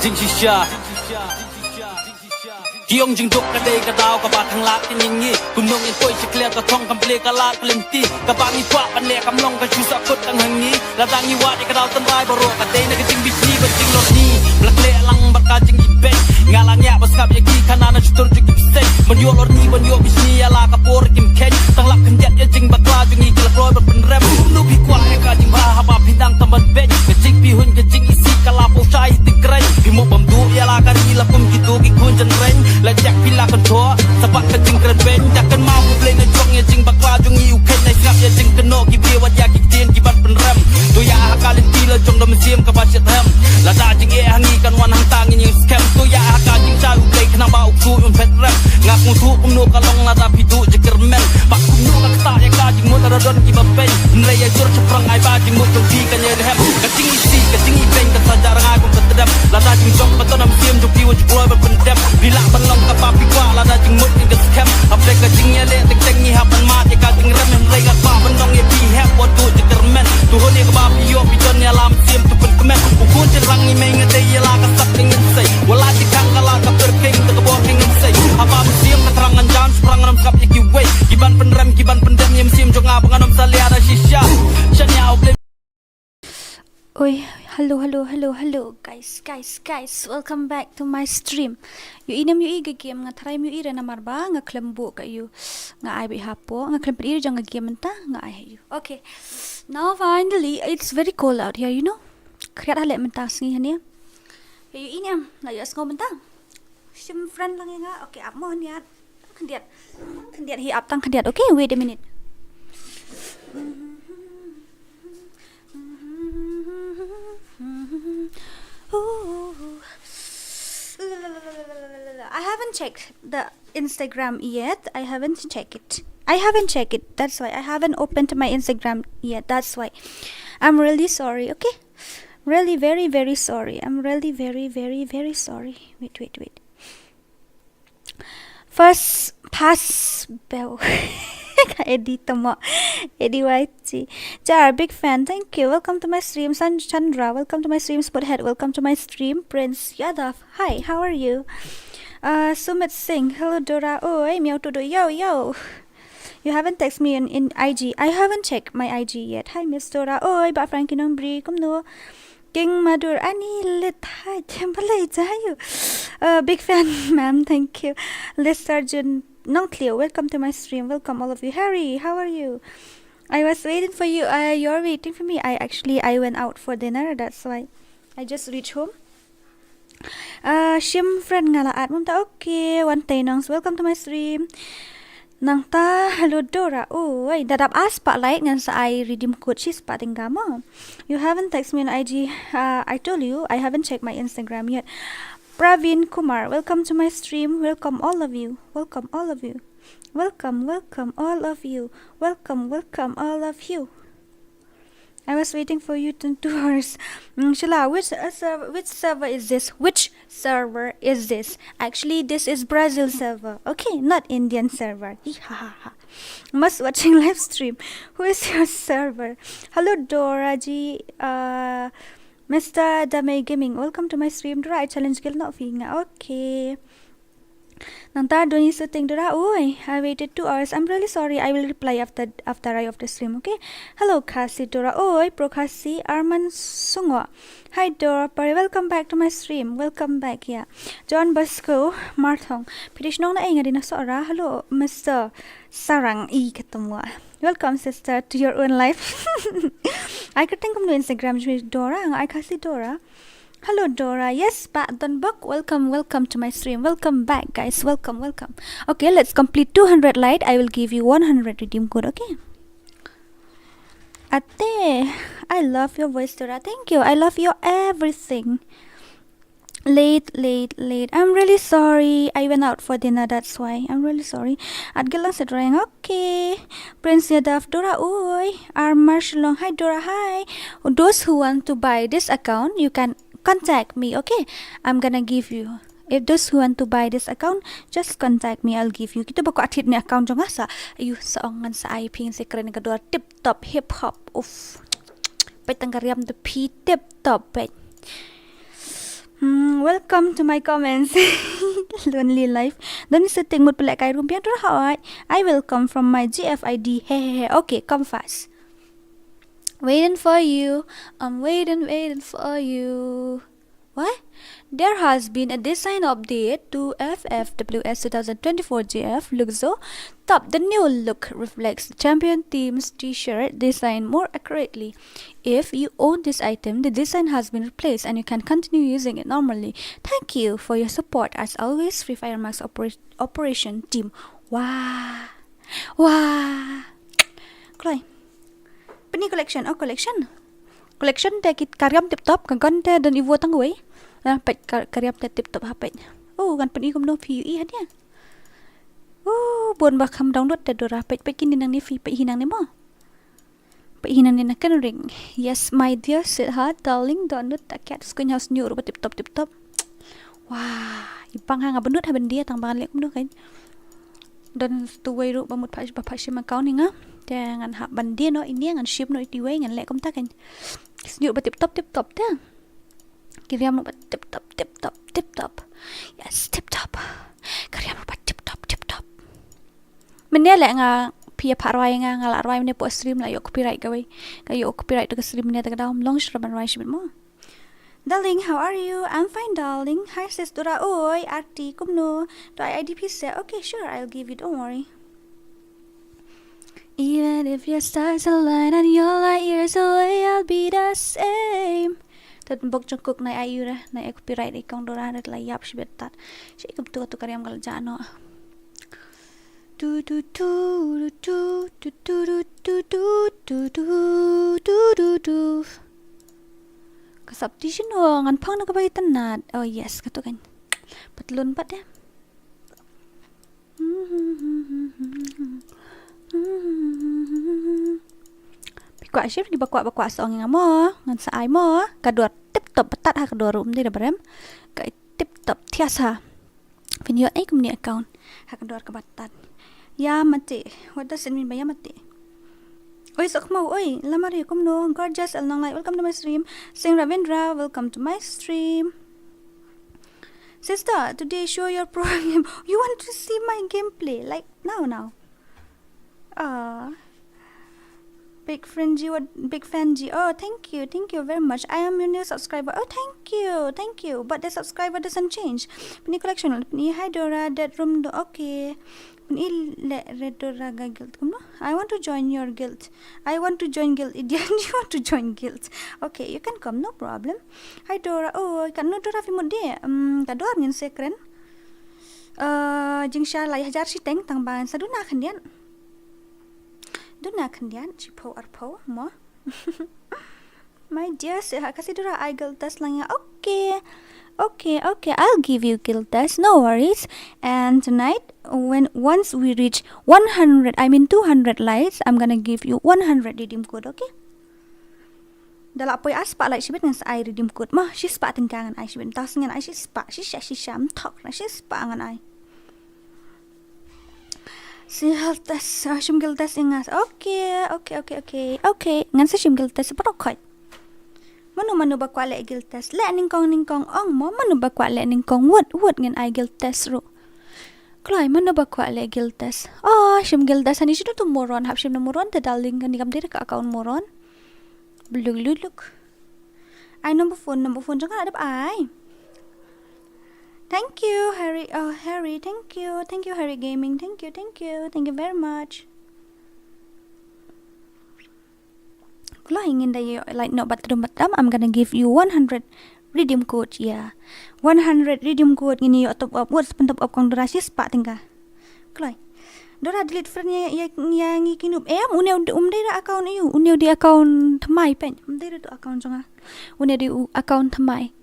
จริงชิชาที่องจึงดกกระเดยกระดาวกระบาดทางลาดกันอย่างงี้กุมนงยังป่วยจะเคลียร์กระทองคำเปลี่ยกระลาดกระเล่นตีกระบาดมีกว่าปันแหลกกำลงกระชูสักคนตั้งหังนี้และดังยี่ว่าในกระดาวต้นไม้บรอกระเดยในกระจิงบิชนีบันจิงหลอดนี้หลักเละลังบักกาจิงอีเบงงาลังยาบัสกับยากีขนาดนั้นจุดจุดกิบเซนบนโยหลอดนี้บนโยบิชนียาลากระโปรกิมเข็นตั้งหลักขันยัดยาจิงบักลาจุงอีกระโปรยบัดเป็นแรมลูกพี่กว่าให้กาจิงบ้าฮับพี่ดังตะมันเบงกระจิงพี่หุ่นกระจิงอีซีกะลาโปชายติเกรนพี่มุกบัมดูยาลาการีละปุ่มกิตูกิคุณจันเรนและแจ็คพี่ลากันทัวสะบัดกันจิงกระเบนจากกันมาผู้เพลงในจงยาจิงบักลาจุงอีอุเข็นในงับยาจิงกันโนกิเบียวัดยากิเตียนกิบัดเป็นแรมตัวยาหากาลินตีละจงดมเสียมกับบาดเจ็บแฮมและตาจิงเอหังอีกันวันหังตางยิงสแคมตัวยาหากาจิงชาลูกเพลงขนาบาอุกซูอุนเพชรแรมงักมุทุกุมโนกะลงละตาพิดูจิกระเมนบักกุมโนกักตายากาจิงมุตระดอนกิบับเป็นเรยจุรชพรังไอบาจิงมุตตีกันเยแฮมกะจิงอีซีกะจิงอีเพลงกะสัจจารางากุมกะตะดมละตาจิงจงปะตอนำเสียมจุกีวจุกลอยบัดเป็นเดมลีลาบันลงกะปาปิกว่าละตาจิงมุตยิงกะสแคมอับเรกะจิงเยเลติงติงงีฮับมันมาติกาจิงเรมเรยกะปาบันดงเยพีแฮบวัดดูจิกระเมนตุโหเนกะบาปิโยปิจนเยลามเสียมตุเป็นกะเมนอุคุณจะรังอีเมงเตยลากะสักจิงเงินใส่วลาจิคังกะลากะเปิดเก่งตะกะบอกเก่งเงินใส่ฮับาเสียมกะตรังอันจานสปรังนำกับยกิเวกิบันเป็นแรมกิบันเป็นเดมยมเสียมจงอาบังนำซาเลียดาชิชาฉันยาวเปลOi, hello, guys. Welcome back to my stream. You inam you iga game nga try mo ira na marba nga klembo kayo nga ay bihapo nga klempir ira jang nga game ta nga ay hayo. Okay. Now finally, it's very cold out here, you know. Kriyat hale menta sngi hania. You inam na yas ngo menta. Sim friend lang nga. Okay, up mo hania. Kandiat hi up tang kandiat. Okay, wait a minute. I haven't checked the Instagram yet. I haven't checked it. That's why I haven't opened my Instagram yet. That's why I'm really sorry. Okay, really very sorry. I'm really very sorry. Wait. First pass bell. Eddie YT. Jar, big fan. Thank you. Welcome to my stream. San Chandra. Welcome to my stream. Spothead. Welcome to my stream. Prince Yadav. Hi. How are you? Sumit Singh. Hello Dora. Oh, hey, meow to do. Yo. You haven't texted me in IG. I haven't checked my IG yet. Hi, Miss Dora. Oh, ba Frankie nong bri. Come no. King Madur Ani lit. Hi. Temple you. Big fan, ma'am. Thank you. Liz Sergeant. Not clear. Welcome to my stream. Welcome all of you. Harry, how are you? I was waiting for you. You're waiting for me. I went out for dinner. That's why I just reached home. Shim friend ngala at mum ta. Okay, one day nongs. Welcome to my stream. Nang ta hello Dora. Oh, wait. Dadap spotlight ngan sa I redeem code she's spotting gamo. You haven't texted me on IG. I told you I haven't checked my Instagram yet. Praveen Kumar, welcome to my stream. Welcome all of you. Welcome all of you. I was waiting for you 2 hours. Shala, which server is this? Which server is this? Actually, this is Brazil server. Okay, not Indian server. Must watching live stream. Who is your server? Hello, Dora G. Mr. Dame Gaming, welcome to my stream. Dora, I challenge kill not feeling. Okay. Nanta doni sitting Dora. Oi, I waited 2 hours. I'm really sorry. I will reply after I off the stream. Okay. Hello, KHASI Dora. Oi, Pro KHASI Arman Sungwa. Hi Dora. Welcome back to my stream. Welcome back. Yeah. John Bosco Marthong. Pitishnong na inga din na sora. Hello, Mr. Sarang I katumwa. Welcome, sister, to your own life. I could think of the Instagram with Dora. I can see Dora. Hello, Dora. Yes, Pat Dunbuck. Welcome to my stream. Welcome back, guys. Welcome. Okay, let's complete 200 light. I will give you 100 redeem code. Okay. Ate, I love your voice, Dora. Thank you. I love your everything. Late. I'm really sorry. I went out for dinner. That's why. I'm really sorry. At Gilang said ring. Okay. Prince Yadav. Dora. Oi. Armar Shalong. Hi, Dora. Hi. Those who want to buy this account, you can contact me. Okay. I'm gonna give you. If those who want to buy this account, just contact me. I'll give you. Kita bako atit ni account jong asa. Ayu saongan sa IP yung secret ni kadua tip top hip hop. Uff. Pay tanggariam the P tip top. Welcome to my comments. Lonely life. Don't setting mood pelak kai rupiah tu hai. I will come from my GFID. Hehehe. Okay, come fast. Waiting for you. I'm waiting for you. What? There has been a design update to FFWS 2024 GF Luxo. Top, the new look reflects the champion team's t-shirt design more accurately. If you own this item, the design has been replaced and you can continue using it normally. Thank you for your support as always, FreeFire Max Operation Team. Wah. Wah. Kloi. Peni collection. Oh, collection. Collection te kit karyam tip top kan te dan iwo tangui. Nah, pet karyam te tip top hapet. Oh, kan peni kum no PUE hadia. Oh, bon ba kam download te DORA pet kini nang ni fi pet hinang ni mo. Pet hinang ni nak ring. Yes, my dear sweetheart, darling, download ta cat screen house new ru tip top. Wah, ipang hang abendut ha bendia tang bangan lek kum do kan. Dan tuway ru bamut pa shi makau ni nga. Jangan hak bandia no ini ngan ship no itiway ngan lek kum ta kan. Snyuk ba tip top ta. Kiriam no ba tip top. Yes, tip top. Kiriam no ba tip top. Menia lek nga pia parwai nga ngala arwai menia po stream la yo copyright gawai. Kayo copyright to stream menia ta daum long shraban rai shibit mo. Darling, how are you? I'm fine, darling. Hi, sis Dora. Oi, Arti, kumno. Do I IDP say? Okay, sure, I'll give you. Don't worry. Even if your stars align and you're light years away, I'll be the same. Tad bok jongkok na ayu ra, na copyright ikong Dora na layap si betat. Si ikam tu karyam kalajano. Do. Subdivision ngan pang na kabay tanad. Oh yes, kato kan. Patlon pat ya. Bikwa chef di bakwa song nga mo, ngan sa ay mo, kador tip top patat ha kador di da barem. Kai tip top tiasa. Pinyo ay kumni account ha kador ka batat. Ya mati. What does it mean by ya mati? Oi sakmo, oi lamari kumno gorgeous alnang light. Welcome to my stream. Sing Ravindra, welcome to my stream. Sister, today show your pro game. You want to see my gameplay like now. Big fan G. Oh, thank you very much. I am your new subscriber. Oh, thank you. But the subscriber doesn't change. Pini collection. Pini hi Dora. That room do okay. Red Dora guild. I want to join your guild. Idiot. You want to join guild? Okay, you can come. No problem. Hi Dora. Oh, kan no Dora fi mudi. Kador ngin sekren. Jing sha lai hajar si teng tang ban saduna khandian. Duna khandian chipo arpo mo. My dear, kasi Dora I guild test lang ya. Okay, I'll give you guild test, no worries. And tonight, once we reach 200 likes, I'm gonna give you 100 redeem code, okay? Dala apoy aspa like shibit ngan sa I redeem code mo. Si spa tingkangan I shibit. Tas ngan I si spa. Si sham talk na si spa ngan I. Si health test, shim guild test ingas. Okay. Ngan sa shim guild test parokot. Manu ba kwa le guild test le ningkong ong mo manu ba kwa le ningkong wot ngin I guild test ro klai manu ba kwa le guild test shim guild test ani sido tu moron hap shim na moron te darling kan nikam dire ka account moron blululuk I number phone jangan ada ai. Thank you Harry thank you Harry Gaming, thank you very much. Ingin day like no batam I'm gonna give you 100 redeem code. Yeah, 100 redeem code ini yo top up words pentop up kong Dora sis pak tingka klai Dora delete friend yang ikinup uneu dai account you uneu di account thamai pen dai tu account jonga uneu di account thamai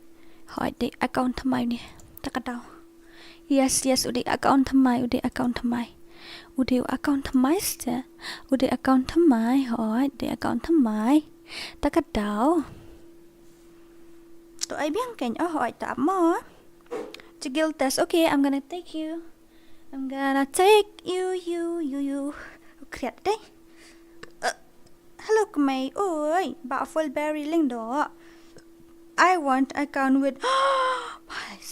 hoi di account thamai ni takatau. Yes udi account thamai Udah account thamai ste. Udah account thamai hoi. Udah account thamai. Tak kadau. Tu ai biang kan. Oh hoi tak mo. Guild test. Okay, I'm gonna take you. You. Kriat deh. Hello kumai. Oi, ba full berry ling do. I want account with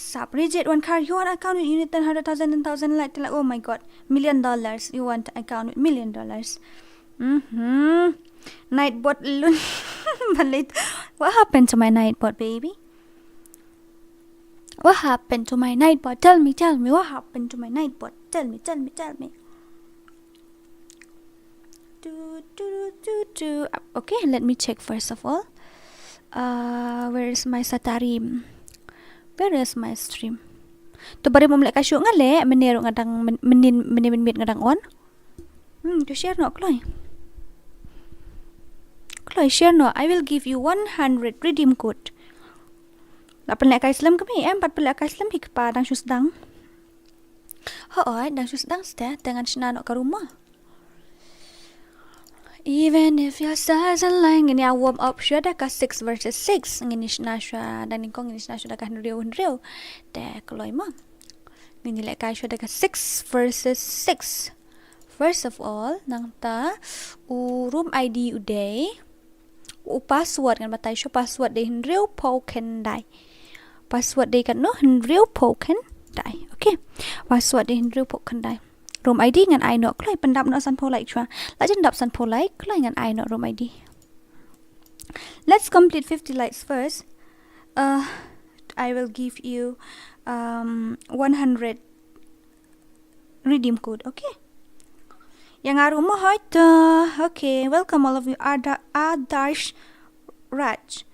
Sap reject one card. You want account with unit 100,000, 10,000 like oh my god, $1,000,000. You want account with $1,000,000. Nightbot lun. What happened to my Nightbot, baby? What happened to my Nightbot? Tell me. What happened to my Nightbot? Tell me. Okay, let me check first of all. Where is my Satarim? Where is my stream? To bari mo mlek kasyo nga le, menero nga dang menin nga dang on. To share no Chloe. Chloe share no. I will give you 100 redeem code. Lapan lek Islam kami, empat pelek Islam hik pa dang susdang. Hoy, dang susdang ste dengan sinano ka rumah. Even if your stars align, ngini warm up siya da ka 6 versus 6. Ngini na siya, dan ko ngini na siya da ka real. De kloy mo. Ngini lek ka siya da ka 6 versus 6. First of all, nang ta room ID uday. Password kan batay siya password de real poken dai. Password de kan no real poken dai. Okay. Password de real poken dai. Room ID ngan I no klai pendap no san po like chua. La jen dap san po like klai ngan I no room ID. Let's complete 50 likes first. I will give you 100 redeem code, okay? Yang aru mo hoy. Okay, welcome all of you. Adarsh Raj.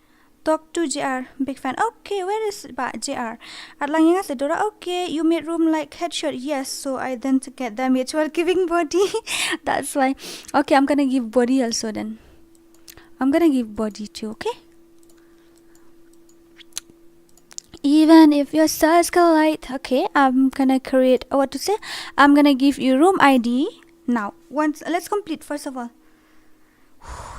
Talk to JR, big fan. Okay, where is JR? At lang yang sa Dora. Okay, you made room like headshot. Yes, so I didn't get damage while giving body. That's why. Okay, I'm gonna give body also then. I'm gonna give body too, okay? Even if your stars collide. Okay, I'm gonna create what to say. I'm gonna give you room ID now. Let's complete first of all.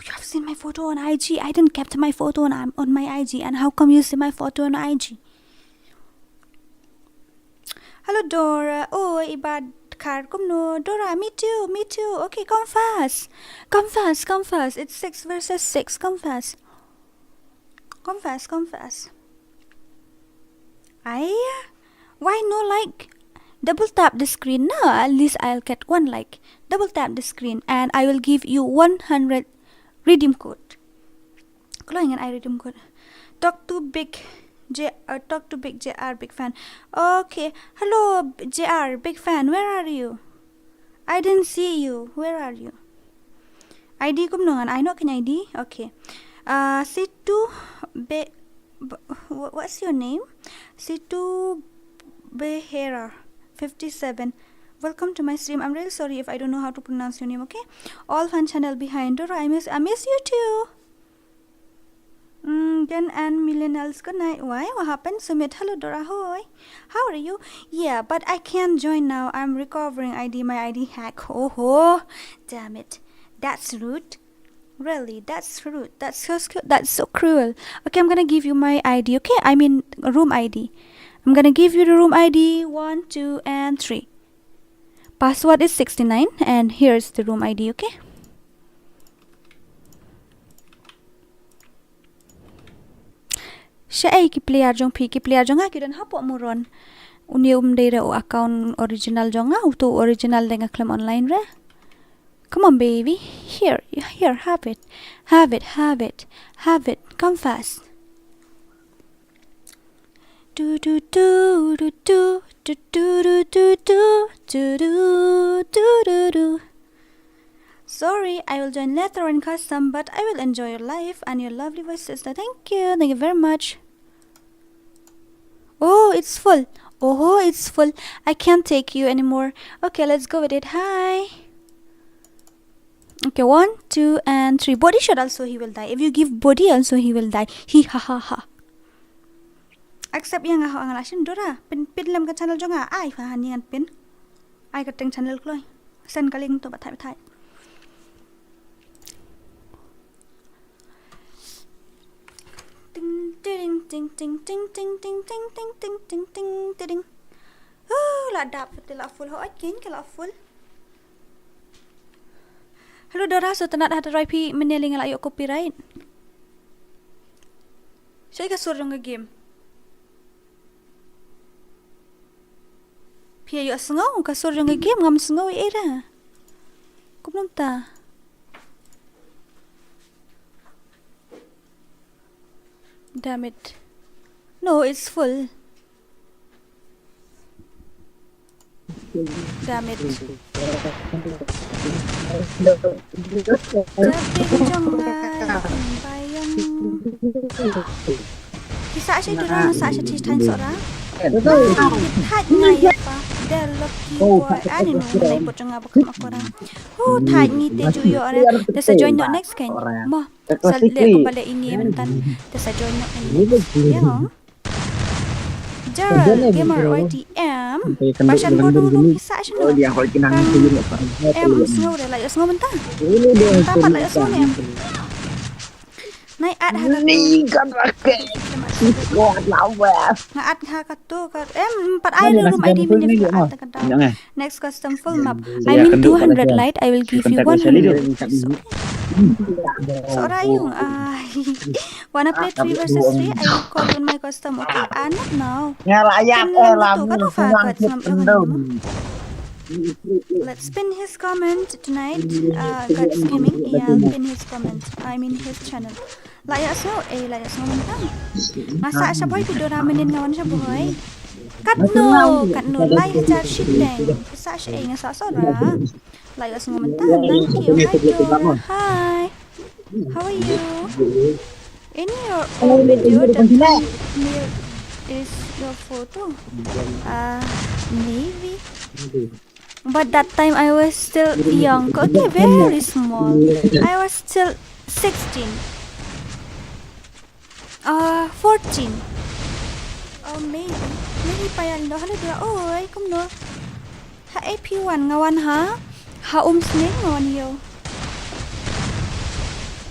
You have seen my photo on IG. I didn't capture my photo on my IG. And how come you see my photo on IG? Hello, Dora. Oh, ibad card. Come no, Dora. Me too. Okay, come fast. It's 6 versus 6. Come fast. Why no like? Double tap the screen. No, at least I'll get one like. Double tap the screen and I will give you 100 redeem code. Kloingan I redeem code. Talk to big JR, big fan. Okay. Hello, JR, big fan. Where are you? I didn't see you. Where are you? ID kum nongan. I know can ID. Okay. Situ what's your name? Situ Behera 57. Welcome to my stream. I'm really sorry if I don't know how to pronounce your name, okay? All fan channel behind. Dora, I miss you too. Again and millennials, good night. Why? What happened? Sumit, hello Dora, hi. How are you? Yeah, but I can't join now. I'm recovering my ID hack. Oh, damn it. That's rude. Really, that's rude. That's so cruel. Okay, I'm gonna give you my ID, okay? I mean room ID. I'm gonna give you the room ID 1, 2, and 3. Password is 69 and here's the room ID, okay? Siya ay ki-player jong nga kidan hapo moron. Day o account original jong nga uto original nga claim online re. Come on baby. Here, have it. Come fast. Do do do do do do do do do do do do. Sorry, I will join later in custom, but I will enjoy your life and your lovely voice, sister. Thank you very much. Oh, it's full. I can't take you anymore. Okay, let's go with it. Hi. Okay, 1, 2, and 3. Body shot also he will die. If you give body also he will die. Ha. Accept yang ang alasyon Dora. Pin lam ka channel jo nga. Ay fahan yan pin. Ay kateng channel kloy. Send ka link to batay. Ting ting ting ting ting ting ting ting ting ting ting ting ting. La dap tila full ho again kala full. Hello Dora, so tanat hata RIP meneling ayo copyright. Siya ka surong nga game. Pia yo sngo kasur yang game ngam sngo era. Kum ta. Damn it. No, it's full. Damn it. Jadi jangan bayang. Kisah saya tu orang saya cerita seorang. Thạch ngay apa? Dia lucky boy. Ani no mulai buat jangan bakal orang. Thạch ni te juyo orang. Dia sa join no next kan? Mo. Sa lihat kembali ini mentan. Dia sa join no ini. Ya. Gerald gamer OTM. Passion ko dulu kisah siya no. Snow dah layak snow mentan. Dapat layak snow ni. Naik ad harga Ni kan pakai kuat lawa. Ngat harga tu kan empat air room ID punya ad kadang. Next custom full map. I mean 200 light I will give you 100. So Rayung wanna play 3 versus 3 I will call on my custom. Okay, not now. Ngalayak lamu. Let's pin his comment tonight. God's gaming. Yeah, I'll pin his comment. I mean his channel. Layak so, layak so mentang. Masa siya boy DORA menin ngawan siya boy. Katno, lay hajar shiteng. Sa siya nga sa ra. Layak so mentang. Thank you. Hi DORA. Hi. How are you? In your old video, the thumbnail is your photo. Maybe. But that time I was still young. Okay, very small. I was still 16. 14. Oh, maybe pa yan do. Hala dira. Oy, kum no. Ha AP1 ngawan ha. Ha sning ngawan yo.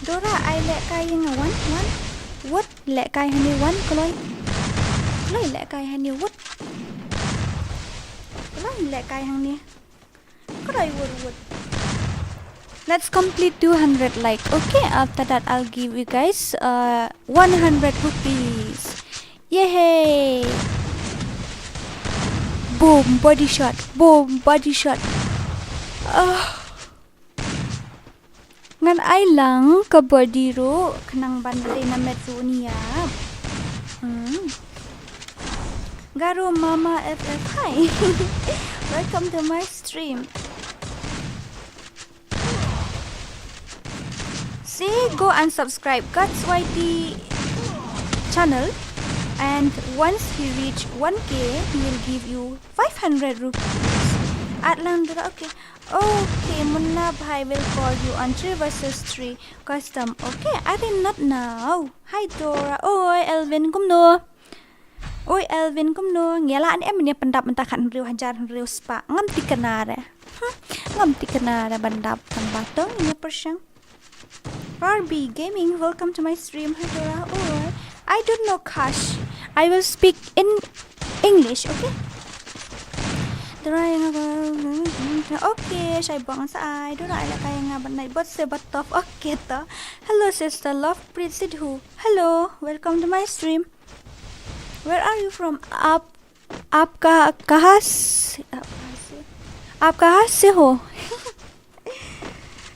Dora, I lek kay ngawan. What? Lek kay hani wan kloy. Kloy lek kay hani what? Kloy lek kay hani. Kloy what? Let's complete 200 like. Okay, after that I'll give you guys 100 rupees. Yay! Boom, body shot. Boom, body shot. Ngan ay lang ka body ro kanang bandre na metro niya. Garo Mama FF, hi. Welcome to my stream. See, go and subscribe God's YT channel, and once he reach 1k, he will give you 500 rupees. Atlandra, okay. Okay, Munna Bhai will call you on 3 versus 3 custom. Okay, I did not know. Hi Dora. Oi, Elvin, kumno. Oi, Elvin, kumno. Ngelaan ni pendap mentakan riu hajar riu spa. Ngam tikenare. Ngam tikenare bandap kan batong ini persyang. RB Gaming, welcome to my stream. Hi Dora. Oh, I don't know KHASI. I will speak in English, okay? Dora okay, saya buang sa ay. Dora ala kaya nga banay. But se batof okay to. Hello sister, love Pritsid who. Hello, welcome to my stream. Where are you from? KHASI ho.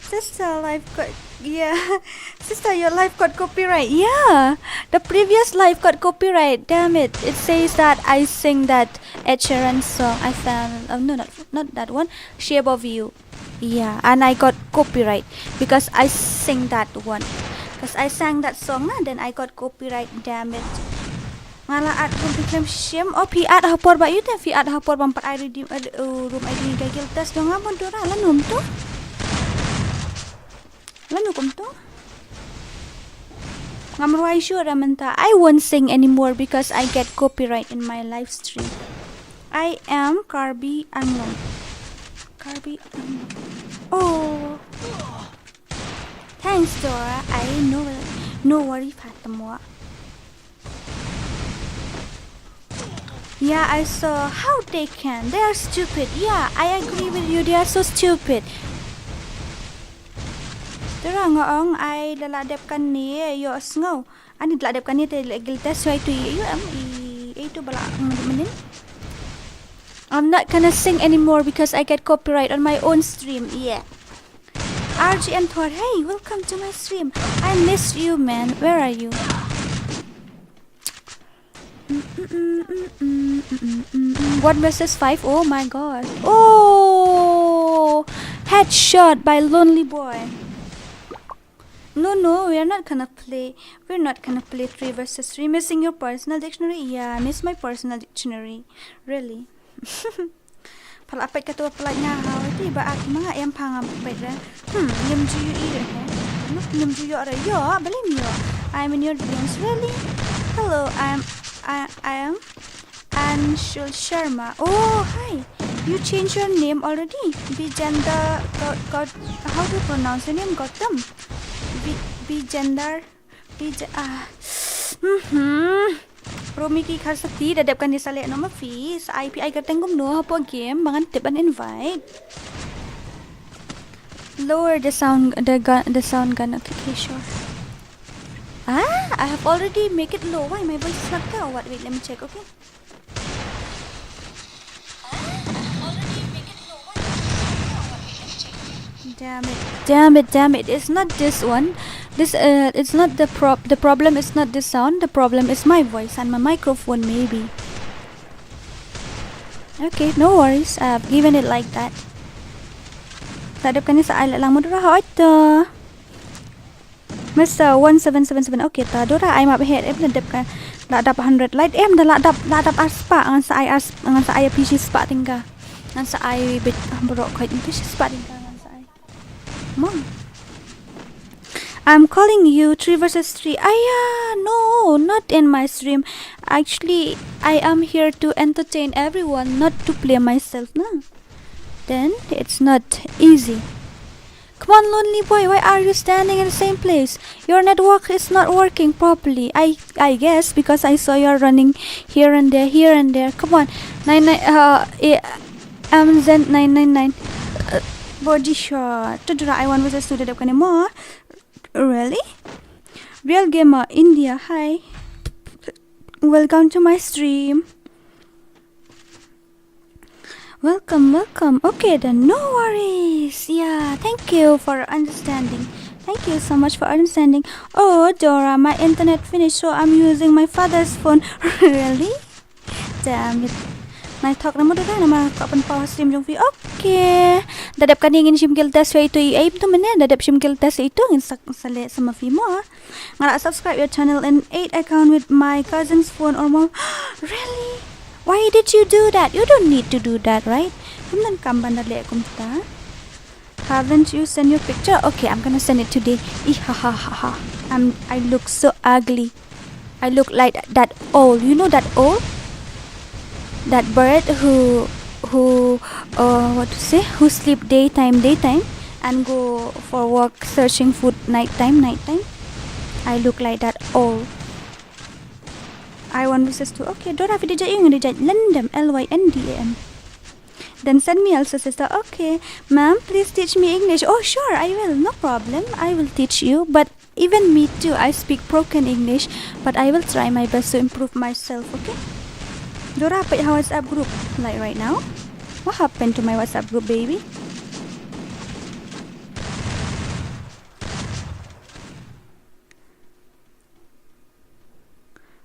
Sister, live code. Yeah, sister, your live got copyright. Yeah, the previous live got copyright. Damn it! It says that I sing that Ed Sheeran song. I found no, not that one. Shape of You. Yeah, and I got copyright because I sing that one. Because I sang that song, then I got copyright. Damn it! Ngala at film shame. Oh, pi at hapor ba yun? Pi at hapor bang pat ID room ID gagil tas dong ngapon Dora lanum to. Lano kum to? Ngamruay sure ramanta. I won't sing anymore because I get copyright in my live stream. I am Carby Anglong. Oh. Thanks Dora. I know. No worry Fatima. Yeah, I saw how they can. They are stupid. Yeah, I agree with you. They are so stupid. Dora ngoong ay laladep kan ni yo sngo. Ani laladep kan ni te giltes so itu yu am itu bala menin. I'm not gonna sing anymore because I get copyright on my own stream. Yeah. RG and Thor, hey, welcome to my stream. I miss you, man. Where are you? One versus 5. Oh my god. Oh, headshot by Lonely Boy. No, we're not gonna play. We're not gonna play 3 versus 3. Missing your personal dictionary? Yeah, I miss my personal dictionary. Really. Palapit ka to pala nga ha. Diba at mga ayam pangapit ra. Yum juyo ire he. Yum juyo ara yo. Balim yo. I'm in your dreams. Really? Hello, I am Anshul Sharma. Oh, hi. You changed your name already. Bijanda got how to pronounce your name? Gautam. Bijandar. Romi ki khar sakti dadap kan disale no ma fees IPI gateng gum no hapo game bangan tip an invite. Lower the sound gun. Okay, sure. I have already make it low. Why my voice is not low? What? Wait, let me check. Okay. Damn it. It's not this one. It's not the problem is not this sound. The problem is my voice and my microphone maybe. Okay, no worries. I've given it like that. Tadap ka ni sa island lang mo dura hoito. Mr. 1777. Okay, ta dura I'm up ahead. Em nadap ka ladap 100 light em dah ladap aspa ngan sa ay PC spa tingga. Ngan sa ay bit bro ko PC spa tingga ngan sa ay. Mom. I'm calling you 3 versus 3. No, not in my stream. Actually, I am here to entertain everyone, not to play myself, no. Then it's not easy. Come on, Lonely Boy, why are you standing in the same place? Your network is not working properly. I guess because I saw you running here and there. Come on. 999 body shot. Tudra I want versus 2 dadap ka ni mo. Really? Real Gamer India, hi. Welcome to my stream. Welcome. Okay then, no worries. Yeah, thank you for understanding. Thank you so much for understanding. Oh, Dora, my internet finished, so I'm using my father's phone. Really? Damn it. Nah, talk nama dulu nama kapan power stream jong vi. Okay. Dadap kan ingin simgil test itu aib tu mana? Dadap simgil test itu ingin sale sama vi mo. Ngala subscribe your channel and 8 account with my cousin's phone or mom. Really? Why did you do that? You don't need to do that, right? Kumnan kamban dali kumta. Haven't you sent your picture? Okay, I'm gonna send it today. Ha. I look so ugly. I look like that owl. You know that owl? That bird who who sleep daytime and go for walk searching food nighttime. I look like that all. I want versus 2. Okay, Dora video yung Lyndem Lyndam. Then send me also sister. Okay, ma'am, please teach me English. Oh sure, I will. No problem. I will teach you. But even me too, I speak broken English. But I will try my best to improve myself. Okay. Dora, put your WhatsApp group like right now. What happened to my WhatsApp group, baby?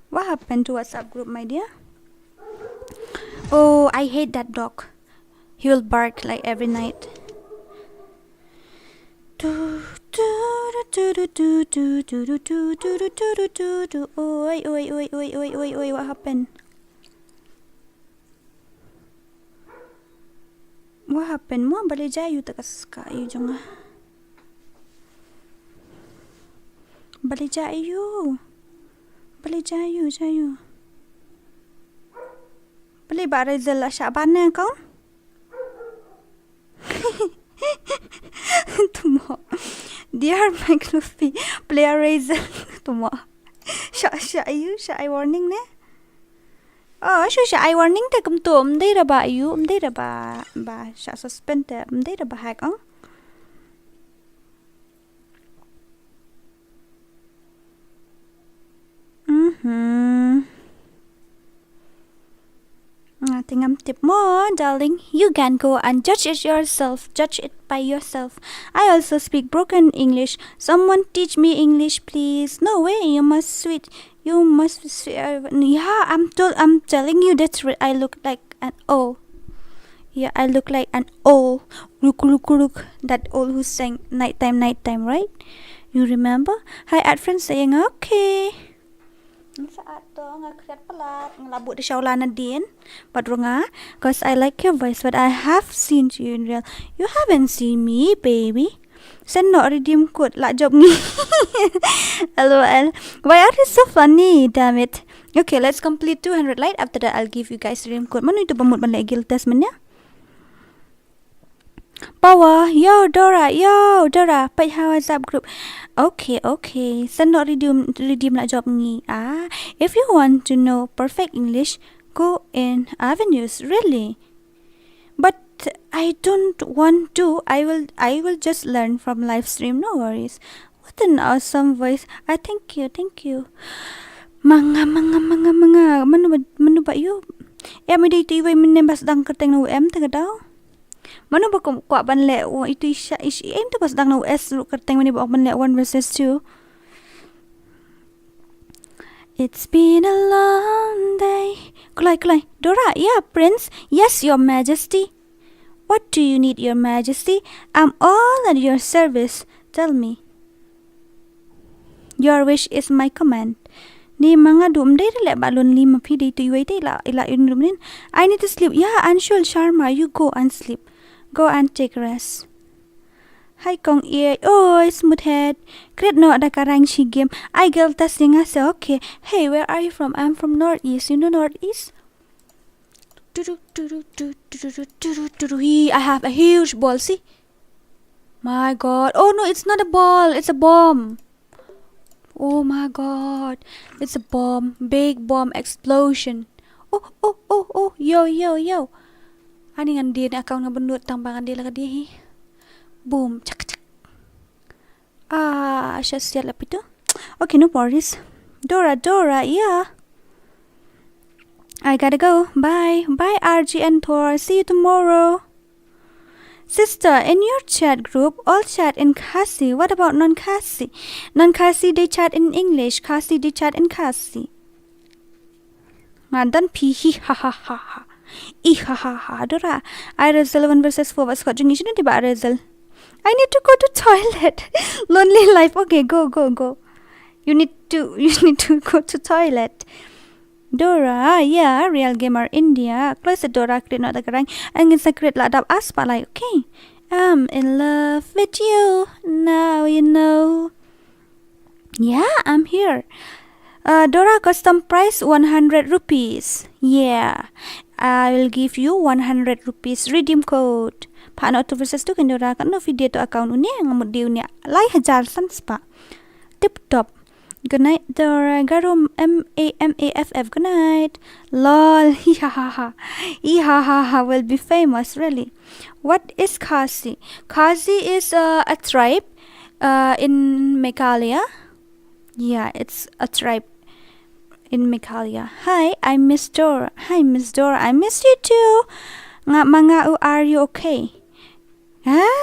What happened to WhatsApp group, my dear? Oh, I hate that dog. He will bark like every night. Oi, what happened? What happened? Mo balik jayu takas kayu jangan. Balik jayu. Balik ba Rizal lah Syaban na kau? Tumo. Dear my Cluffy, player Rizal. Tumo. Syayu warning ne? Oh, syayu warning te kum tu. Mday ra ba ayu? Mday ra ba sya suspend te. Mday ra ba hack ang? Tingam tip more, darling. You can go and judge it yourself. Judge it by yourself. I also speak broken English. Someone teach me English, please. No way. You must sweet. You must. Yeah, I'm telling you that's right. I look like an owl. Yeah, I look like an owl. Look. That owl who sang nighttime, right? You remember? Hi, at friends saying okay. Saat to ngakret pelat ngelabuk di Shaulana din padrunga cause I like your voice but I have seen you in real. You haven't seen me, baby. Send not redeem code la job ni. LOL. Why are you so funny? Damn it. Okay, let's complete 200 light. After that I'll give you guys redeem code. Mana itu pemut balik guild test mana? Power, yo Dora, page how WhatsApp group. Okay. Send not redeem la job ni. If you want to know perfect English, go in avenues, really. But I don't want to. I will just learn from live stream, no worries. What an awesome voice. Thank you. Manga. Manu ba you? Em đi TV mình nem bas dang kerteng no em taga daw. Mano ba kung kwa banle ito aim to pas dang no S kerteng mani ba banle 1 versus 2. It's been a long day. Kulay. Dora, yeah, Prince. Yes, Your Majesty. What do you need, Your Majesty? I'm all at your service. Tell me. Your wish is my command. Ni mga dum day le balon lima pidi to wait ila in. I need to sleep. Yeah, Anshul Sharma, you go and sleep. Go and take rest. Hi kong ear. Oh, smooth head. Great no ada karang shi game. I girl testing us. Okay. Hey, where are you from? I'm from Northeast. You know Northeast? I have a huge ball. See? My God. Oh no, it's not a ball. It's a bomb. Oh my God. It's a bomb. Big bomb explosion. Oh. Yo. Ani ngan dia nak account ngan benut tambangan dia lah dia. Boom. Cak. Siap lah itu. Okay, no worries. Dora, yeah. I gotta go. Bye, RG and Thor. See you tomorrow. Sister, in your chat group, all chat in KHASI. What about non-KHASI? Non-KHASI, they chat in English. KHASI, they chat in KHASI. Madan pihi ha. Dora. I result 1 versus 4. What's got you need to result? I need to go to toilet. Lonely life. Okay, go. You need to go to toilet. Dora, yeah, real gamer India. Close the Dora, create not the garang. And it's a great lot of aspa like, okay. I'm in love with you. Now you know. Yeah, I'm here. Dora custom price 100 rupees. Yeah. I will give you 100 rupees redeem code. Paano to versus 2 kan Dora kan no video to account unya ngamut dia unya lai hajar sans pa. Tip top. Good night, Dora. Garum MAMAFF. Good night. Lol. Ihahaha. Will be famous, really. What is KHASI? KHASI is a tribe in Meghalaya. Yeah, it's a tribe in Meghalaya. Hi, I miss Dora. Hi, Miss Dora. I miss you too. Mga are you okay?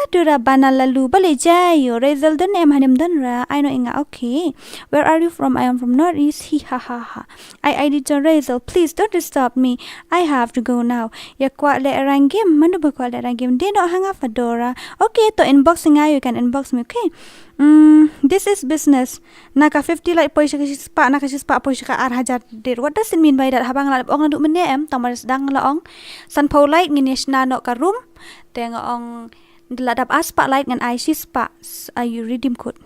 Dora bana lalu balik jayo. Result dan em hanim dan ra. I know inga okay. Where are you from? I am from Northeast. Ha. I did your result. Please don't disturb me. I have to go now. Ya kuat le orang game. Mana ba kuat le orang game? Dia nak hang apa Dora? Okay, to inboxing ayo. You can inbox me. Okay. This is business. Naka 50 like po siya kasi spa. Naka siya spa po siya ka hajar dir. What does it mean by that? Habang lalabong na dumen niya tamar sedang laong. San po like ngini siya no ka room. Tenga ong ladap aspa like ngan I spa. You redeem code.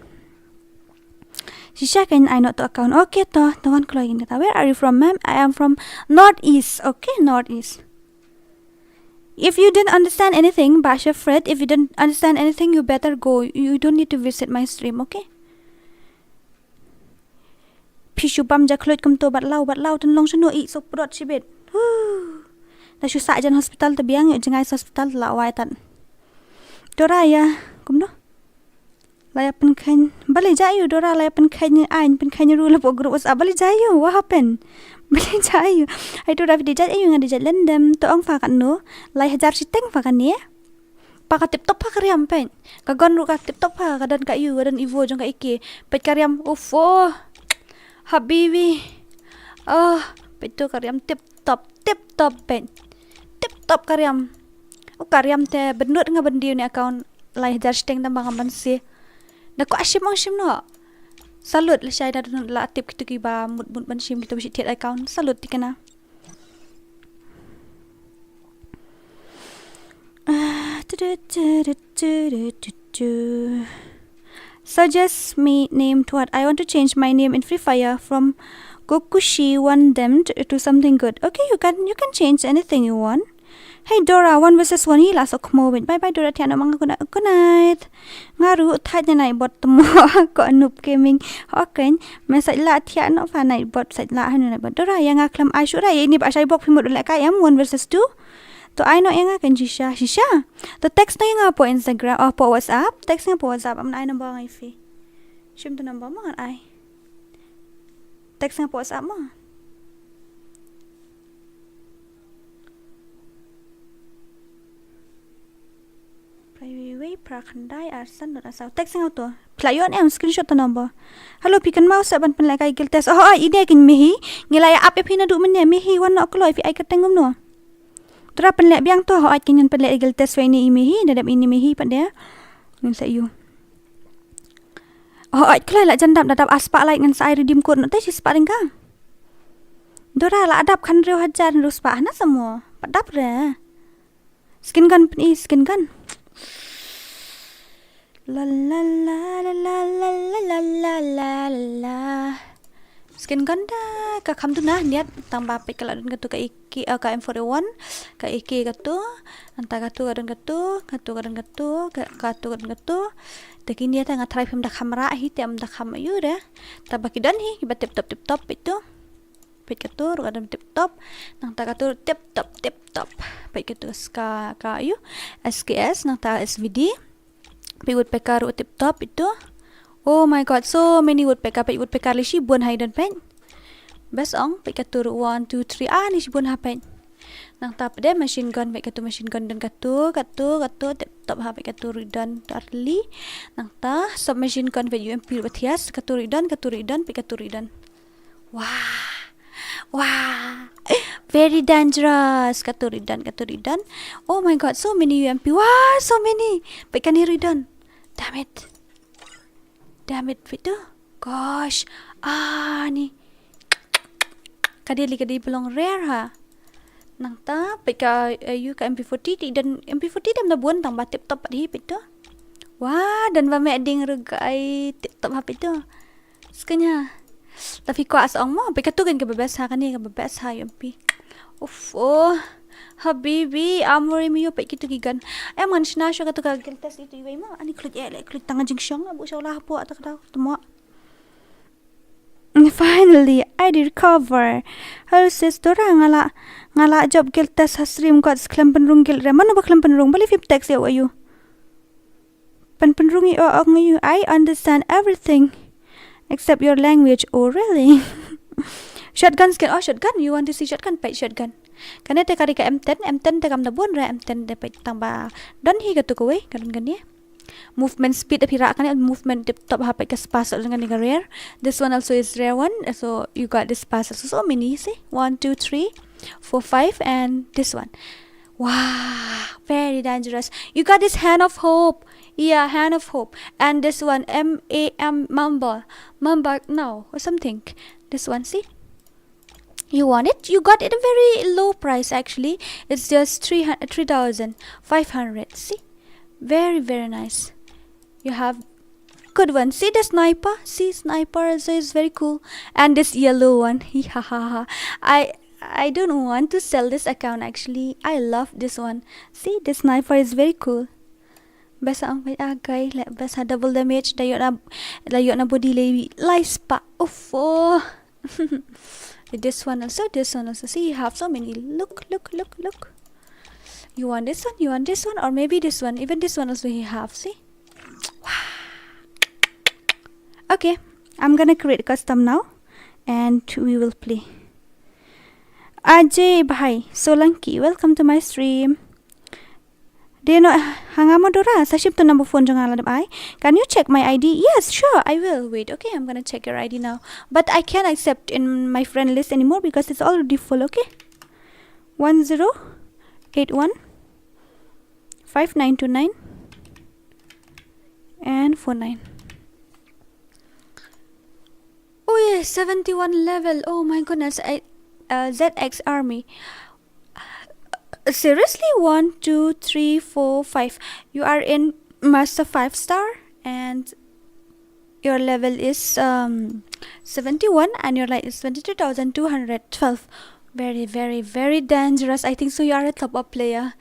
Sisha kan I not to account. Okay to. Tawan ko lagi nita. Where are you from, ma'am? I am from Northeast. Okay, Northeast. If you didn't understand anything, Basha Fred, if you didn't understand anything, you better go. You don't need to visit my stream, okay? Pishu bam jakloit kum to bat lau tan long shano I so prot shibet. Na shu sa jan hospital to biang jangai hospital la wai tan. Dora ya, kum no. Laya pen kain. Bali jayu Dora laya pen kain ain pen kain rule po group was abali jayu. What happened? Beli cayu. Hai tu Rafi dijat ayu ngadi jat Lyndem. Tu ong fakat nu. Lai hajar siteng fakat ni. Pakai tip top pa karyam pen. Kagon ru ka tip top pa kadan ka yu kadan Ivo jong ka iki. Pet karyam ufo. Habibi. Pet tu karyam tip top pen. Tip top karyam. Karyam te benut nga bendiu ni account lai hajar siteng tambang amban si. Na ko asyim no. Salut lah saya dah la tip kita kiba mut ban sim kita bisi tiat account. Salut dikena. Suggest me name to what? I want to change my name in FreeFire from Gokushi Lyndem to something good. Okay, you can change anything you want. Hey Dora, 1 versus 1 hila sok moment. Bye bye Dora tiano mga good night. Ngaru thad na bot mo ko anup gaming. Okay, mesaj la tiano fa na bot saj la hanu na bot. Dora yang aklam ai shura ini ba sai bok pimot la kay 1 versus 2. To I know yang akan shisha. To text na yang po Instagram o po WhatsApp. Text nga po WhatsApp am na ay number ngay fi. Shim to number mo ay. Text nga po WhatsApp mo. Way prakandai arsan dot asal text nga to. Playon em screenshot to number. Hello pikan mau saban penlai kay gil test. Ini akin mihi. Ngilaya up e pina du men mihi wan no kloy fi ay katengum no. Tra penlek biang to ho akin penlek gil test wa ini mihi dadap ini mihi pan dia. Ngin sa you. Kloy la jandap dadap aspa like ngan sa redeem code no te si spa ka. Dora la adap kan reu hajar ru spa na semua. Padap re. Skin gun. La la la la la la la la la la. Skin ganda ka kam tu nah niat tambah pe kala dun katu ka iki ka M41 ka iki katu anta katu kadun katu takin dia tanga try pem da kamera hi tem da kam yu da tabaki dan hi ba tip top itu pe katu kadun tip top nang ta katu tip top pe katu ska ka yu SKS nang ta SVD pe woodpecker tip top itu. Oh my god, so many woodpecker. Pe woodpecker li shibun haidan pen. Best ong pe katur 1 2 3 ni shibun ha pen. Nang tap de machine gun pe katu machine gun dan katu tip top ha pe katu ridan tarli. Nang ta submachine gun pe UMP bathias katu ridan pe katu ridan. Wow. Very dangerous. Katu ridan. Oh my god, so many UMP. Wow, so many. Pe kan ridan. Damn it, Vito. Gosh. Ni. Kadili belong rare ha. Nang ta, pika you ka MP40 dan MP40 dam na buan tang batip top di Vito. Wah, dan ba meding regay tip top ha Vito. Skanya. Tapi ko as ong mo, pika tu kan ka babes ha kani ka babes ha UMP. Habibi, amore miyo pa kitu gigan. Ay man sinasyo kato ka test ito iway mo. Ani kulit kulit tanga jing siyang abu siya wala po atak daw tumo. Finally, I did recover. Hello sis, Dora ngala job gil test ha stream ko at klampenrung gil re. Mano ba klampenrung? Bali fip text yaw ayu. Panpenrung iyo ak ngayon. I understand everything except your language. Oh really? Shotgun skin. Oh shotgun. You want to see shotgun? Pay shotgun. Kana te kari ka M10 te kam na bon ra M10 de pe tamba dan hi gatu ko we kan gani movement speed apira kan movement tip top ha pe ka pass dengan ni rare. This one also is rare one, so you got this pass so many. See 1 2 3 4 5 and this one. Wow, very dangerous. You got this hand of hope. Yeah, hand of hope. And this one MAM Mamba no or something. This one, see, you want it? You got it a very low price actually. It's just 3,500. See, very nice. You have good one. See the sniper. See sniper also is very cool. And this yellow one. I don't want to sell this account actually. I love this one. See, the sniper is very cool. Basa ang may agay. Basa double damage. Layo na body lice pa. This one also. See, you have so many. Look. You want this one, or maybe this one. Even this one also you have. See. Okay, I'm gonna create custom now, and we will play. Ajay Bhai Solanki, welcome to my stream. Do you know Hangamodora? Saship to number phone Jangaladam I. Can you check my ID? Yes, sure, I will. Wait, okay, I'm gonna check your ID now. But I can't accept in my friend list anymore because it's already full, okay? 1081 5929 and 49. Oh yeah, 71 level. Oh my goodness. ZX Army. Seriously, 1, 2, 3, 4, 5. You are in Master 5 star and your level is 71 and your light is 22,212. Very, very, very dangerous. I think so. You are a top up player.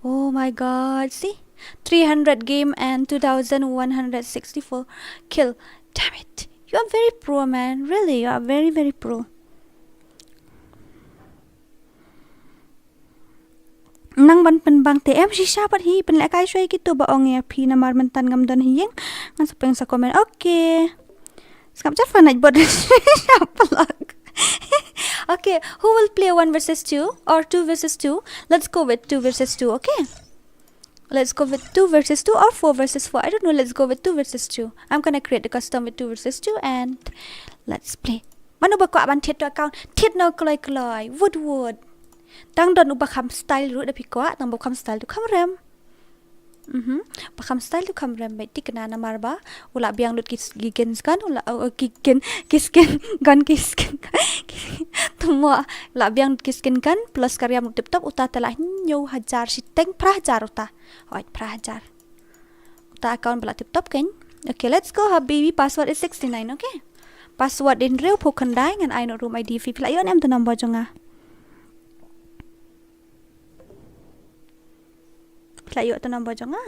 Oh my god. See, 300 game and 2,164 kill. Damn it. You are very pro, man. Really, you are very, very pro. Nang ban pen bang TM shisha pat hi pen lakai shoi gitu ba ong ya phi na mar mentan ngam don hiyeng ngan sapeng sa comment. Okay. Skap chat fan bot plug. Okay, who will play 1 versus 2 or 2 versus 2? Let's go with 2 versus 2, okay? Let's go with 2 versus 2 or 4 versus 4. I don't know. Let's go with 2 versus 2. I'm gonna create a custom with 2 versus 2 and let's play. Manu ba ko aban thiet to account. Thiet no kloi. Wood. Tang don uba kham style ru da pi ko tang ba kham style to kham rem. Ba kham style to kham rem bai tikna na marba. Ula biang lut gigen kan ula gigen kisken gan kisken. Tumo la biang kisken kan plus karyam lut tip top uta telah nyu hajar siteng prahajar uta. Oi prahajar. Uta account bala tip top kan. Okay, let's go. Habibi password is 69, okay? Password in real pokandai ngan I know room ID fi pila yon em to number jonga. Pilayo to number jonga.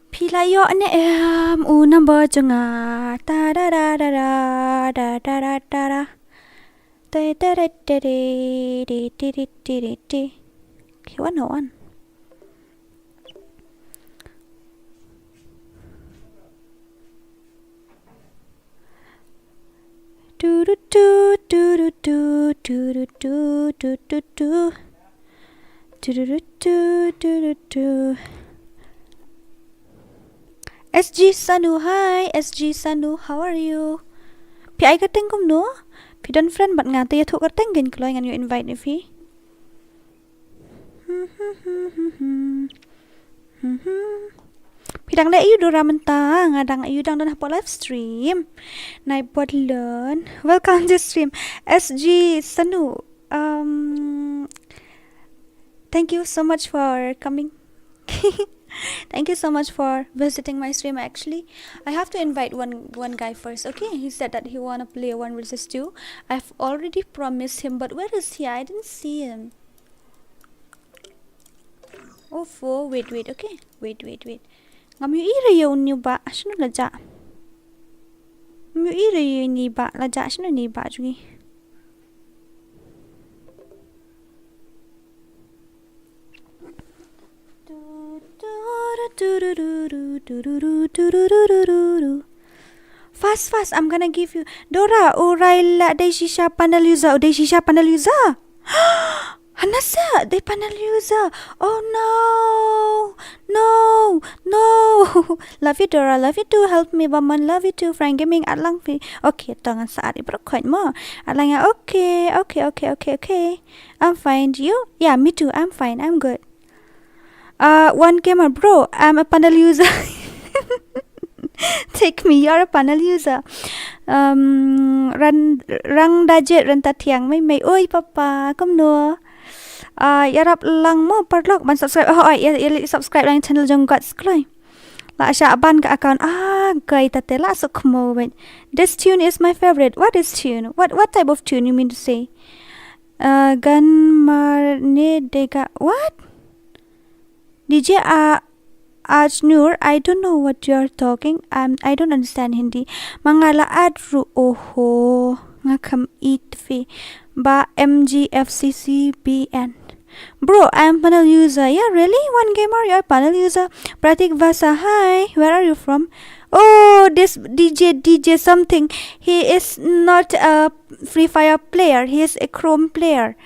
Pilayo ne em number jonga. Ta da da da da da da da da da. Da da da da da. Okay, 101. Do do do do do do do do do do. SG Sanu, hi SG Sanu, how are you? Pi ai ka teng kum no? Pi dan friend bat nga te thok ka teng gen kloi ngan you invite ni fi. Pi dang da you DORA menta ngadang you dang dan hapo live stream. Nai buat learn. Welcome to stream SG Sanu. Thank you so much for coming. Thank you so much for visiting my stream. Actually, I have to invite one guy first. Okay, he said that he wanna play 1 versus 2. I've already promised him, but where is he? I didn't see him. Oh, 4. Wait. Okay, wait. Ngam yu ira yo ni ba? Shino laja. Ngam yu ira yo ni ba? Laja shino ni ba jugi. Fast, I'm gonna give you DORA Uraila de shisha panel user. Hanasa de panel user. Oh no. Love you DORA, love you too. Help me Baman, love you too. Frank Gaming at lang fi. Okay, tangan saat ibro koin mo. Alanga okay. I'm fine. You? Yeah, me too. I'm fine. I'm good. One gamer bro, I'm a panel user. Take me, you're a panel user. Rang dajet ran tatiang may oi papa kom no. Yarap lang mo parlok ban subscribe. Oh subscribe lang channel jong got skloi. La asya ban ka account. Gay tatela sok mo wait. This tune is my favorite. What is tune? What type of tune you mean to say? Gan marne dega what? DJ Ajnur, I don't know what you're talking. I don't understand Hindi. Mangala adru oho ngakam it fi ba MGFCCBN. Bro, I'm panel user. Yeah, really? One gamer, you're panel user. Pratik Vasa, hi. Where are you from? Oh, this DJ something. He is not a FreeFire player. He is a Chrome player.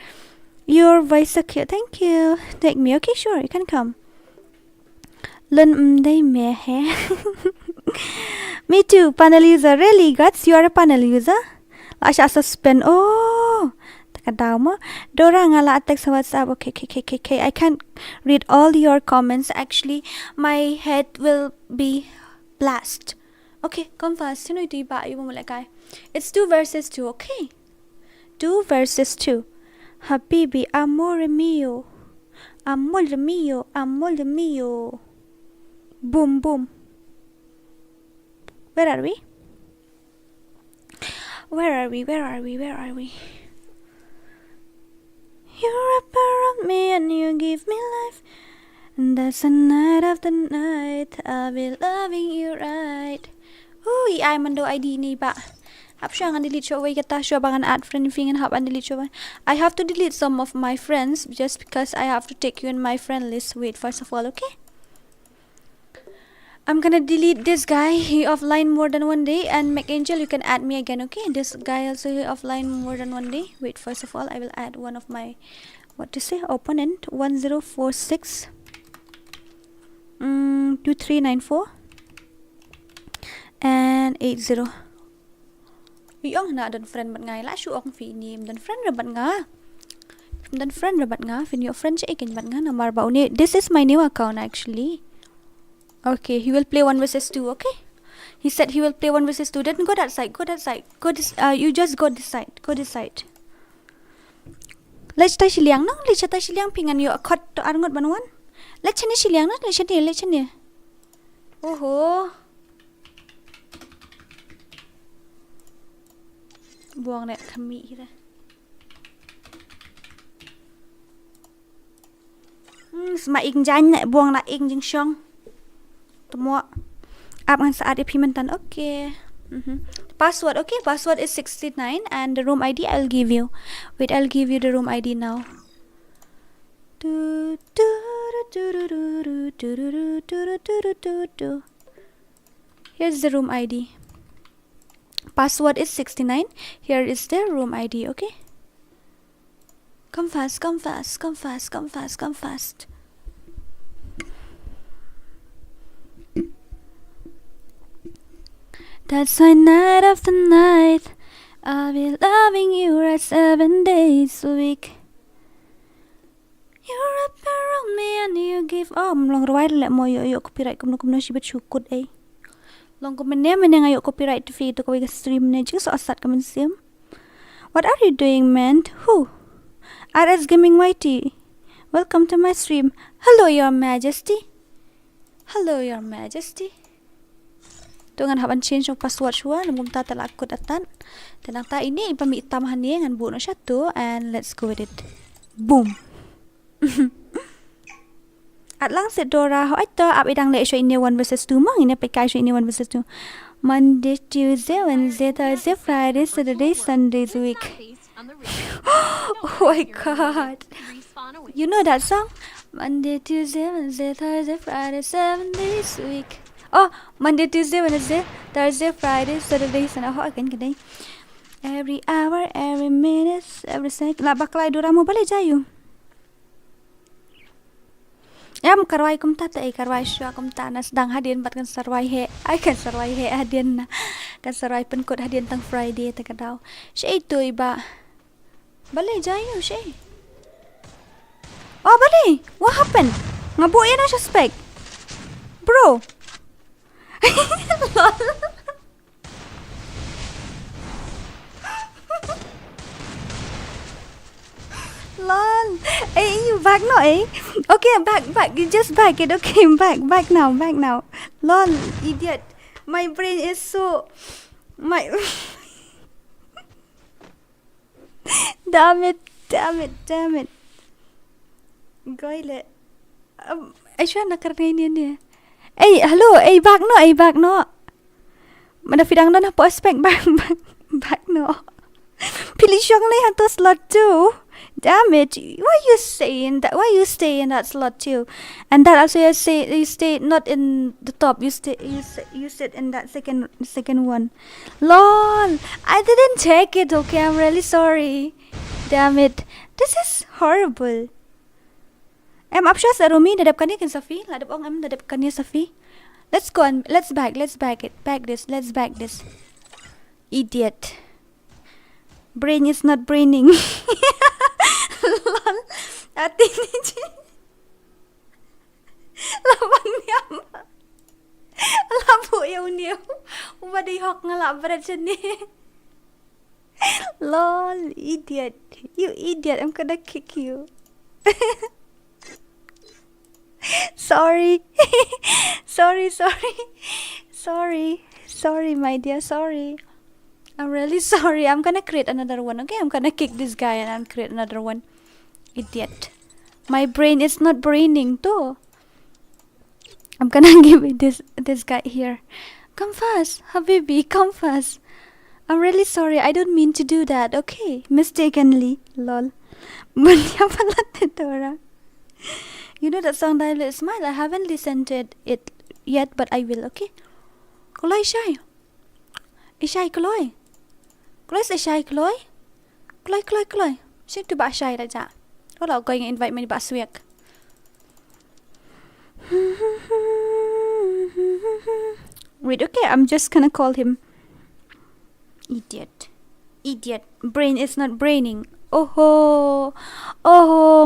Your voice so cute. Thank you. Take me. Okay, sure. You can come. Me too. Panel user. Really, Guts? You are a panel user? Asha suspend. Oh. DORA ngala text WhatsApp. Okay. I can't read all your comments. Actually, my head will be blast. Okay, come fast. It's 2 versus 2. Okay, 2 versus 2. Habibi, amore mio, amore mio, amore mio. Boom, boom. Where are we? You wrap around me and you give me life. And that's the night after night. I'll be loving you right. Uy, ay man do ID ni ba? Hap siya nga delete siya. Uy, kata siya ba nga add friend and hap an delete siya. I have to delete some of my friends just because I have to take you in my friend list. Wait, first of all, okay? I'm gonna delete this guy. He offline more than 1 day. And McAngel, you can add me again, okay? This guy also he offline more than 1 day. Wait, first of all, I will add one of my opponent 1046 2394 and 80. Yung na dan friend bat nga la shu ong fi nim dan friend rabat nga fin your friend ikin bat nga namar ba uni. This is my new account actually. Okay, he will play 1 versus 2, okay? He said he will play 1 versus 2. Then go that side. You just go this side. Let's tay siliang no? Let's tay siliang pingan yo akot to arngot banuan. Let's chani siliang no? Let's chani. Oho. Buang net kami ira. Smaing jan net buang na ing jing syong. Semua app ngan saat implementan. Okay. Password, okay? Password is 69 and the room ID I'll give you. Wait, I'll give you the room ID now. Here's the room ID. Password is 69. Here is the room ID, okay? Come fast. That's why night after night I'll be loving you right 7 days a week. You wrap around me and you give. Oh, long ruwai le mo yo copyright kum no si bet syukut eh. Long kum ne ngayo copyright fee to ko stream ne jus asat kamen sim. What are you doing, man? Who? RS Gaming YT. Welcome to my stream. Hello, Your Majesty. Tungan haban change of password shua namum ta talakot atan. Tenang ta ini ipami tamahan ni ngan buno siya to and let's go with it. Boom. At lang si Dora ho ito ap idang le siya ini 1 versus 2 mang ini pekai siya ini 1 versus 2. Monday, Tuesday, Wednesday, Thursday, Friday, Saturday, Sunday week. Oh my god. You know that song? Monday, Tuesday, Wednesday, Thursday, Friday, 7 days a week. Oh, Monday, Tuesday, Wednesday, Thursday, Friday, Saturday, Sunday. Oh, again kadai. Every hour, every minute, every second. La baklay Dora mo balik jayu. Yam karwai kum ta karwai sya kum ta nas dang hadian bat kan sarwai he. Ai kan sarwai he hadian na. Kan sarwai penkot hadian tang Friday ta kadaw. Sya itu iba. Balik jayu sya. Oh, balik. What happened? Ngabu yan na suspect. Bro. Lol. You back no Okay, back. You just back it. Okay, back now. Lol, idiot. My brain is so Damn it. Goyle. Aisha nakarnain yan. Hello, back no. Mana fidang na po aspect back no. Pili siyang na yan to slot 2. Damn it! Why you stay in that? Why you stay in that slot too? And that also you stay not in the top. You sit in that second one. Lol! I didn't check it. Okay, I'm really sorry. Damn it! This is horrible. Em up sa Rumi dadap kanya kan Safi? Ladap ong em dadap kanya Safi? Let's go and let's back this. Let's back this. Idiot. Brain is not braining. Lol. Ati ni Jin. Labang niya. Labo yaw niya. Umaday hok nga labrat siya ni. Lol. Idiot. You idiot. I'm gonna kick you. Sorry. Sorry, my dear. Sorry. I'm really sorry. I'm gonna create another one. Okay, I'm gonna kick this guy and I'll create another one. Idiot. My brain is not braining too. I'm gonna give it this guy here. Come fast, Habibi. Come fast. I'm really sorry. I don't mean to do that. Okay, mistakenly. Lol. Bunya pala ni Dora. You know that song that I smile? I haven't listened to it yet, but I will. Okay. Kloy shy. Ishay Kloy. Kloy say shy Kloy. Kloy. Siyempre to ba shy ra ja? Wala ko yung invite me ba swek. Wait, okay. I'm just gonna call him Idiot. Brain is not braining. Oh,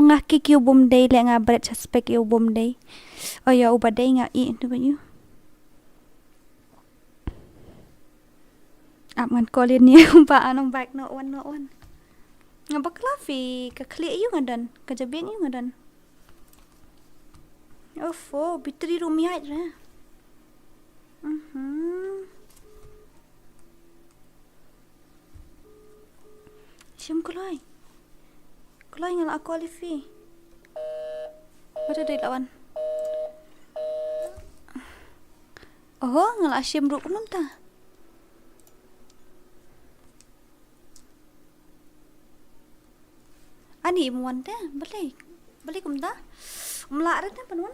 nga kik you bum day le nga bret suspect you bum day. Oh ya ubaday nga I do you. Ap ngan kolin niya pa anong back no one. Nga bakla fi ka clear you nga dan, ka jabing you nga dan. Oh, bitri rumiyat ra. Siyam Kloy nga ako alifi. Wala day lawan. Oh, nga siyam ro kumam ta. Ani imuan ta, balik kumta. Umla ra ta panon.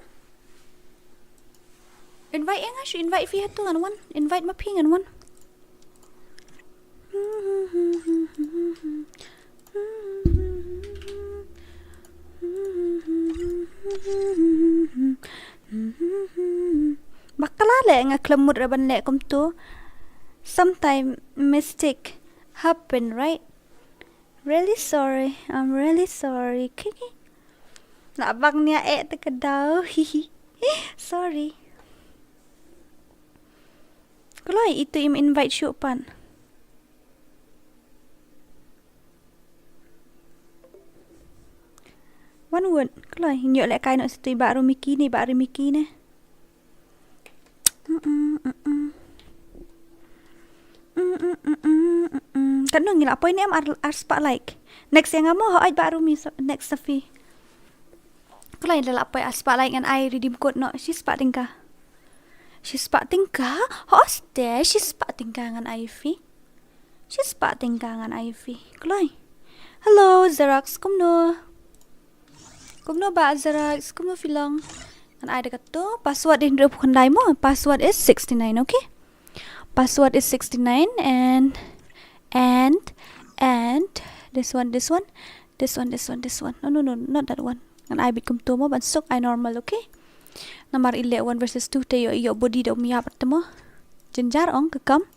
Invite nga siya, invite fi hatu ngan wan. Invite mapi ngan wan. Bakala le nga klamut ra ban le kum tu. Sometime mistake happen, right? Really sorry. I'm really sorry. Kiki. Nabang niya te daw. Sorry. Kloy itu im invite show pan. One word. Kloy nyok lek kai nak situ ba Miki ni. Kan nang ngila apa ini am arspa like. Next yang amo ho ai ba Rumi next Safi. Kloy la apa arspa like and I redeem code no. She's tingka. Hoste, she's tingka ngan Ivy. Kloy. Hello, Zerax, kumno ba Zerax, kumno filang. Kan I dekat tu password din drop kandai mo. Password is 69, okay? Password is 69 and this one. No, not that one. Kan I become to mo bansok I normal, okay? Nomor 11 versus 2 tayo iyo body daw miya patamo. Jenjar ong kekam.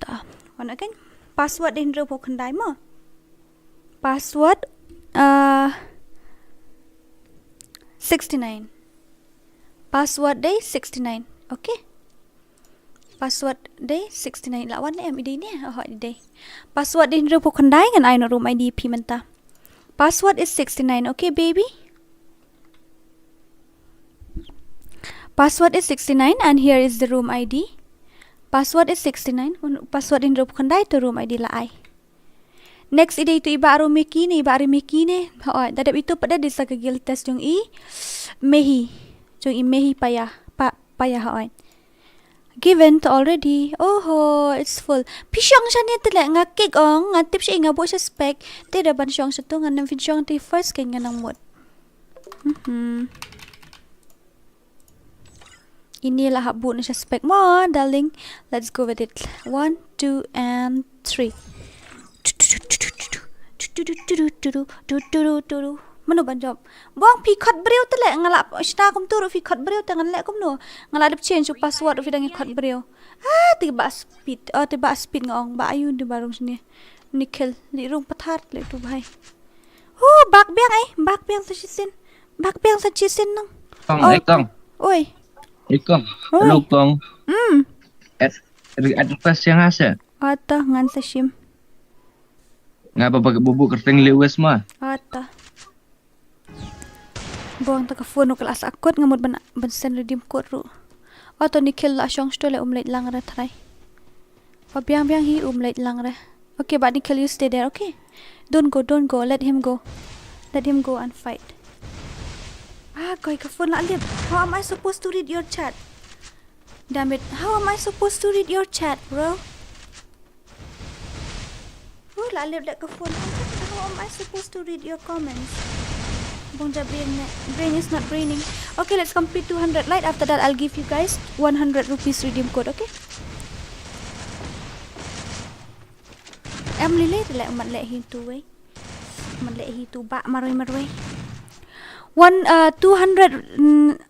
Ta, mana kan? Password din ro po kandai mo. Password 69. Password day 69. Okay. Password day 69. Lawan em ID ni. Oh, ID. Password din ro po kandai ngan I no room ID pi menta. Password is 69. Okay, baby. Password is 69 and here is the room ID. Password is 69. Password din ro po kandai to room ID la I. Next ide itu iba aro meki ne oi dadap itu pada desa kegil test jong i mehi payah payah oi given to already oh it's full pisyong siya ni tele ngakik ong ngatip siya nga bo siya spec te ban syong sa to nga nam fin syong ti first kay nga nang mod inilah habu na siya spec mo darling, let's go with it. 1 2 and 3. Mano ban job bong pi khot breu tele ngala sta kum turu fi khot breu tangan le kum no ngala dep change password fi dangi khot breu tiba speed ngong ba ayu di barong sini nikel li rong pathar le tu bhai bak biang sa chisin nang Kong. oi Kong. Hello Kong. Ada pas yang asa. Ata ngan sa shim. Ngapa pakai bubuk kerteng lewes mah? Ata. Buang taka phone kelas akut ngamut ban send redeem code ru. Auto nikel la syong stole umlait lang ra try. Biang hi umlait lang ra. Okay, but nikel you stay there, okay? Don't go. Let him go and fight. Koi ka phone la lip. How am I supposed to read your chat? Damn it. How am I supposed to read your chat, bro? La lip that ka phone. How am I supposed to read your comments? Bongja brain is not braining. Okay, let's complete 200 light. After that, I'll give you guys 100 rupees redeem code, okay? Em lile lại mặt lệ hi tu ấy. Mặt lệ hi tu bạ maroi. 200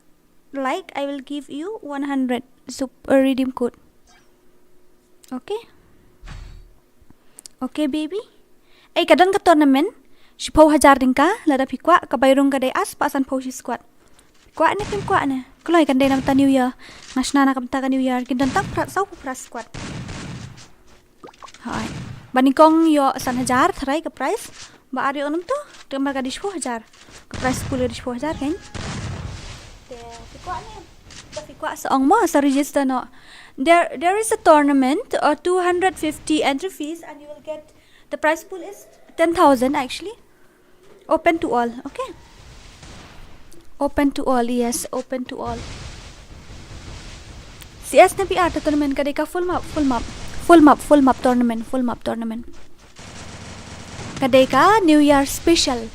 like, I will give you 100 super redeem code. Okay? Okay, baby? Kadang ka tournament, si pau hajar din ka, lada pikwa, kabayrong ka day as, paasan pau si squad. Kwa na. Kuloy kan day namta New Year. Nashna na kamta ka New Year. Kindantak saw po pra squad. Hai. Banikong yo 1,000 tharay ka price. Baari onum to, tamar ka 10,000. Ka price pula 10,000 kan? Pikwa sa ong mo sa register no. There is a tournament 250 entry fees and you will get the prize pool is 10,000 actually. Open to all, okay? Open to all, yes, open to all. CS na PR tournament kada ka full map tournament. Kada ka New Year special,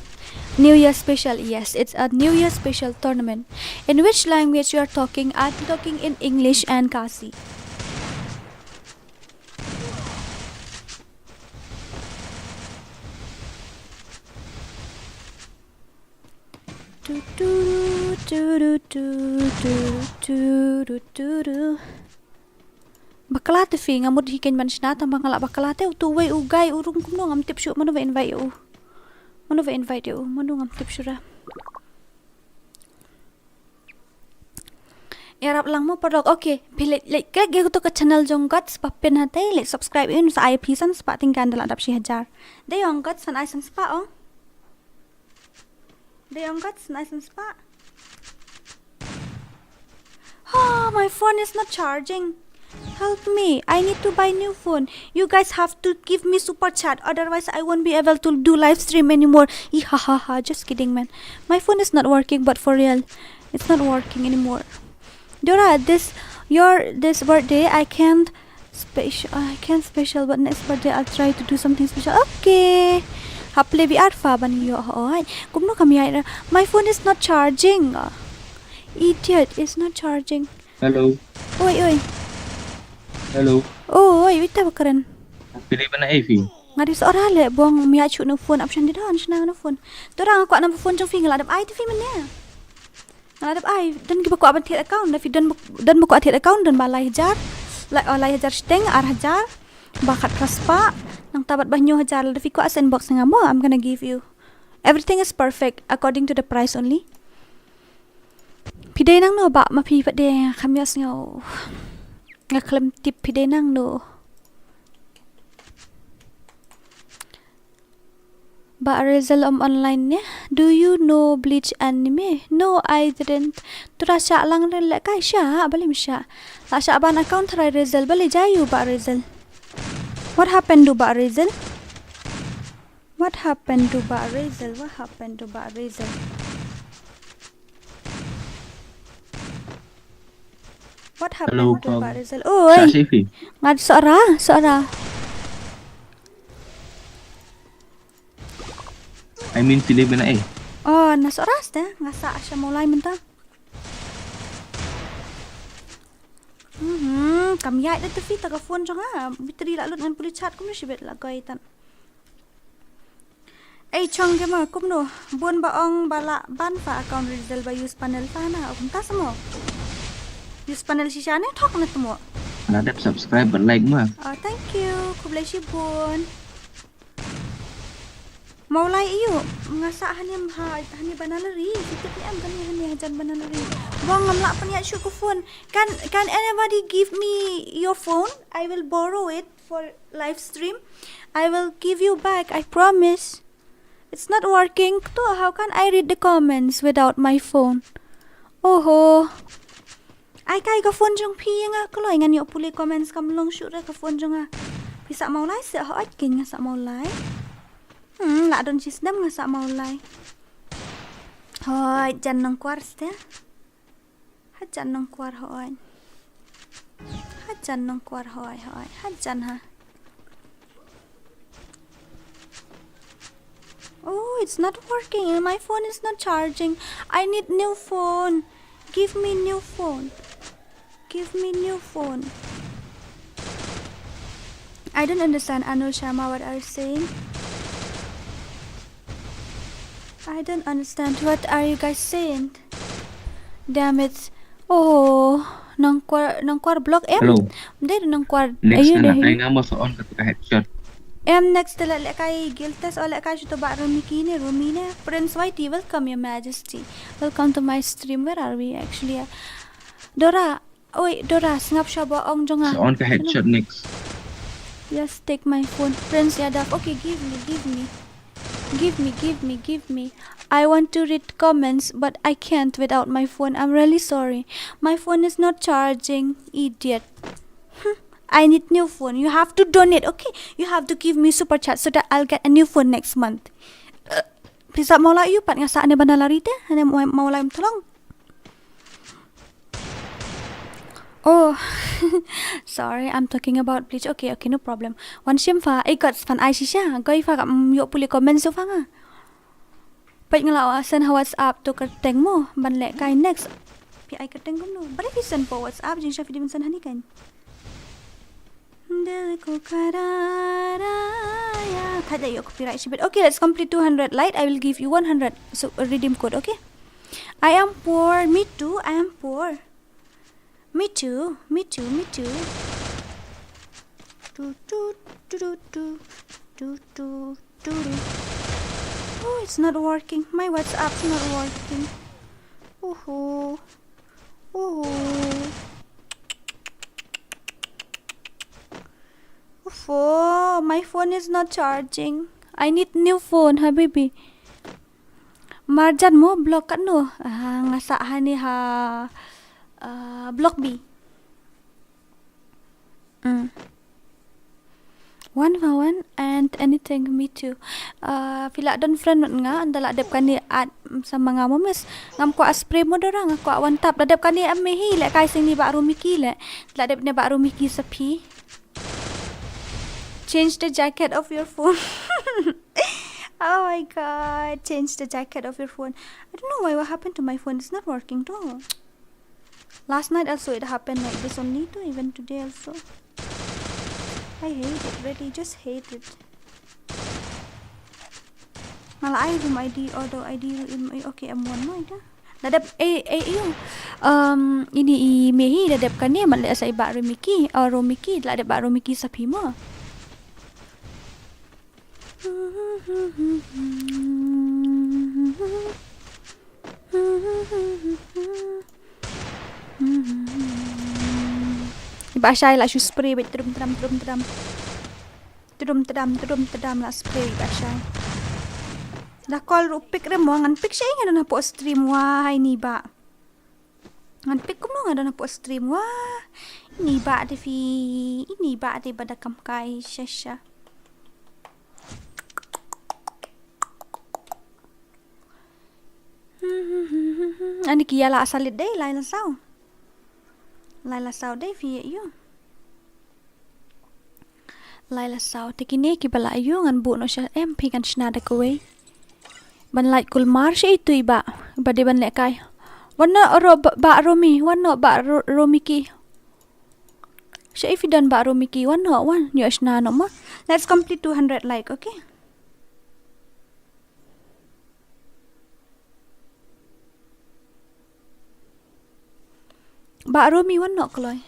yes, it's a New Year special tournament. In which language you are talking? I'm talking in English and KHASI. Bakalate fi ngamud hiken man sinata mangala bakalate utuway ugay urung kumno ngam tip shu manu invite you manu ngam tip shura yarap lang mo padok okay pile like kag to ka channel jong guts papen hatay like subscribe in sa IP san spa tingkan dala dap si hajar deyong guts san aisan spa ong deyong guts san aisan spa. My phone is not charging. Help me. I need to buy new phone. You guys have to give me super chat. Otherwise, I won't be able to do live stream anymore. Just kidding, man. My phone is not working, but for real, it's not working anymore. Dora, this birthday, I can't special, but next birthday, I'll try to do something special. Okay. Haple bi arfa bani yo. Kumno kami ay. My phone is not charging. Idiot, it's not charging. Hello. Oi. Hello. Oi, wita bakaran. Pilih mana Evi? Ngadi seorang le buang miacu no phone option di dah senang no phone. Torang aku nak phone jong finger ladap ai tu fi mana? Ladap ai dan kita aku abang tiada account dan buku tiada account dan balai hajar. Lai hajar steng hajar. Bakat raspa nang tabat banyo hajar ladap fi ku sandbox ngamo. I'm gonna give you. Everything is perfect according to the price only. Pidai nang no ba mapi pade kamias ngau. Ngaklem tip pidai nang no. Ba Rizal online ya. Do you know Bleach anime? No, I didn't. Tura sya lang rin lek kay sya, balim sya. La sya ban account try Rizal bali jayu ba Rizal. What happened to ba Rizal? What happened to Ba Razel? What happened to Ba Razel? What Hello, happened to Ba con. Razel? Xã Ôi, Sĩ Phi. ngặt sợ ra. I mean, sila ba na eh? Oh, nasa oras na. Ngasa siya mulai mentah. Kamyai na tefi taga phone siya nga. Bitri lalut ngan puli chat kum na sibet lagay tan. Ay chong ke ma kum no. Bun baong bala ban fa account result ba use panel fa na. Kum ta samo. Use panel si siya na talk na tumo. Nadap subscribe and like mo. Oh, thank you. Kublay si bun. Maulay iyo. Ngasa hanim hani banalari. Kitip ni am kani hani hajan banalari. Wang ngamla pa niya siya ko phone. Can anybody give me your phone? I will borrow it for live stream. I will give you back. I promise. It's not working. To how can I read the comments without my phone? Oho. Ai kai ka phone jong pi nga kloy ngan yo puli comments kam long shoot ra ka phone jong nga. Bisa maulay sa ho at kin nga sa maulay. Lạ đồn chis đâm nga sa maulay. Hoy, jan nang kwars te. Ha jan nang kwar hoy. Ha jan nang kwar hoy. Ha jan ha. Oh, it's not working. My phone is not charging. I need new phone. Give me new phone. Give me new phone. I don't understand, Anu Sharma, what are you saying? I don't understand. What are you guys saying? Damn it. Oh, nang kwar block em. Hello. Hindi nang kwar. Next Ayun na deh. tayo nga mo sa on ka headshot. Next tala kay Giltes o kay to ba Rumine. Prince Whitey, welcome your majesty. Welcome to my stream. Where are we actually? Dora. Oi, Dora, ngap siya ba ong jonga. Sa on ka headshot next. Yes, take my phone. Prince Yadav. Okay, give me. Give me. I want to read comments, but I can't without my phone. I'm really sorry. My phone is not charging. Idiot. I need new phone. You have to donate, okay? You have to give me super chat so that I'll get a new phone next month. Bisa maula you pat nga sa ane banalari te? Ane maula yung tolong. Oh, sorry, I'm talking about bleach. Okay, no problem. Wan sim fa, got fan ai siya. Goy fa yo puli comment so fa nga. Pait nga lawa send ha WhatsApp to kerteng mo. Banle kay next. Pi ai kerteng ko no. Balik send po WhatsApp jing siya video san hani kan. Dili ko kararaya. Kada yo copyright shibit. Okay, let's complete 200 light. I will give you 100 so redeem code, okay? I am poor. Me too. I am poor. Me too. Oh, it's not working. My WhatsApp's not working. Oh. My phone is not charging. I need new phone, habibi. Marjan mo block kan no. Ngasahan ni ha. Block B. 1 and anything. Me too. Pila don friend nga andala adep kani at sa mga momes ngam ko spray mo dora nga ko one tap adep kani amehi le kay sing ni ba rumiki le adep ne ba rumiki sa P. Change the jacket of your phone. Oh my god, change the jacket of your phone. I don't know what happened to my phone. It's not working too. Last night also it happened like this only too, even today also. I hate it, really, just hate it. Malah I room ID, auto ID, okay, M1 mo ida. Dadap, yung, ini mehi dadap ka niya, mali sa iba rumiki, o rumiki, dadap ba rumiki sa pimo. Iba siya la spray wait trum tram la spray iba siya. La call rupik re mo ngan pik siya nga na po stream wah ini ba. Ngan pik ko nga na po stream wah. Ini ba de pada kam kai siya. Ani kia la asalit day lai la sao. Lai la sao day fi you. Lai la sao te kini ki bala you ngan bu no sha em pi kan shna da kowe. Ban lai kul mar shi tu iba. Ba de ban le kai. Wana ro ba romi, wana ba romi ki. Sha if dan ba romi ki wana wan yo shna no ma. Let's complete 200 like, okay? Ba romi wana kloi.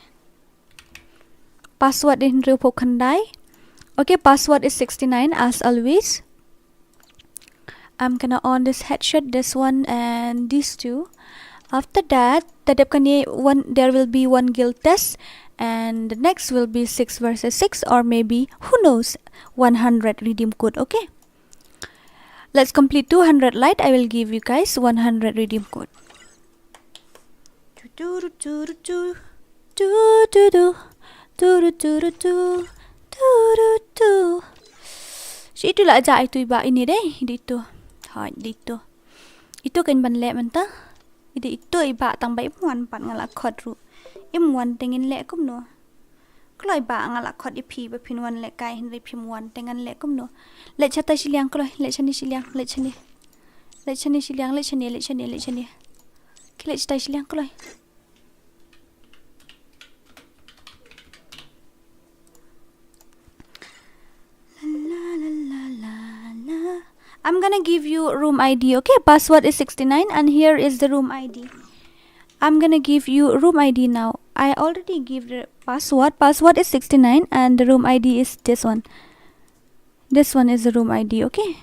Password in repo khandai. Okay, password is 69 as always. I'm gonna on this headshot, this one and these two. After that, there will be one guild test, and the next will be 6 versus 6, or maybe, who knows, 100 redeem code, okay? Let's complete 200 light. I will give you guys 100 redeem code. Si itulah aja itu iba ini deh, itu. Hai, itu. Itu kan ban le menta. Itu iba tang bai muan pat ngala khot ru. Muan tengin le kum no. Kloi ba ngala khot ipi ba pinwan le kai hin ri muan tengan le kum no. Le chata siliang kloi, le chani siliang, le chani. Le chani siliang, le chani, le chani, le chani. Kile chata siliang kloi. I'm gonna give you room ID, okay? Password is 69 and here is the room ID. I'm gonna give you room ID now. I already give the password. Password is 69 and the room ID is this one. This one is the room ID, okay?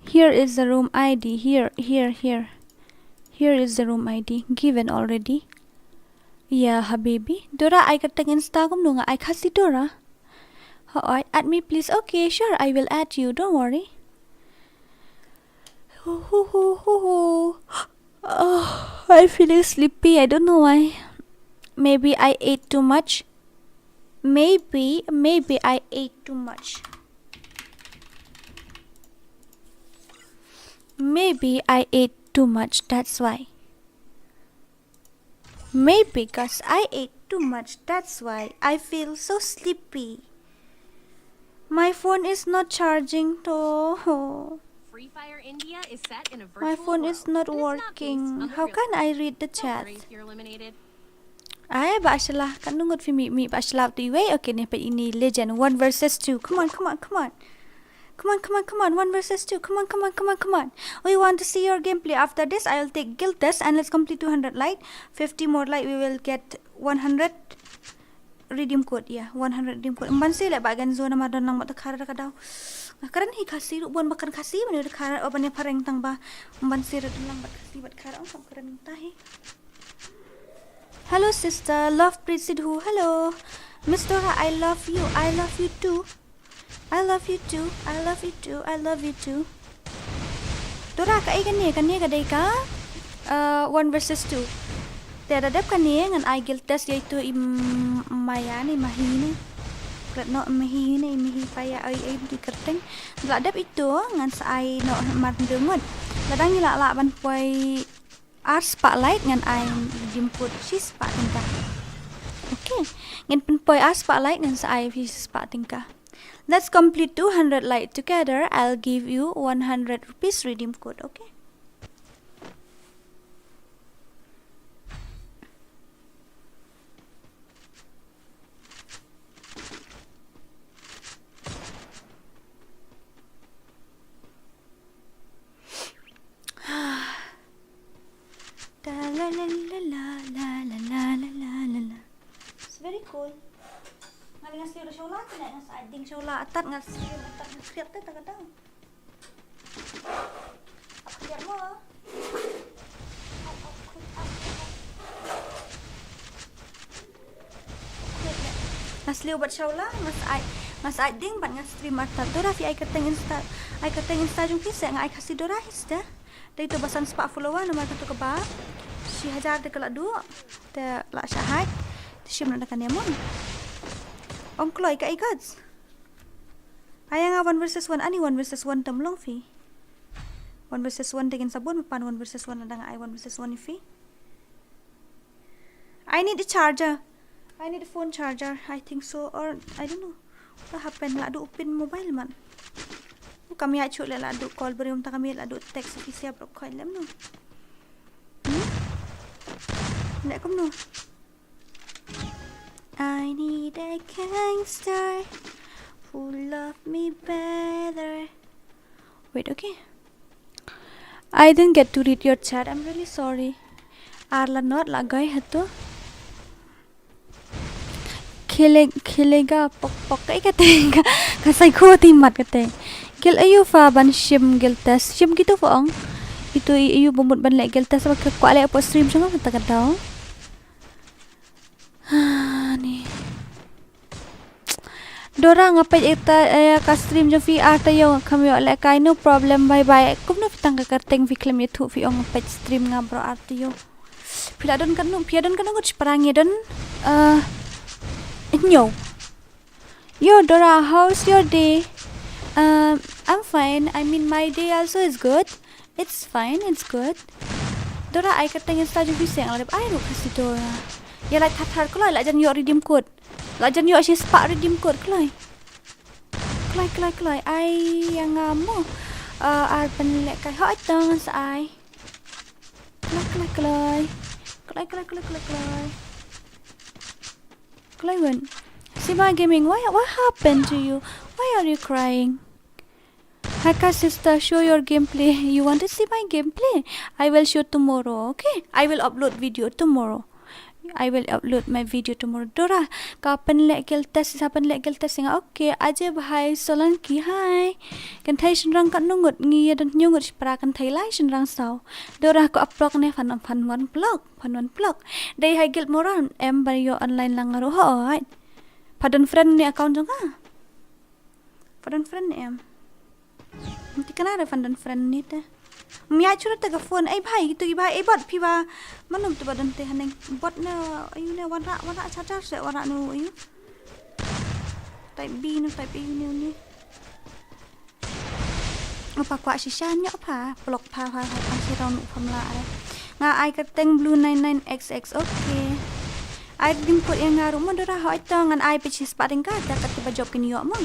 Here is the room ID. Here. Here is the room ID given already. Yeah, habibi. Dora, I got Instagram no nga. I KHASI Dora. Alright, add me please. Okay, sure, I will add you. Don't worry. Oh, I'm feeling sleepy. I don't know why. Maybe I ate too much. Maybe I ate too much. Maybe I ate too much. That's why. Maybe because I ate too much. That's why I feel so sleepy. My phone is not charging though. FreeFire India is set in a virtual My phone is not working. How can I read the chat? Ay, baaslah. Kan nunggut fi mi baaslah tu way. Okay ni pa ini legend 1 versus 2. Come on. 1 versus 2. Come on. We want to see your gameplay. After this, I'll take guild test and let's complete 200 light. 50 more light, we will get 100 redeem code. Yeah, 100 redeem code. Mban sila bagan zona madon lang mata kara kadaw. Karan hi KHASI buan bakan KHASI mana kara oban ya pareng tang ba. Mban sila lang bat KHASI bat kara ang karan tahi. Hello sister, love Presid who. Hello. Miss Dora, I love you. I love you too. I love you too. I love you too. I love you too. Dora ka ay kani kadai ka 1 versus 2. Terhadap kani ngan I guild test yaitu mayani mahini. Kretno mahini paya ay di kerteng. Terhadap itu ngan sa I no mardengot. Ladang ila ban poi art spotlight ngan I jemput si spa tingkah. Okay. Ngan poi art spotlight ngan sa I si spa tingkah. Let's complete 200 light together. I'll give you 100 rupees redeem code, okay? It's very cool. Ngas liu show la kena ngas ading show la atat ngas skrip teh tak tahu. Apa kerja mo? Ngas liu buat show la ngas ading bat ngas stream atat. Dora fi ai keteng insta jung kisah ngai KHASI Dora hisda. Dari tu basan spa follower nomor tu ke ba. Si hajar de kelak dua. Te la syahad. Si mana kan ya mon. Om Kloy ka ikads. Ayang 1 versus 1 ani 1 versus 1 tamlong fi. 1 versus 1 dengan sabun pan 1 versus 1 dengan I 1 versus 1 ifi. I need a charger. I need a phone charger. I think so, or I don't know. What happened? Ladu upin mobile man. Kami acuk le ladu call beri unta kami ladu text official bro call lem no. Nek kom no. I need a gangster who love me better. Wait, okay. I didn't get to read your chat. I'm really sorry. Arla not lagai hato. Khilega pok kai kate ka psycho ti mat kate gil ayu fa ban shim gil test shim gitu fong itu ayu bomut ban le gil test ka kwa le po stream jang ta ka daw ni Dora ngapai eta ka stream jang VR ta yo kami le kai no problem bye bye kum no pitang ka teng vi klem youtube vi ong ngapai stream ngabro arti yo piladon kan no gut perangi don Yo Dora, how's your day? I'm fine. I mean my day also is good. It's fine, it's good. Dora, I katanya saja bising lah. I lu kasih Dora. Ya lah thar kelai lah jan yo redeem code. Lah jan yo asyik spark redeem code kelai. Kelai. I yang ngamu. Arban lek kai hot dong sa I. Kelai. Clayton, Sima Gaming, what happened to you? Why are you crying? Haka sister, show your gameplay. You want to see my gameplay? I will show tomorrow, okay? I will upload video tomorrow. I will upload my video tomorrow. Dora, kapan lek gel test nga okay. Aje bhai Solanki, hi. Kan thai shenrang kan nungut ngi dan nyungut pra kan thai lai shenrang sao. Dora ko upload ne fan one blog. Dai hai gel moron em bar yo online lang ngaro ho. Padan friend ni account jong ah. Padan friend ni em. Nanti kan ada padan friend ni teh. Mia chura taga phone ai bhai tu bhai ai bot phiwa manum tu badan te haneng bot na ayu ne wara charger se wara nu ayu type B nu type A ni apa kwa shisha nya pa block pa si ron phamla ai nga ai ka teng blue 99xx okay ai dim ko yang ngaru mo dora hoi tangan ai pichi sparring ka ta ka job kin yo mo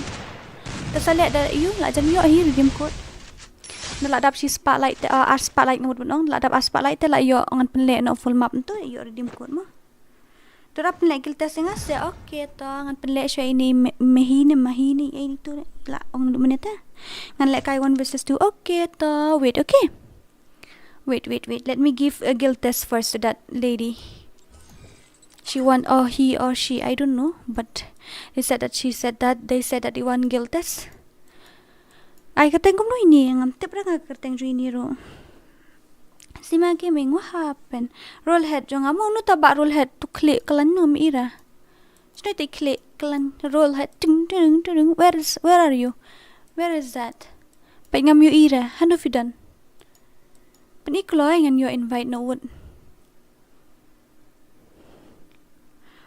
ta sale da ayu la jan yo hi dim ko Naladap si spotlight spotlight ngut bunong ladap spotlight te la yo ngan penle no full map tu yo redeem code mo Dora penle gil tes nga se okay to ngan penle shai ni mahini ai tu la ong du meneta ngan le kai 1 versus 2 okay to wait okay wait let me give a guild test first to that lady she want or he or she I don't know but they said that they want guild test Ay kateng kum no ini ngam tip ra kateng jo ini ro. Sima gaming what happened? Roll head jo ngam no taba roll head to click klan no mi ira. Straight to click klan roll head ting where are you? Where is that? Pai ngam yo ira hanu fidan. Pani kloy ngan yo invite no wood.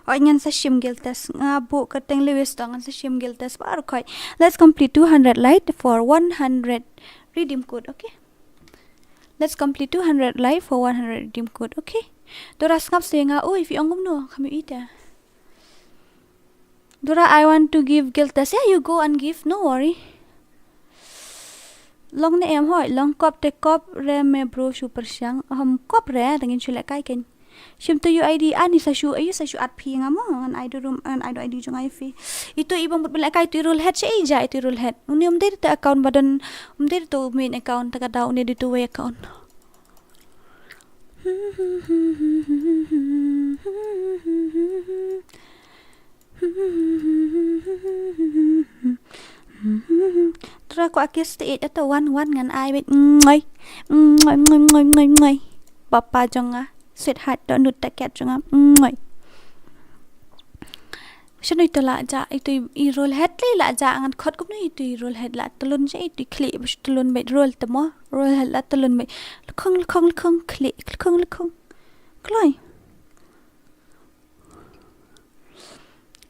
Ngan sa shim guild test nga bu kateng lewis to ngan sa shim guild test par khoi let's complete 200 light for 100 redeem code okay let's complete 200 light for 100 redeem code okay Dora ngap se nga if yongum no kami ita Dora I want to give guild test yeah you go and give no worry long ne em hoi long kop te kop re me bro super syang kop re dengan chule kai ken Shim to UID ani sa shu at pi nga mo an ID room an ID jong ai fi itu ibang bot belak kai tu rule head sei ja itu rule head unium der ta account badan der to main account ta daw ne itu way account Tra ko akis te ata 1 ngan ai bet ngoi papa jong ah sweetheart don't do that cat jong ngoi Shano ito la ja ito I roll head le la ja ngan khot kum ni ito I roll head la tulun ja ito click bus tulun bet roll tamo roll head la tulun bet khong click khong kloi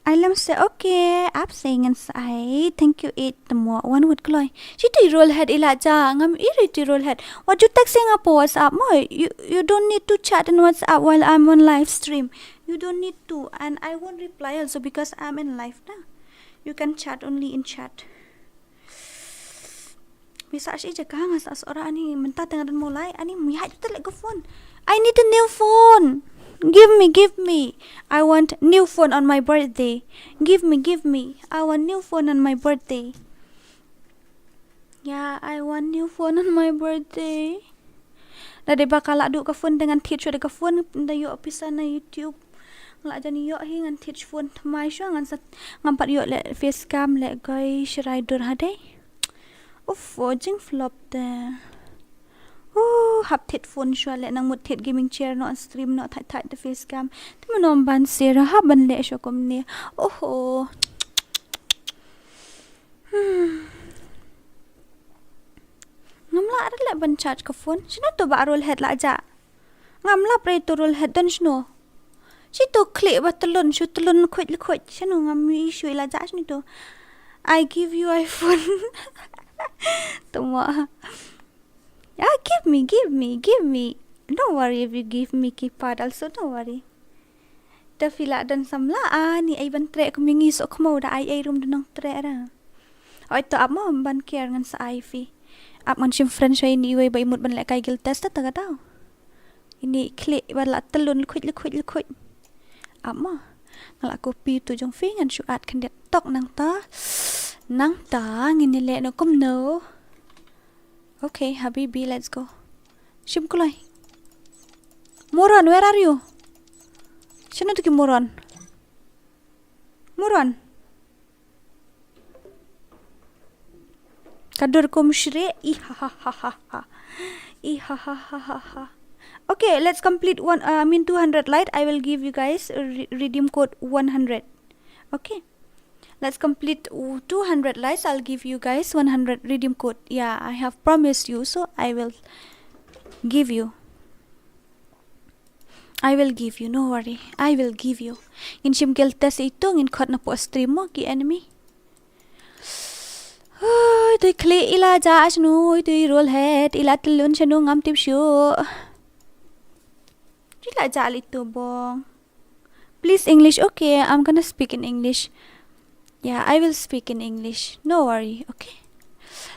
Alam say okay, ap saying and say thank you it the more one would gloy. She to roll head ilaja ngam iri to roll head. What you text Singapore WhatsApp mo? You don't need to chat in WhatsApp while I'm on live stream. You don't need to, and I won't reply also because I'm in live now. You can chat only in chat. Bisa sih je kah ngas seorang ani mentah tengah dan mulai ani mihai tu like phone. I need a new phone. Give me. I want new phone on my birthday. Give me. I want new phone on my birthday. Yeah, I want new phone on my birthday. Dari bakal aduk ke phone dengan teach ada ke phone da yo pisah na YouTube. Ngelak jani yo hingan teach phone mai syo ngan sat ngampat yo le facecam le guys rider hade. Jing flop da. Hap tet phone syo le nang mut tet gaming chair no on stream no tight the facecam. Tumunom ban sira ha ban le syo kom ni. Ngamla ada le ban charge ke phone. Sino to ba roll head la aja. Ngamla pre to roll head dan sino. Si to klik ba telun kuit. Sino ngam issue la aja sino to. I give you iPhone. Tuma. Yeah, give me. Don't worry if you give me keypad also, don't worry. Da fila dan samla ni ay ban tre ko mingi so ko da ay room dan tre ra. Oi to ap mo ban care ngan sa Ivy. Ap man sim friend siya ini way ba imut ban le kay gil test ta taga daw. Ini klik wala telun kuit. Ap mo ngala copy tu jong fi ngan syuat kan det tok nang ta ngini le no kom no. Okay, Habibi, let's go. Shim kulay. Moron, where are you? Sino to ki Moron? Kadur ko mshre. Okay, let's complete 200 light. I will give you guys a redeem code 100. Okay. Let's complete 200 lights. I'll give you guys 100 redeem code. Yeah, I have promised you, so I will give you. No worry. I will give you. In shimkel test ito, in kot na po stream mo ki enemy. Ito'y kli ila jaas no. Ito'y roll head. Ila telun siya no ngam tip show. Ila jaal ito bong. Please English. Okay, I'm gonna speak in English. Yeah, I will speak in English. No worry, okay?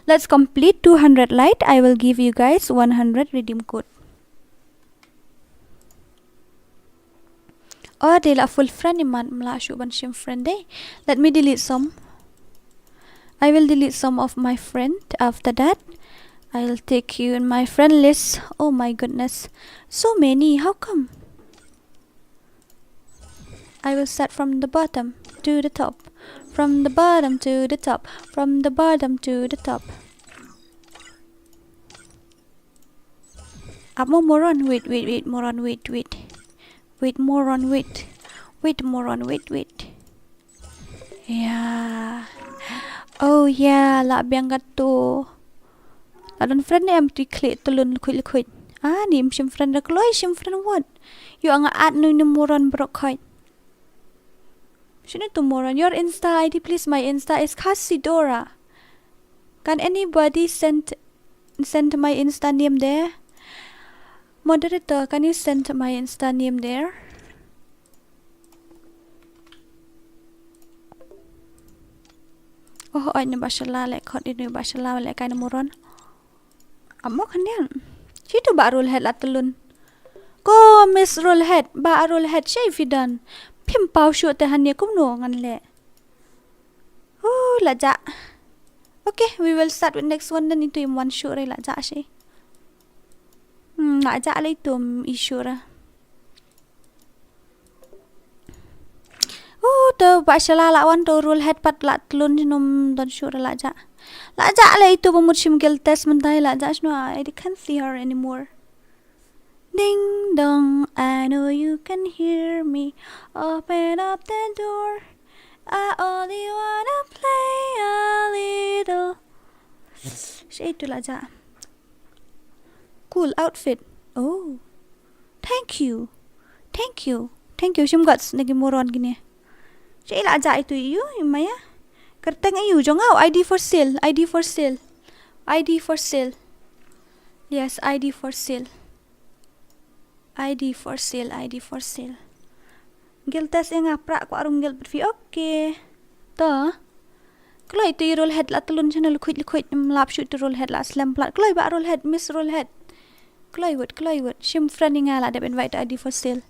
Let's complete 200 light. I will give you guys 100 redeem code. They la full friend iman mla shuban shim friend day. Let me delete some. I will delete some of my friend. After that, I'll take you in my friend list. Oh my goodness. So many. How come? I will start from the bottom to the top. From the bottom to the top. From the bottom to the top. Amo moron. Wait. Moron. Wait. Moron. Wait. Moron. Wait. Yeah. Oh yeah. La biang gato. Adon friend ni am tu klik tulun kuit. Ni sim friend rak loy sim friend what? You anga ad no moron brok. Shouldn't to Moron? Your Insta ID, please. My Insta is KHASI DORA. Can anybody send my Insta name there? Moderator, can you send my Insta name there? Ay na bashala like hot ini bashala like kind of Moron. Amo kan yan. Sito ba roll head latulun? Ko miss roll head ba roll head siya ifidan. Pimpau shoot tehan niya kumno ngan le. Laja. Okay, we will start with next one. Dan ito yung one shoot ray laja siya. Laja ala ito issue ra. To ba siya lalawan to roll head pat latlun nom don shoot laja. Laja ala ito pamut shimgel test mentay laja no I can't see her anymore. Ding dong, I know you can hear me. Open up the door. I only wanna play a little. Siya ito laja. Cool outfit. Oh, thank you. Sim guts naging moron gini. Cik lah ajak itu you, Maya. Kerteng you, jangan ID for sale, ID for sale. ID for sale. Yes, ID for sale. ID for sale, ID for sale. Gil test yang ngaprak ko arung gil berfi. Okay. Ta. Kalau itu roll head lah telun channel kuit melap shoot to roll head lah slam plat. Kalau iba roll head miss roll head. Kalau iwat. Shim friend nga lah dap invite ID for sale.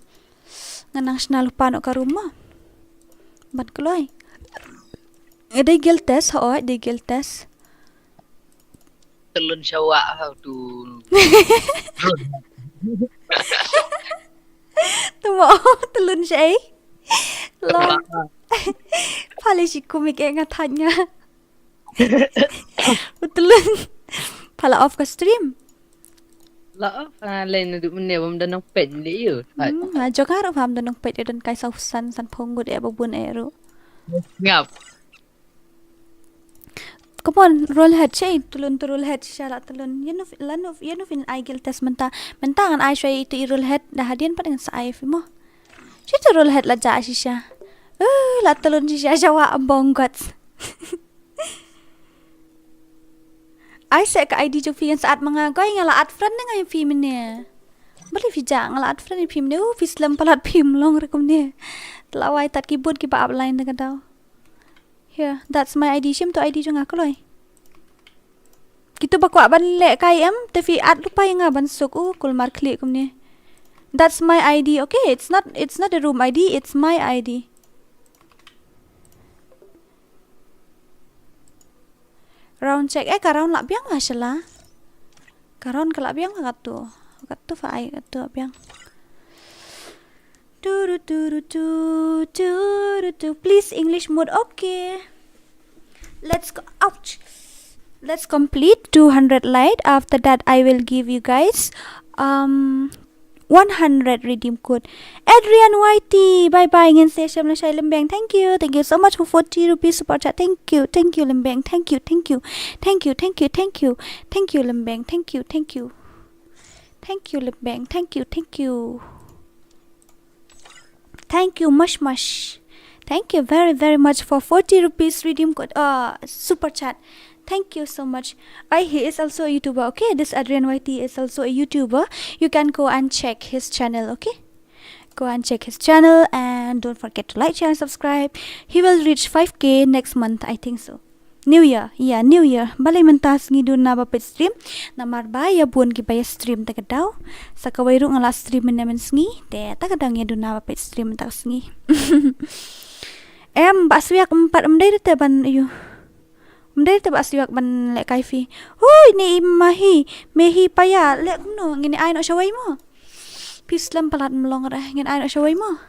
Nganang snal lupa nak ke rumah. Ban kalau ada gil test, ada gil test. Telun syawak how to. Tunggu, telun syai. Long. Pala si komik yang tanya. Telun. Pala off ke stream. Lah, lain untuk menewam dan nak pet dia. Jog harap faham dan nak pet dan kai san ponggut ya babun ero. Ngap. Come on, roll head chay. Tulun to roll head syarat tulun. Yan of in I gil test menta an I shay itu roll head dah hadian pa dengan sa I mo. Chay to roll head la ja sisya. La tulun sisya jawa bonggot. I say ka ID jo fian saat mangagoy ngala at friend nga yung film niya. Bali fija ngala at friend yung film niya. Fislam palat film long rekom niya. Telawai tat keyboard ki pa upline na daw. Here, that's my ID. Shim to ID jo nga kaloy. Kito ba kwa ban le kay em tapi at lupa yung nga ban suk kulmar klik kom niya. That's my ID. Okay, it's not a room ID, it's my ID. Round check ka round lak biang lah shala. Ka round kalak biang lah katu. Katu fa ai katu biang. Please English mode. Okay. Let's go. Ouch. Let's complete 200 light. After that I will give you guys 100 redeem code. Adrian Whitey, bye bye. Ngin say syam na shay Lyndem. Thank you so much for 40 rupees super chat. Thank you Lyndem. Thank you Lyndem. Thank you Lyndem. Thank you much. Thank you very much for 40 rupees redeem code super chat. Thank you so much. He is also a YouTuber, okay? This Adrian Whitey is also a YouTuber. You can go and check his channel, okay? Go and check his channel and don't forget to like, share and subscribe. He will reach 5k next month, I think so. New Year. Balay mentas ngidun na bapit stream. Na marbaya buon kibaya stream tagadaw. Sa kawairu nga last stream naman sngi. Te tagadang ngidun na bapit stream tak sngi. Baswiak 4 mday dito ban iyo. Mday dito baswiak ban le kaifi. Huy ni imahi. Mehi paya. Le kuno ngini ay no syaway mo. Pislam palat melong reh ngin ay no syaway mo.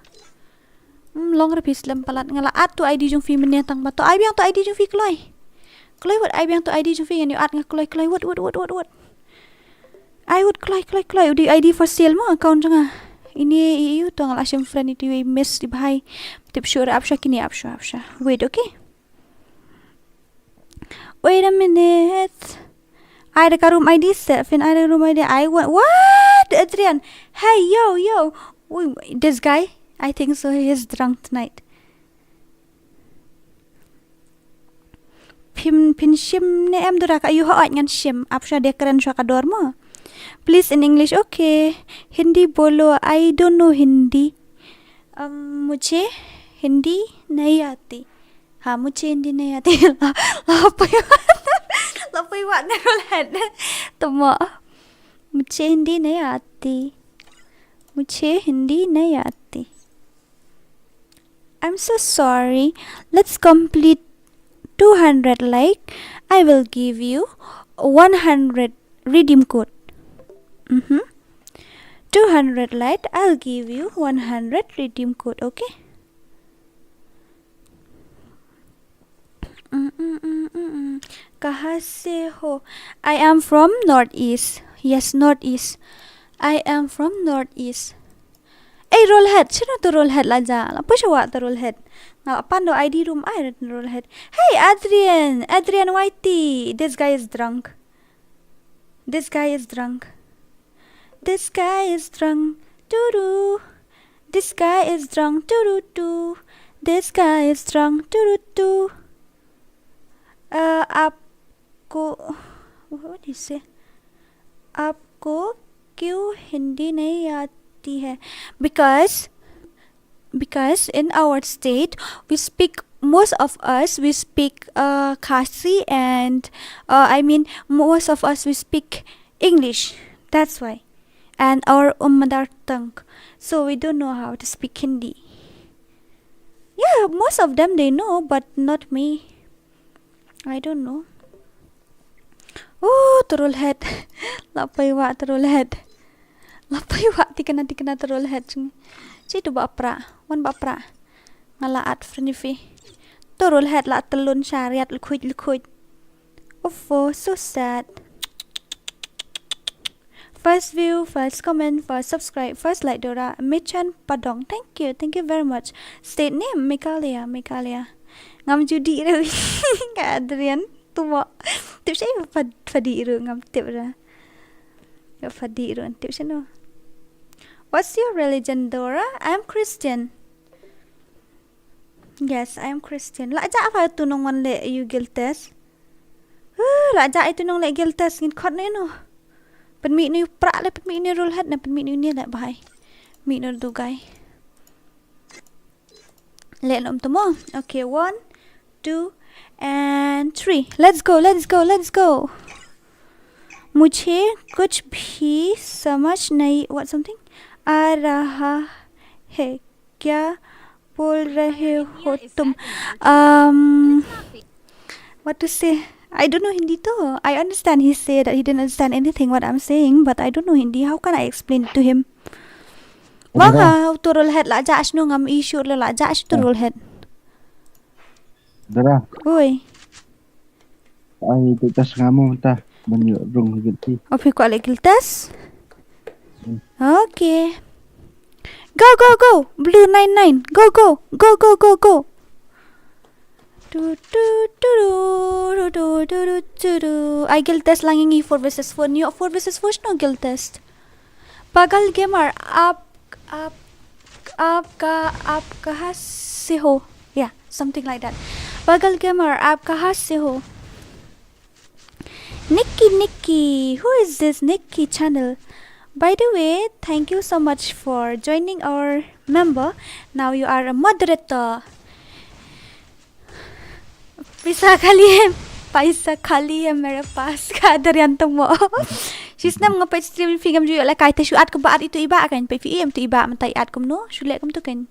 Long pislam palat ngalaat tu ID jung fi menetang bato. Ay biang tu ID jung fi kloy. Kloy what I biang tu ID jung fi ngani at nga kloy what. I would kloy. Udi ID for sale mo account nga. Ini iyo tu ngala syam friend itu miss di bahai. Tip sure apsha kini apsha. Wait, okay? Wait a minute. I ada room ID set. Fin I ada room ID. I want what? Adrian. Hey yo. This guy. I think so. He is drunk tonight. Pin shim ne em dura ka you hoat ngan shim. Apsha dia keren sya ka dormo. Please in English, okay? Hindi bolo. I don't know Hindi. मुझे हिंदी नहीं आती. हाँ मुझे हिंदी नहीं आती. Lapay wat na roulette. Tama. मुझे हिंदी नहीं आती. I'm so sorry. Let's complete 200 like. I will give you 100 redeem code. 200 light, I'll give you 100 redeem code, okay? KHASI ho. I am from Northeast. Yes, Northeast. I am from Northeast. Hey, roll head. Sino to roll head laja? Apa siya to roll head? Pando ID room ay roll head. Hey, Adrian Whitey. This guy is drunk. This guy is drunk. This guy is drunk. Doo-doo. This guy is drunk. Doo-doo-doo. This guy is strong. Do. आपको what do you say? आपको क्यों हिंदी नहीं आती है? Because in our state we speak, most of us we speak KHASI, and most of us we speak English. That's why, and our mother tongue. So we don't know how to speak Hindi. Yeah, most of them they know, but not me. I don't know. Oh, terul head. Lapay wa terul head. Lapay wa tikana terul head. Cito ba pra? Wan ba pra? Ngalaat frenifi. Terul head la telun syariat lukuit. Oh, so sad. First view, first comment, first subscribe, first like DORA. Michan Padong. Thank you very much. State name Mekalia. Ngam judi rồi. Cả Adrian tua. Tiếp sẽ phadi rồi ngam tiếp ra. Phadi rồi tiếp sẽ no. What's your religion, Dora? I'm Christian. Yes, I'm Christian. Lại dạ phải tu nong wan le you guilt test. Lại dạ itu nong le guilt test ngin khot ne no. Pen mi ni pra le pen mi ni roll head na pen mi ni le bahai. Mi no du guy. Le nom to mo. Okay, 1 2 and 3. Let's go. मुझे कुछ भी समझ नहीं what something आ रहा है क्या बोल रहे हो तुम what to say I don't know Hindi though. I understand he said that he didn't understand anything what I'm saying, but I don't know Hindi. How can I explain it to him? Vâng à, turul head la ja shnu ngam issue la ja turul head. Dora, Oi. ai tự tas ngamo ta banyo rung gitu. Opi ko le giltas. Okay. Go. Blue 99. Go. I guilt test langing 4 versus 4. New 4 versus 4 no guilt test. Pagal gamer आप कहाँ से हो? Yeah, something like that. Pagal gamer आप कहाँ से हो? Nikki, who is this Nikki channel? By the way, thank you so much for joining our member. Now you are a moderator. पैसा खाली है मेरे पास का darian temo. She's nam ngapai stream figam ju la kai ta shu at ko ba itu iba kan pe fi em tu iba man tai at kum no shu le kum tu kan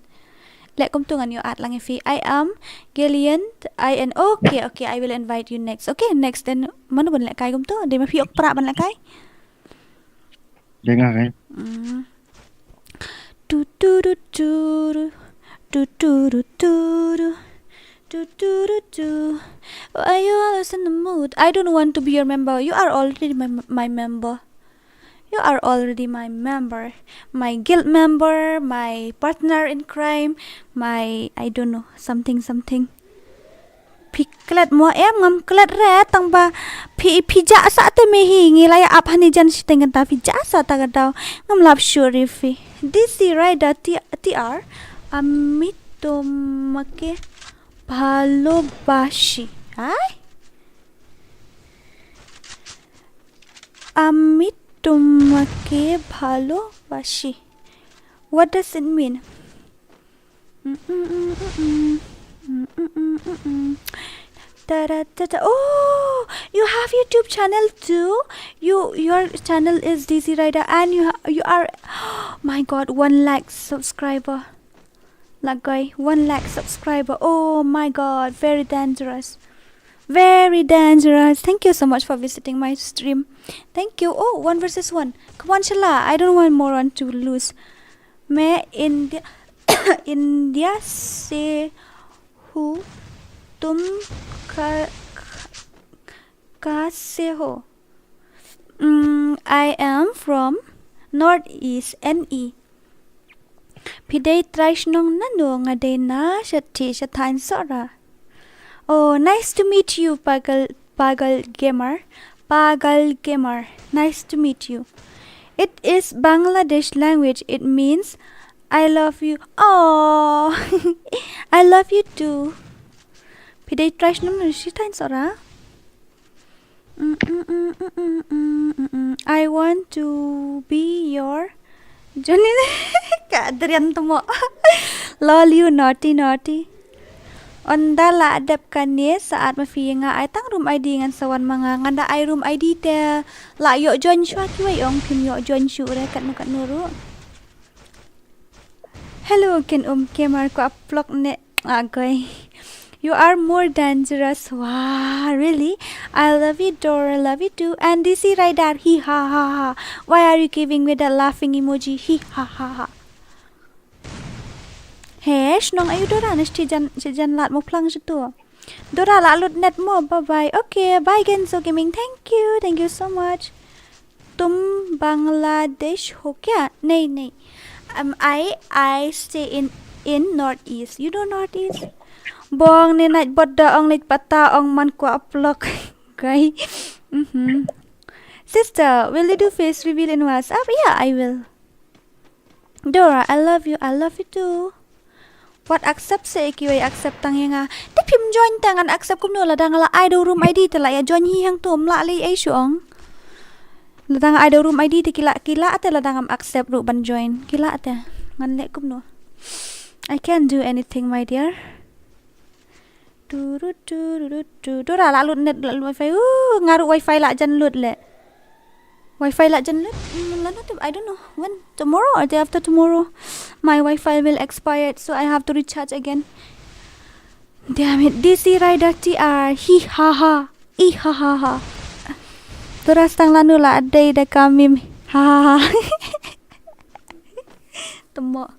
le kum tu ngan yo at lang fi I am Gillian okay I will invite you next. Okay, next then mano ban le kai kum tu de ma fi ok pra ban la kai Dengar kan? Why you always in the mood? I don't want to be your member. You are already my member. You are already my member. My guild member, my partner in crime, my I don't know, something. Piklet mo em ngam klet re tang ba pija sa te me hi ngilaya ap hani jan sitengan ta pija sa ta gadau ngam lap sure fi. This is right that TR amitomake ভালোবাসি আমি তোমাকে ভালোবাসি. What does it mean? Oh, you have YouTube channel too? Your channel is DC Rider and you are my god 1 lakh subscriber. Like guy 1 lakh subscriber. Oh my god, very dangerous. Thank you so much for visiting my stream. Thank you. Oh, 1 versus 1. Come on Shala, I don't want MORON to lose. मैं इंडिया से हूँ, तुम कहाँ से हो? I am from Northeast NE. Pidei traishnong nano ngade na shati shatan sora. Oh, nice to meet you, Pagal gamer. Nice to meet you. It is Bangladesh language. It means I love you. Oh, I love you too. Pide trash num nusitain sora. I want to be your Johnny. Kadrian tumo. Lol you naughty. Onda la adap kanye saat mafiinga ay tang room ID ngan sawan mga nganda ay room ID te la yo join shwa kiwa yong pim yo join shu re kat nuru. Hello ken kemar ko upload ne agoy. You are more dangerous. Wow, really? I love you, Dora. Love you too. And DC Rider. He ha ha ha. Why are you giving me the laughing emoji? He ha ha ha. Hesh, nong ayu Dora. Nes cijan lat mo plang situ. Dora lalut net mo. Bye bye. Okay, bye Genzo Gaming. Thank you. Thank you so much. Tum Bangladesh ho kya? Nay. I stay in Northeast. You know Northeast? Bong ni night bodda ong lit pata ong man ko upload. Okay. Sister, will you do face reveal in WhatsApp? Yeah, I will. Dora, I love you. I love you too. What accept say kiway accept tang nga. Di pim join tangan accept kum no ladang la idol room ID te la ya join hi hang tum la li ay syong. Ladang idol room ID te kila ate ladang am accept ru ban join. Kila ate. Ngan le kum no. I can't do anything, my dear. Dora la lut net la wifi. Ngaru wifi la jan lut le. Wifi la jan lut. I don't know when, tomorrow or day after tomorrow. My Wi-Fi will expire, so I have to recharge again. Damn it, DC Rider TR. Hi ha ha. I ha ha ha. Dora stang lanu la adai da kami. Ha ha ha. Temo.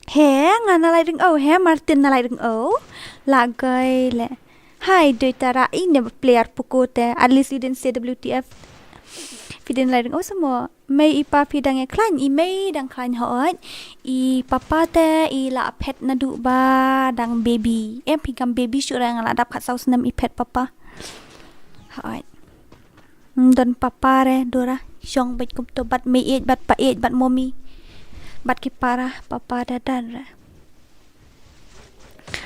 He ngana lai ring he Martin na lai ring lagay le. Hi Doitara ini player pukote. At least you didn't say WTF. Pidin lai ring samo. May ipa pidang klan I may dang klan hoot. I papa te I la pet na du ba dang baby. Pigam baby syura nga la dap kat saus nam I pet papa. Hoot. Don papa re Dora. Syong bet kum to bat may eat bat pa eat bat mommy. Bat kipara papa dadan re.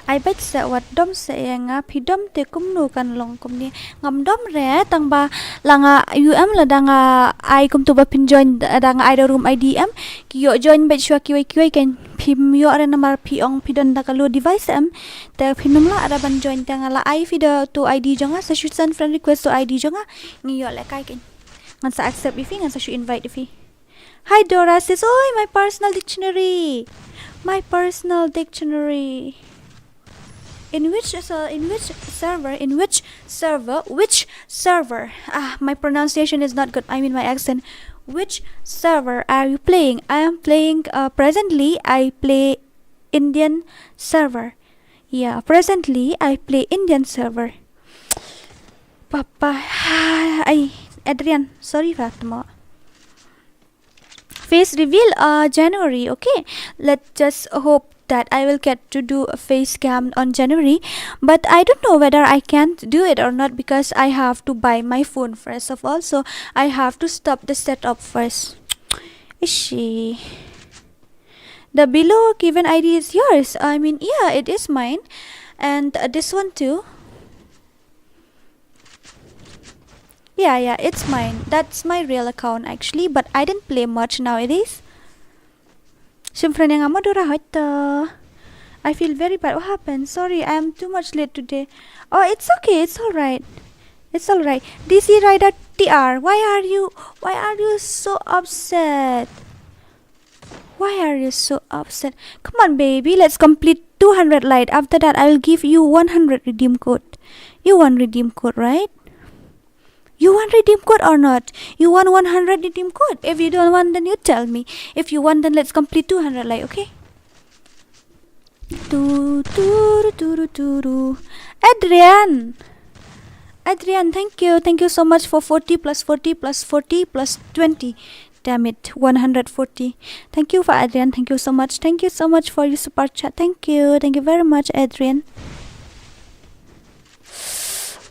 I bet sa wat dom sa nga pidom te kumnu kan long kum ni ngam dom re tang ba langa la danga I kum to ba pin join danga I room IDM kiyo join bet shwa kiwai ken pim yo re namar piong pidon da kalu device te pinum la ada ban join tanga la I fida to ID jonga sa shoot send friend request to ID jonga ngiyo le kai ken ngan sa accept if ngan sa shoot invite if. Hi Dora says, "Oi, my personal dictionary. My personal dictionary. In which server? Ah, my pronunciation is not good. I mean my accent. Which server are you playing? I am playing presently I play Indian server. Yeah, presently I play Indian server. Papa, Adrian, sorry Fatima. Face reveal January. Okay, let's just hope that I will get to do a face cam on January, but I don't know whether I can do it or not because I have to buy my phone first of all, so I have to stop the setup first. Ishi. The below given ID is yours. I mean, yeah, it is mine, and this one too. Yeah, it's mine. That's my real account actually, but I didn't play much nowadays. I feel very bad. What happened? Sorry, I am too much late today. Oh, it's okay. It's all right. DC Rider TR, why are you so upset? Come on, baby. Let's complete 200 light. After that, I will give you 100 redeem code. You want redeem code, right? You want redeem code or not? You want 100 redeem code? If you don't want, then you tell me. If you want, then let's complete 200 like, okay? Adrian, thank you so much for 40 plus 40 plus 40 plus 20. Damn it, 140. Thank you for Adrian. Thank you so much. Thank you so much for your super chat. Thank you very much, Adrian.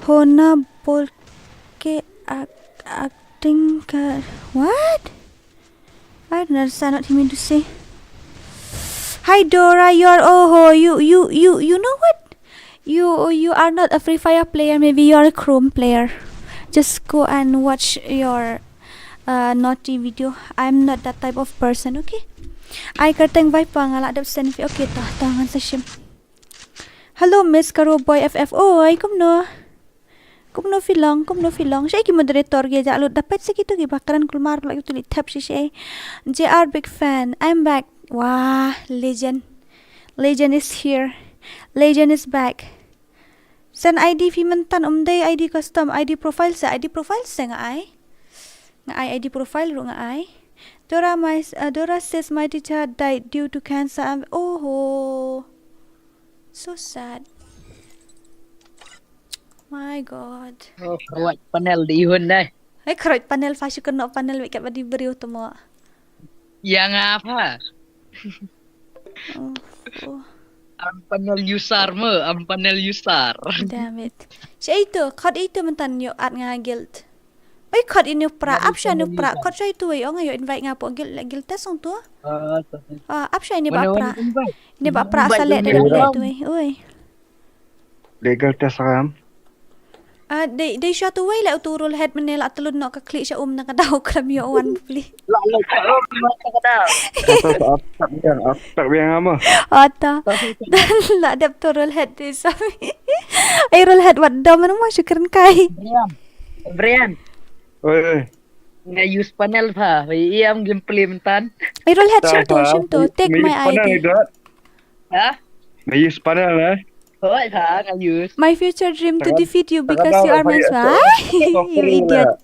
Hona bol acting what? I don't understand what he mean to say. Hi Dora, you know what? You are not a Free Fire player. Maybe you are a Chrome player. Just go and watch your naughty video. I'm not that type of person. Okay. I kerteng vai pangalak dap selfie. Okay tah tangan seshim. Hello Miss Karo Boy FF. Oi, kumno. Kumno filong. Saya ki moderator ge ja lut dapat segitu ge bakaran keluar lagi tulis tab sih. JR big fan. I'm back. Wah, legend. Legend is here. Legend is back. Send ID Fimentan day ID custom ID profile sa nga ai. Nga ai ID profile ru nga ai. Dora says my teacher died due to cancer. Oh, so sad. My God. Oh, kawat panel di ihun dah. Hai keroit panel fashion kena panel wek kat badi beriu tu mo. Yang apa? Oh. Am panel user me, am panel user. Damn it. Siya itu, kod itu mentan yo at nga guild. Oi kod ini pra, up siya ni pra. Kod siya itu yo nga yo invite nga po guild test tu. Up siya ini ba pra. Ini ba pra salet dari guild tu. Oi. Legal test ram. They shot away like turul head menela telun nak ke klik siya nak daw kram yo one beli. Tak biang apa. Ata. La dap turul head tu sabi. Ay roll head wat daw man mo syukuran kai. Brian. Oi. Nga use panel pa. Iam gameplay mentan. Ay roll head shim to take my ID. Ha? May use panel Hoi pa, nga use. My future dream to defeat you because you are my You idiot.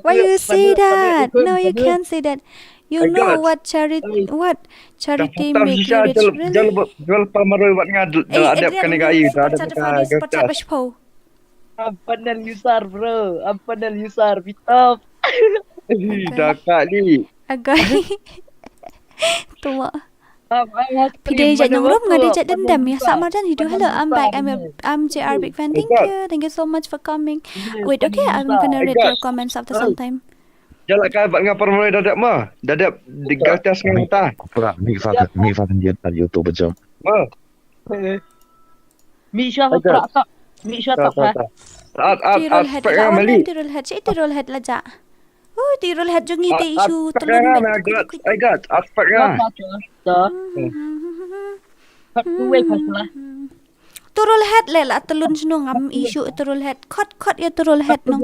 Why you say that? No, you can't say that. You know what charity make you rich, really? Jual pamaroi buat ngadu. Adap kan gai, ada Am panel user bro. Am panel user bitop. Dah kak ni. Agak. Tua. Pide jat nyong rom ngade jat dendam ya. Sak marjan hidup. Hello, I'm back. I'm JR big fan. Thank you. Thank you so much for coming. Wait, okay, I'm gonna read your comments after some time. Jalan kau buat ngapar mulai dadak mah. Dadak digatas dengan ta. Pura mi fakan dia tar YouTube jom. Mi syah tak. Mi syah tak. Tirol head la online tirol head. Cik tirol head la ja. Oh, tirol head jong ngite isu telun. I got aspek kan. Turul head le la telun sno ngam isu turul head. Kot ya turul head no.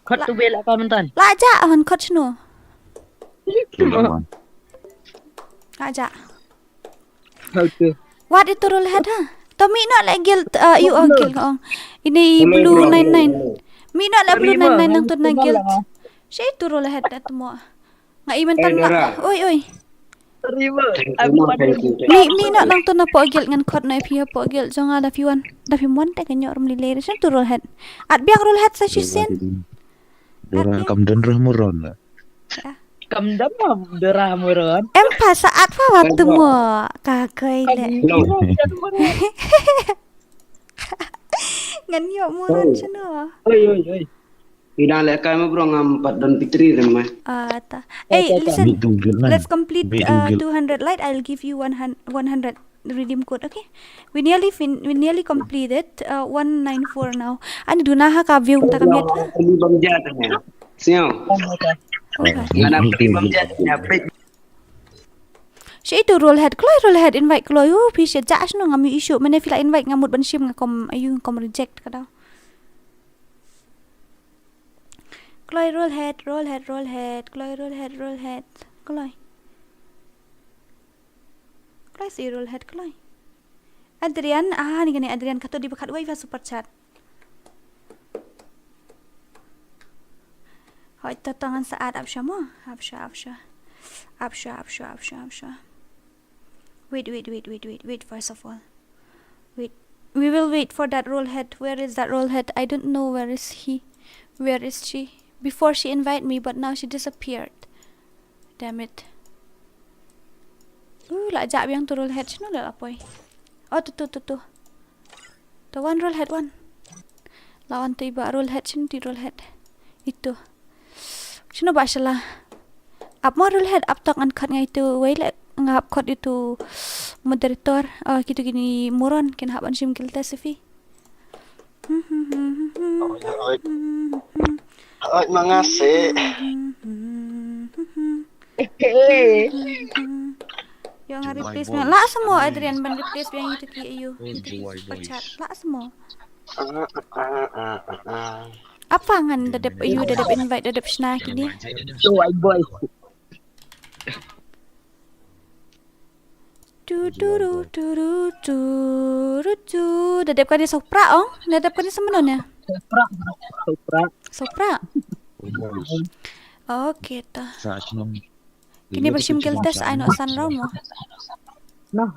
Kot tu bela kau mentan. La ja hon kot sno. La ja. What itu turul head ha? Tommy nak like guild you on guild kong. Ini blue 99. Mi nak like blue 99 nang tu na guild. Siya turul head na mo. Nga imentan na. Oi. Terima. Mi nak nang tu na po guild ngan kot na ipiya po guild. So nga da fiwan te kanyo rom lilay. Siya turul head. At biang roll head sa sisin. Dora kamdan rah moron lah. Kamdam Dora moron. Empa saat pa waktu mo. Kakay le. Nganyo moron siya no. Oi. Tidak lekay mo bro ngam 4 dan pitri remah. Ta. Hey, listen. Let's complete 200 light. I'll give you 100 redeem code. Okay. We nearly completed 194 now. Ani dunaha ka view ta kami at. Bamjat niya. Siyo. Mana bamjat niya. Siya itu roll head invite kloy. Pisya jash no ngam issue. Mana fila invite ngamut banshim ngakom ayu kom reject ka daw. Kloy roll head. Kloy. Kloy si roll head kloy. Adrian, ni gani Adrian kato di bakat wifi super chat. Hoy tatangan saat Absha mo. Absha. Wait first of all. Wait. We will wait for that roll head. Where is that roll head? I don't know where is he. Where is she? Before she invited me, but now she disappeared. Damn it. La jap yang tu roll head sino la apoy. Oh tu. The one roll head one. Lawan tu iba roll head sino di roll head. Itu. Sino ba siya la? Up mo roll head up tak angkat nga itu. ngap kod itu moderator gitu gini moron ken hap anjim kilta sefi. Oi mangase. Yang hari replacement lah semua Adrian ban replace yang itu ki ayu. Super chat lah semua. Apa ngan dadap ayu dadap invite dadap snah kini. White boy. Dadap kan dia sopra ong. Dadap kan dia semenonnya. Sopra. Oke ta. Kini bersim kiltas ay no san raw mo. No,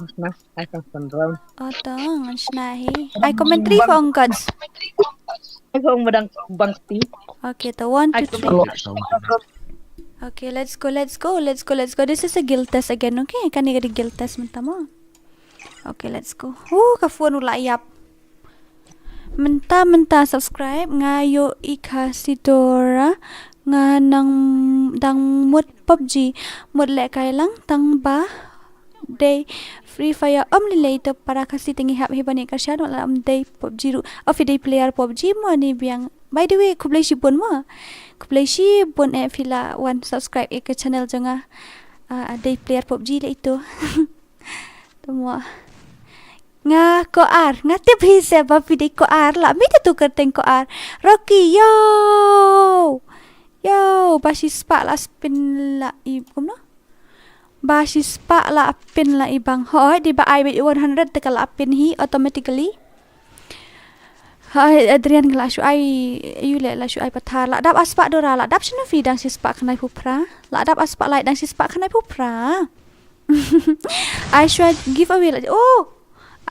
I can stand round. Oto ngan snahi. Ay commentary for ang gods. Ako ang madang bangti. Okay, the 1, 2, 3. Okay, let's go. This is a guild test again, okay? Kan ni guild test mentamo. Okay, let's go. Kafun ulayap. Menta subscribe ngayo KHASI DORA nga nang dang mod PUBG mod lek kay lang tang ba day FreeFire later para kasi tingi hap hibani kasyado lam day PUBG ru of day player PUBG mo ni biang. By the way, kublay si bon mo. Kublay si bon fila one subscribe ke channel jonga day player PUBG la ito. Tamo. Nga koar, nga tip hise ba pide koar la mi tu kerteng koar. Rocky yo bashi spa la spin la kumno. Bashi spa la pin la ibang hoy di ba I 100 tekal pin hi automatically. Hai Adrian la shu ai yule la shu ai pathar la dap aspa dora la dap shnu fi dang si spa khnai phupra la dap aspa lai dang si spa khnai phupra. I should give away la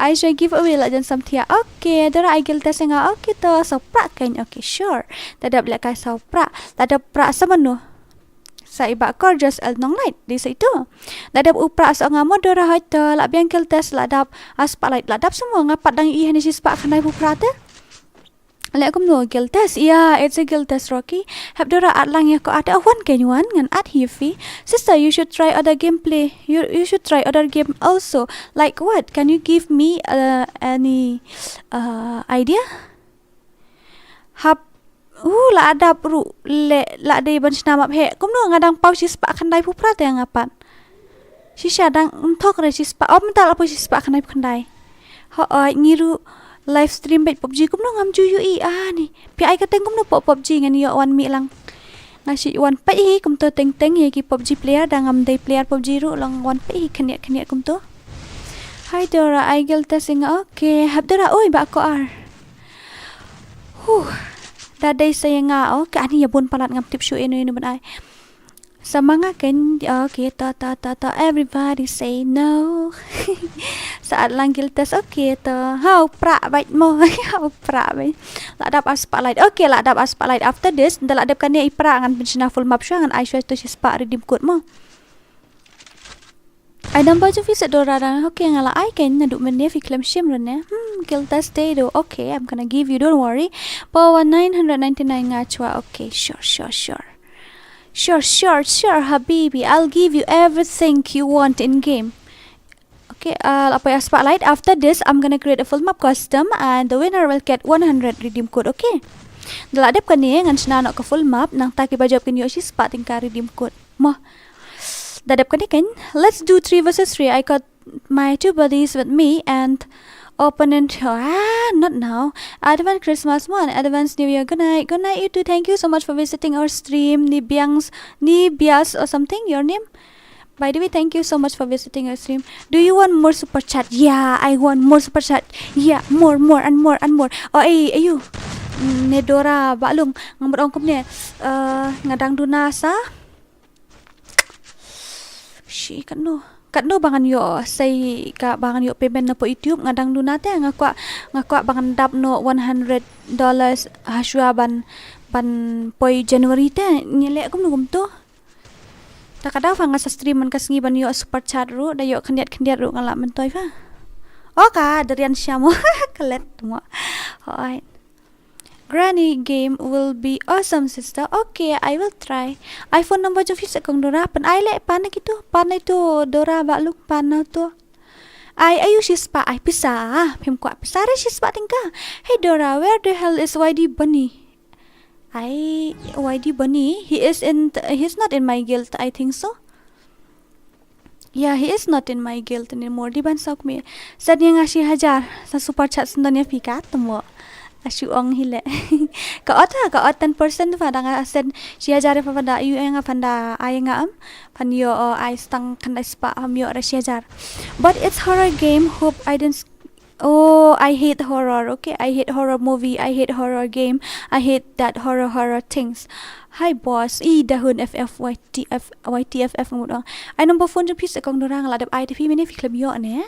I should give away la jan samthia. Okay, dora I gil tasenga okay to sopra kan okay sure. Dadap la kai sopra. Dadap pra samano. Sa iba kor just el nong light di situ. Dadap upra sa nga modora hoita la biang gil tes la dap aspa light la dap semua ngapat dang i hani si spa khnai phupra te. Alaikum no guild test. Yeah, it's a guild test, Rocky. Have dora at lang ya ko ada one kenyuan ngan at hifi. Sister, you should try other gameplay. You should try other game also. Like what? Can you give me any idea? Hap la ada pru le la de ban snamap he. Kum no ngadang pau si spa khandai pu prat yang ngapan. Si syadang untok re si spa. Mental apa si spa khandai khandai. Ho ngiru live stream bet PUBG kum no ngam juyu ni pi ai ka teng kum no PUBG ngan yo wan mi lang ngasi wan pe kum to teng ye ki PUBG player dang ngam dei player PUBG ru lang wan pe khaniat kum to. Hai Dora I gel testing okay hab Dora oi ba ko ar da dei saya nga ka ani ya bon palat ngam tip shu eno ban ai samanga ken okay ta everybody say no. Saat langgil tes okay to how pra bait mo how pra bai la dap spotlight okay la dap spotlight after this ndala dap kan ia ipra ngan pensiona full map syangan I swear to si spa redeem code mo I dam baju visit Dora dan okay ngala I ken naduk mene fi claim shim rene kill test day do okay I'm gonna give you don't worry power 999 ngachwa okay sure habibi I'll give you everything you want in game. Okay, apa ya spotlight after this I'm gonna create a full map custom and the winner will get 100 redeem code okay. Dala dep kan ni ngan sna nak ke full map nang ta ki bajab ken yo si spot tingka redeem code. Mah. Dadap kan ni kan let's do 3 versus 3. I got my 2 buddies with me and opponent not now. Advance Christmas one, advance New Year. Good night you too. Thank you so much for visiting our stream. Ni Bias or something your name. By the way, thank you so much for visiting our stream. Do you want more super chat? Yeah, I want more super chat. Yeah, more and more. Oh, ayu. Ne Dora balung ngamut ongkom ne. Ngadang dunasa. Shi kan no bangan yo say ka bangan yo payment na po YouTube ngadang dunate ngakwa bangan dap no $100 haswa ban poi January te nyele kum to. Takada fa nga sa stream man kasngi ban yo super chat ru da yo khandiat ru ngala man toy fa. Oka darian syamo kalet mo. Alright. Granny game will be awesome, sister. Okay, I will try. iPhone number jom fit kong Dora. Pan I like pan gitu. Pan itu Dora bak lu pan tu. Ayu shispa I pisa. Pim kuat pisa re shispa tingka. Hey Dora, where the hell is YD Bunny? YD Bunny. He's not in my guild. I think so. Yeah, he is not in my guild anymore. Di ban sok mi. Sad yang ngasih hajar. Sa super chat sendannya fika temu. Asyuk ong hile. Kaot 10% pada ngasen si hajar pada ayu yang pada ay ngam. Pan yo ay stang kan spa am yo ra si hajar. But it's horror game. Hope I didn't. Oh, I hate horror. Okay, I hate horror movie. I hate horror game. I hate that horror things. Hi boss, dahun FF YTFF ngudang. I number phone je pis akong dorang la dap I TV mene fi club yo ne.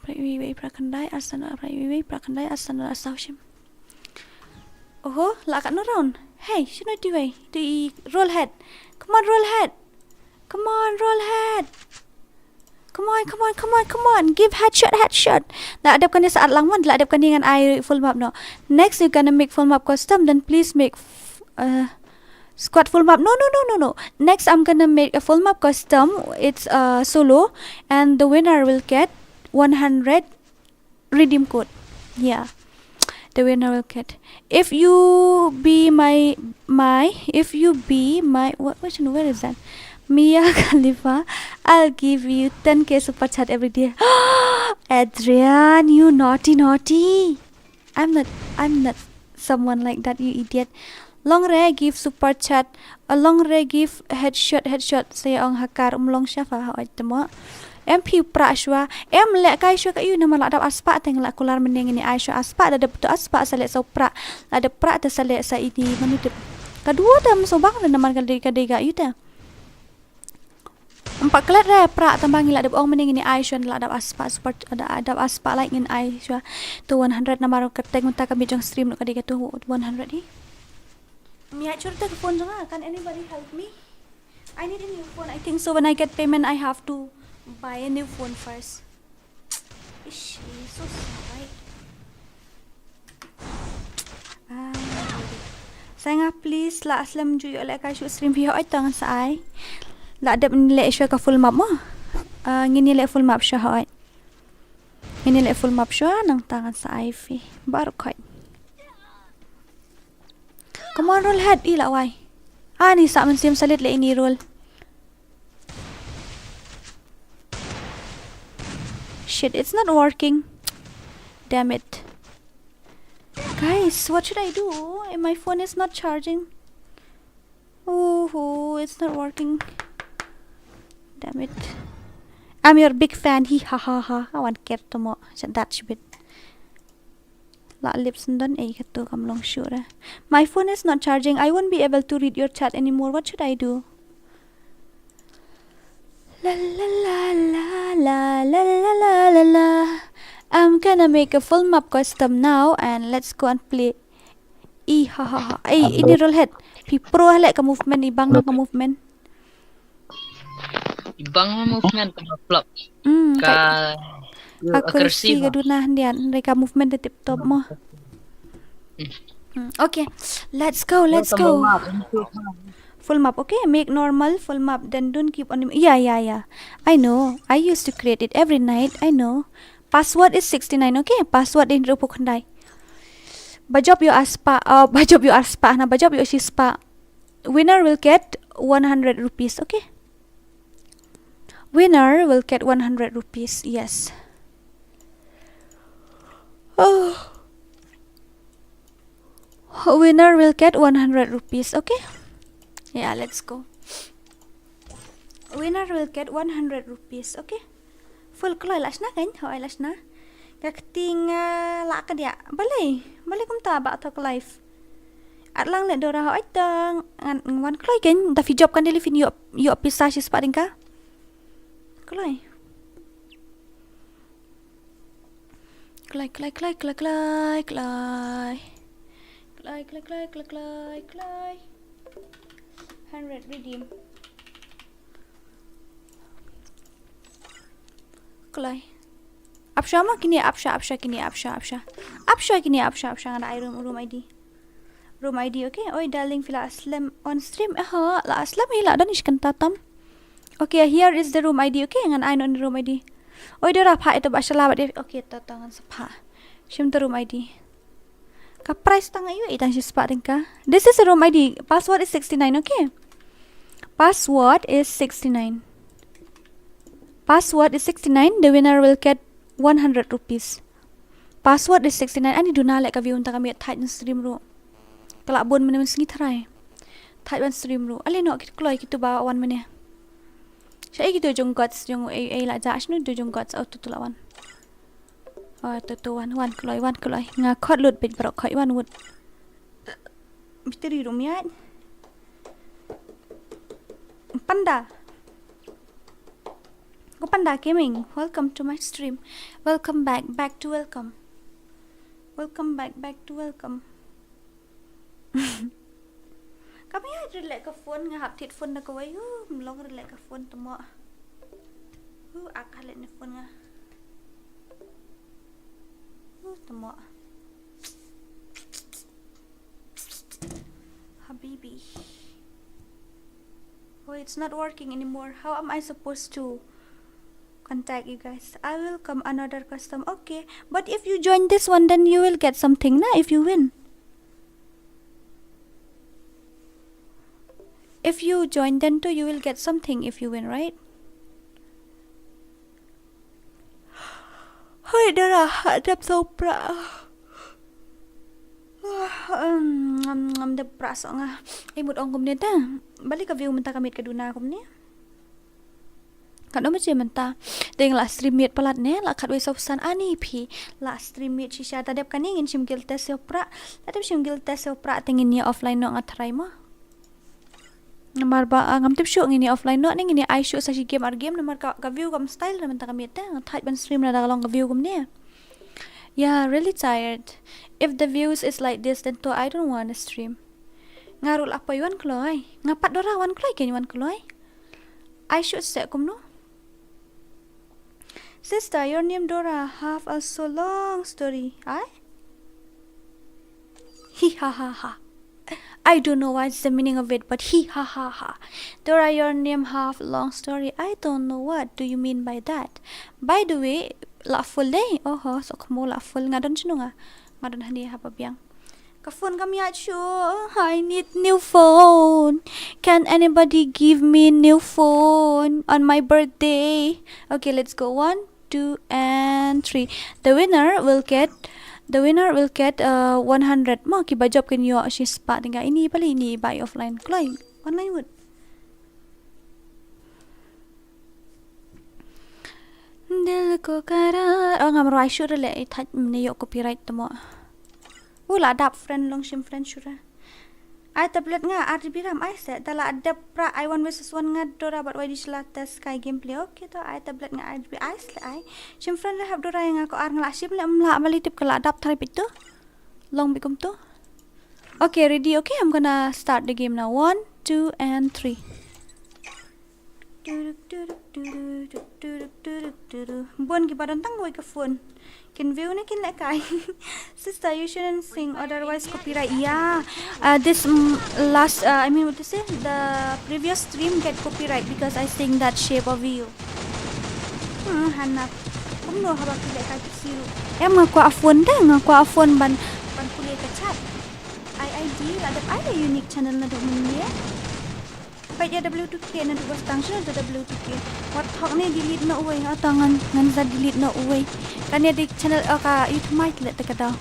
Prai prakandai asana asaushim. Oh, la kat no round. Hey, shouldn't do way. The roll head. Come on, roll head. Come on. Give headshot. Nak adapkan dia saat langwan, nak adapkan dia dengan I full map no. Next you gonna make full map custom, then please make squad full map. No. Next I'm gonna make a full map custom. It's solo, and the winner will get 100 redeem code. Yeah. The winner will get. If you be my where is that? Mia Khalifa, I'll give you 10k super chat every day. Adrian, you naughty. I'm not someone like that, you idiot. Long Ray give super chat. A long Ray give headshot. Saya ong hakar long syafa ha temo. Em piu prashwa. Em lek kai shwa kat you nama lak dap aspa teng lak kular meneng ini ai shwa aspa ada betul aspa salek so pra. Ada pra te salek sa ini manutip. Kedua tam so bang nama kadega you ta. Empat kelat dah pra tambang lak dap ong meneng ini ai shwa lak dap aspa super ada aspa like in ai shwa. Tu 100 nama keteng unta kami jong stream lak kadega tu 100 ni. Mi ai curta ke phone jangan. Can anybody help me? I need a new phone. I think so when I get payment I have to buy a new phone first. Ish, so sorry. Saya please lah aslam juyo lek kai shoot stream view ai tang sa ai. La adap lek show ka full map mo. Ngini lek full map show ai. Ngini lek full map show nang tangan sa ai fi. Baru kai. Come on roll head ila wai. Ni sa man sim salit le ini roll. Shit, it's not working. Damn it. Guys, what should I do? My phone is not charging. Oh, it's not working. Damn it. I'm your big fan. Ha. I want care to mo. That bit. La lips and done to come long sure. My phone is not charging. I won't be able to read your chat anymore. What should I do? La. I'm gonna make a full map custom now and let's go and play. Ha. Ini roll head. Pi pro halek ka movement ibang ka movement. Ibang movement ka flop. Ka accuracy ka dunah dian mereka movement di tip top mo. Okay. Let's go. Full map, okay? Make normal full map. Then don't keep on. Yeah. I know. I used to create it every night. I know. Password is 69, okay? Password in rupo kandai. Bajop your aspa. Bajop your shispa. Winner will get 100 rupees, okay? Winner will get 100 rupees. Yes. Oh. Winner will get 100 rupees, okay? Yeah, let's go. Winner will get 100 rupees, okay? Full kloy lasna kan? Hoy lasna. Kakting la ka dia. Balai kum ta ba to live. At lang le Dora hoy tang wan kloy kan ta fi job kan dili fin yo pisa si spa ding ka. Kloy. Kloy. 100 redeem. kelai. Apsha mah kini apsha kini apsha. Apsha kini apsha ngada ai room ID. Room ID okay. Oi darling fila aslam on stream. La aslam hila dan iskan tatam. Okay, here is the room ID okay. Ngan ai on room ID. Oi Dora pha itu basala bat okay tatangan sepha. Shim the room ID. Ka price tang ayu itang si spa ka. This is the room ID. Password is 69 okay. Password is 69. Password is 69. The winner will get 100 rupees. Password is 69. Ani duna like view unta kami tight stream ro. Kelak bon mana sengi try. Tight one stream ro. Ali no kit kloi kitu ba wan mana. Saya gitu jong gods jong la jash nu jong gods out tu lawan. Tu wan kloi nga khot lut bit bro khoi wan wood. Misteri rum ya. Panda. Go Panda Gaming. Welcome to my stream. Welcome back to welcome. Welcome back to welcome. Kami ada relax ke phone ngahap tit phone nak kawai. Melong relax ke phone temo. Akal ni phone ngah. Temo. Habibi. Oh, it's not working anymore. How am I supposed to contact you guys? I will come another custom. Okay, but if you join this one, then you will get something na if you win. If you join then too, you will get something if you win, right? Hoi Dora, hadap sopra. Ngam de praso nga. Imut ong kumne ta. Balik ka view menta kamit kaduna kumne. Kano macam menta. Deng la stream meet palat ne la khatway sopsan ani phi. La stream meet shisha tadep kani ngin simgil test sopra. Tadep simgil test sopra tengin ni offline no ngatrai mo. Namar ba ngam tip show ngini offline no ning ngini I show sa si game ar game namar ka view kam style na menta kamit ta. Ngat ban stream na dagalong ka view kumne. Yeah, really tired. If the views is like this, then I don't want to stream. Ngarul apa yuan kloy? Ngapat Dora wan kloy ken yuan kloy? I should say kum no. Sister, your name Dora have a so long story. Hi? He ha ha ha. I don't know what's the meaning of it, but he ha ha ha. Dora, your name have long story. I don't know what do you mean by that. By the way, la full day. Oh, so kamu la full ngadon chino nga. Ngadon hani apa biang. Ka phone kami achu. I need new phone. Can anybody give me new phone on my birthday? Okay, let's go. 1, 2, and 3. The winner will get 100. Mo kiba job kan yo si spa tinggal ini pali ini buy offline. Kloy online wood. Dil ko karar. Oh ngam rai sure le touch ne yo copyright temo. Ula adap friend long sim friend sure. Ai tablet nga RGB RAM ai set dala adap pra I 1 versus 1 nga Dora bat wai di test sky gameplay. Okay to ai tablet nga RGB ai sle ai. Sim friend le hab Dora yang aku ar ngla sim le mla mali tip kala adap thari pitu. Long bikum tu. Okay, ready? Okay, I'm gonna start the game now. 1, 2, and 3. Bon ki badan tang boy ka phone. Can view na kin lekai. Sister, you shouldn't sing otherwise copyright. Yeah. This last I mean what to say? The previous stream get copyright because I sing that shape of you. Hanap. Kamu no haba ki lekai siu. Em ngaku phone dah, ngaku phone ban kuliah ka chat. ID ada unique channel na do mun Pai dia W2K na dubas tangsa da W2K. Wat hok ni delete na uway atangan ngan za delete na uway. Kanya di channel ka YouTube mic let ka daw.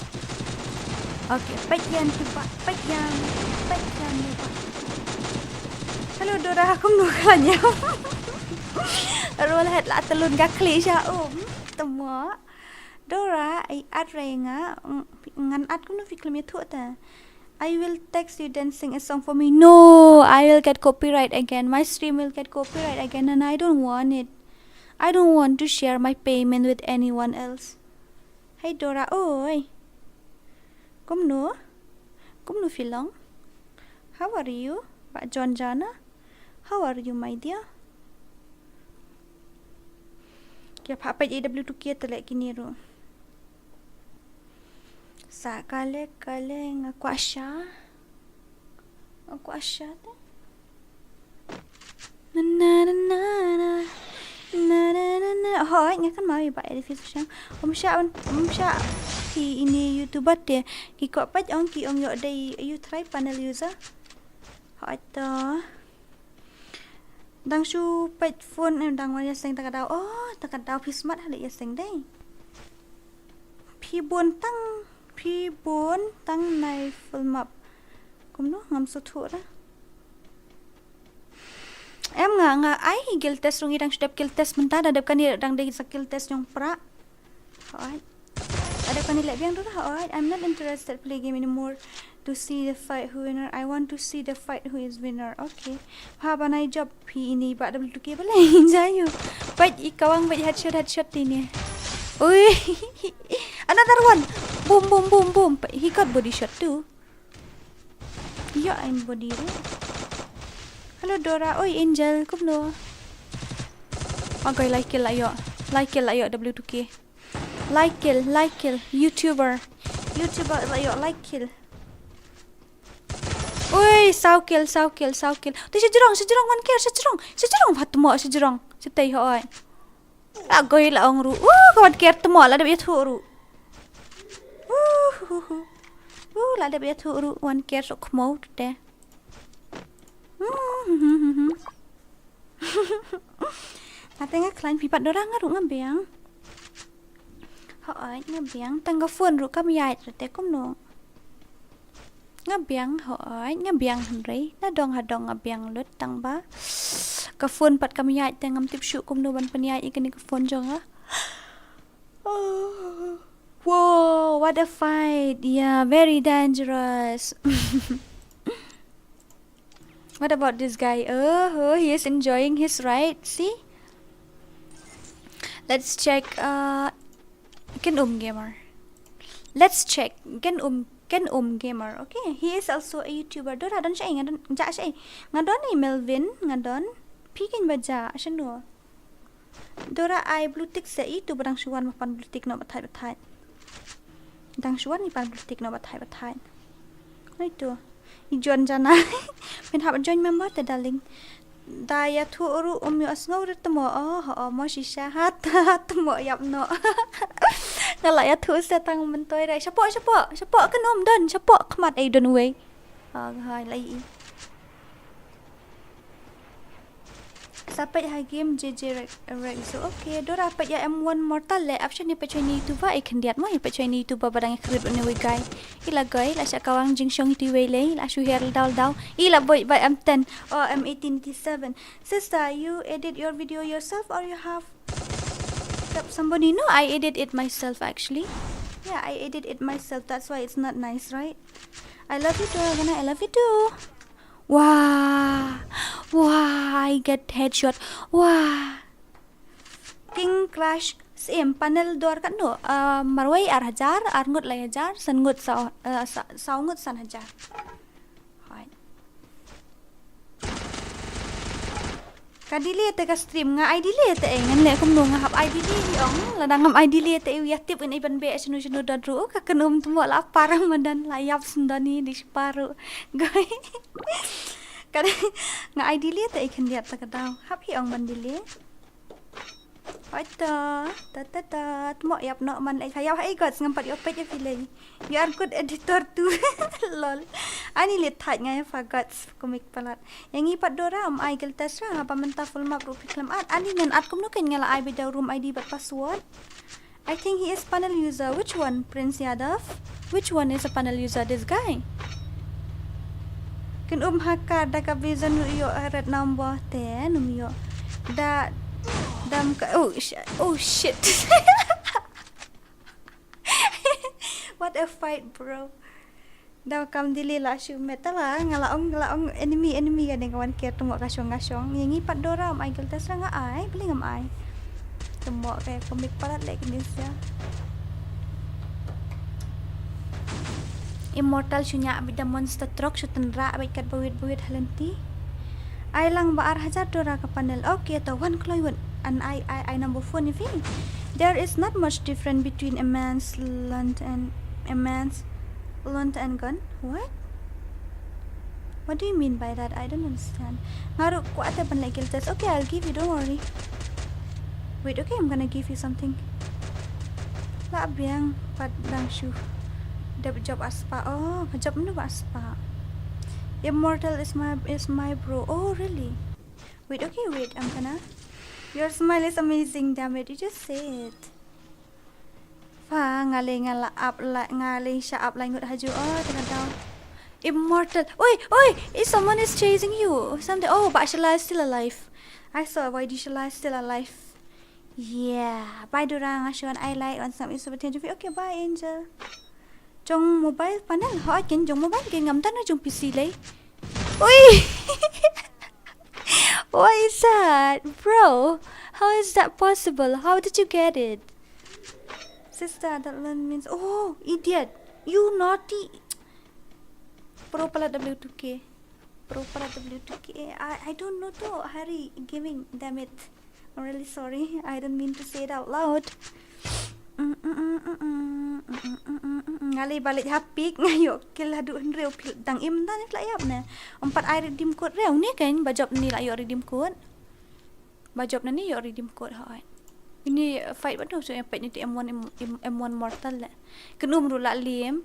Okay, pai yan tiba. Pai yan tiba. Hello Dora, aku nukanya. Roll head la telun ka kli siya temo. Dora ai adrenga ngan ad ku no fiklam ya thu ta. I will text you then sing a song for me. No, I will get copyright again. My stream will get copyright again and I don't want it. I don't want to share my payment with anyone else. Hey Dora, oi. Kumno Filong. How are you? Pak John Jana. How are you, my dear? Kaya apa AW tu kia telek kini ru. Kale ngaku Asya. Aku Asya tu. Hoi, ngakan mau iba edifis siang. Sya ki ini YouTuber dia. Ki kok pat ong ki ong yo dai you try panel user. Hoi to. Dang su pat phone dang wa ya seng takadau. Oh, takadau pi smart hale ya seng dai. Pi bon tang nai full map. Kum no ngam su thu ra. Em nga ai skill test rungi dang step skill test mentah ada kan ni dang dai skill test yang pra. Hoi. Ada kan ni lek biang tu dah. Hoi. I'm not interested play game anymore to see the fight who winner. I want to see the fight who is winner. Okay. Ha banai job pi ini ba double 2K boleh jayu. Baik ikawang baik headshot ini. Oi. Another one. Boom. He got body shot too. Yeah, I'm body. Hello Dora. Oi Angel, kom no. Okay, like kill ayo W2K. Like kill. YouTuber ayo like kill. Oi, sao kill. Ti sejurong one kill, sejurong phatmo sejurong. Sitai hoi. Agoi la ong ru. Kawan kill temo la de biatu ru. La de biatu ru one kill sok mo te. Katanya klien pipat dorang ngaru ngabiang. Hoi ngabiang tangga phone ru kam yai te kom no. Ngabiang hoi ngabiang hendrei na dong hadong ngabiang lut tang ba. Ka phone pat kam yai te ngam tip shu kom no ban panyai ikani ka phone jong ha. Whoa, what a fight. Yeah, very dangerous. What about this guy? Oh, he is enjoying his ride. See? Let's check. Ken gamer. Let's check. Ken gamer. Okay, he is also a YouTuber. Dora don siya ngadon ja siya. Ngadon ni Melvin ngadon. Pikin baja siya Dora ay blue tick sa itu barang suwan mapan blue tick no batay. Dang suwan ni pan blue tick no batay. Itu. Ijon jana. Pen hab join member te darling. Daya thu ru yo asngau rit mo mo shisha hat mo yap no. Ngala ya thu se tang mentoi rai sapo kenom don sapo kmat ai don we. Hai lai. Sampai game JJ Rex. So okay, Dora pat ya M1 mortal le option ni pecoi ni tu ba ikan diat mo ya pecoi ni tu ba barang kredit ne we guy. Ila guy la sya kawang jingshong ti we le la shu her dal. Ila boy by M10 or M1897. Sister, you edit your video yourself or you have somebody? No, I edit it myself actually. Yeah, I edit it myself. That's why it's not nice, right? I love you too, Agana. I love you too. Wah, I get headshot. Wah, King Crash sim panel door kan no. Marway hajar, ngut lay hajar, san ngut sao ngut san hajar. Hai. Kadili te ka stream nga ID le te ngan le kum no nga hap ID li ong ladang ngam ID le te ya tip in iban be sunu dadru ka kenum tumo la parang madan layap sendani di separu gai kada nga ID le te ikan dia ta kadau hap hi ong bandile Aita tumo yap no man ai hayap hai got ngam pat yo pet ya file you are good editor tu lol ani le that nga ya fagat komik palat yang ipat Dora ai gel tasra apa mentah full map rupi klam ani ngan at kum no ken ngala ai beda room ID but password. I think he is panel user. Which one? Prince Yadav? Which one is a panel user? This guy. Ken hakar da ka vision yo red number 10 yo da dam ka oh shit. What a fight, bro. Daw kam dili la shu metala ngalaong enemy gading kawan kia tumo kasyong yang ipat Dora am ai geltas nga ai beli ngam ai tumo kay komik palat like this ya. Immortal sunya bida monster truck sutenra baik buit halenti ai lang ba ar hajar Dora ka panel. Okay to one kloy I number 4 ni fi. There is not much difference between a man's length and gun. What do you mean by that? I don't understand. Ngaru ku ate ban like test. Okay, I'll give you, don't worry. Wait, okay, I'm gonna give you something. La biang padang shu. Dab job aspa. Oh, job mana ba aspa? Immortal is my bro. Oh, really? Wait, okay, wait. I'm gonna. Your smile is amazing, damn it. You just say it. Fa ngale ngala up like ngale sha up like ngut haju. Oh, tengah tahu. Immortal. Oi! If someone is chasing you. Something. Oh, but Shala is still alive. I saw why Shala is still alive. Yeah. Bye dorang. Ashuan I like on some is potential. Okay, bye Angel. Trong mobile panel. Hỏi kiến trong mobile cái ngắm tắt nó trong PC lấy. Oi! What is that? Bro, how is that possible? How did you get it? Sister, that one means... Oh, idiot. You naughty. Pro pala W2K. I don't know though. Harry, gaming. Damn it. I'm really sorry. I don't mean to say it out loud. Ngali balik hapik ngayo kill hadu real pil dang im tan ni layap na 4 ai redeem code real ni kan bajop ni la yo redeem code bajop na ni yo redeem code ha ini fight betul so yang pet ni M1 mortal la kenum ru la lim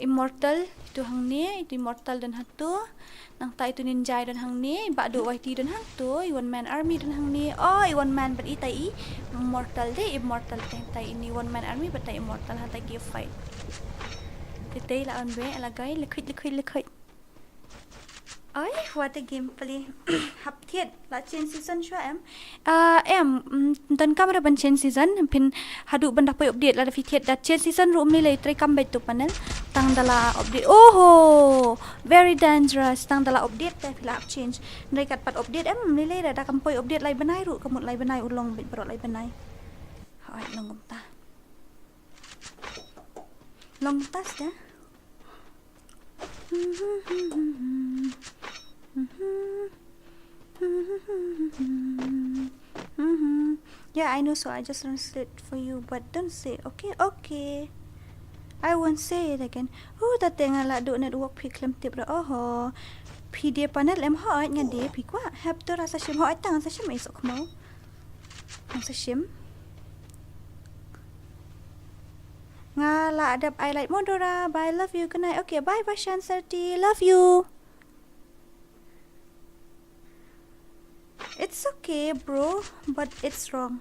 immortal itu hang ni itu immortal dan hatu nang ta itu ninja dan hang ni ba do YT dan hang tu one man army dan hang ni oh one man but itai immortal de immortal tai ini one man army but tai immortal ha ta give fight Today là on bé là cái liquid. Ôi, what a gameplay. Hấp thiệt là trên season cho em. Em tấn camera ban trên season pin hadu ban dapat update lah thiệt dat trên season room ni lay try comeback tu panel. Tang dala update. Oh, very dangerous. Tang dala update teh pila change. Nai kat pat update em ni lay dah kampoi update lay benai ru kamut lay benai ulong berot lay benai. Hai long ta. Long tas dah. Yeah, I know, so I just translate for you, but don't say okay. I won't say it again. Dat tengah lah do network pick lem tip dah. Oh, PD panel em hot ngade pi kwa. Have to rasa shim hot tang sa shim esok mau. Sa shim. Ngala adab I like Modora. Bye, love you. Good night. Okay, bye Bashan Serti. Love you. It's okay, bro, but it's wrong.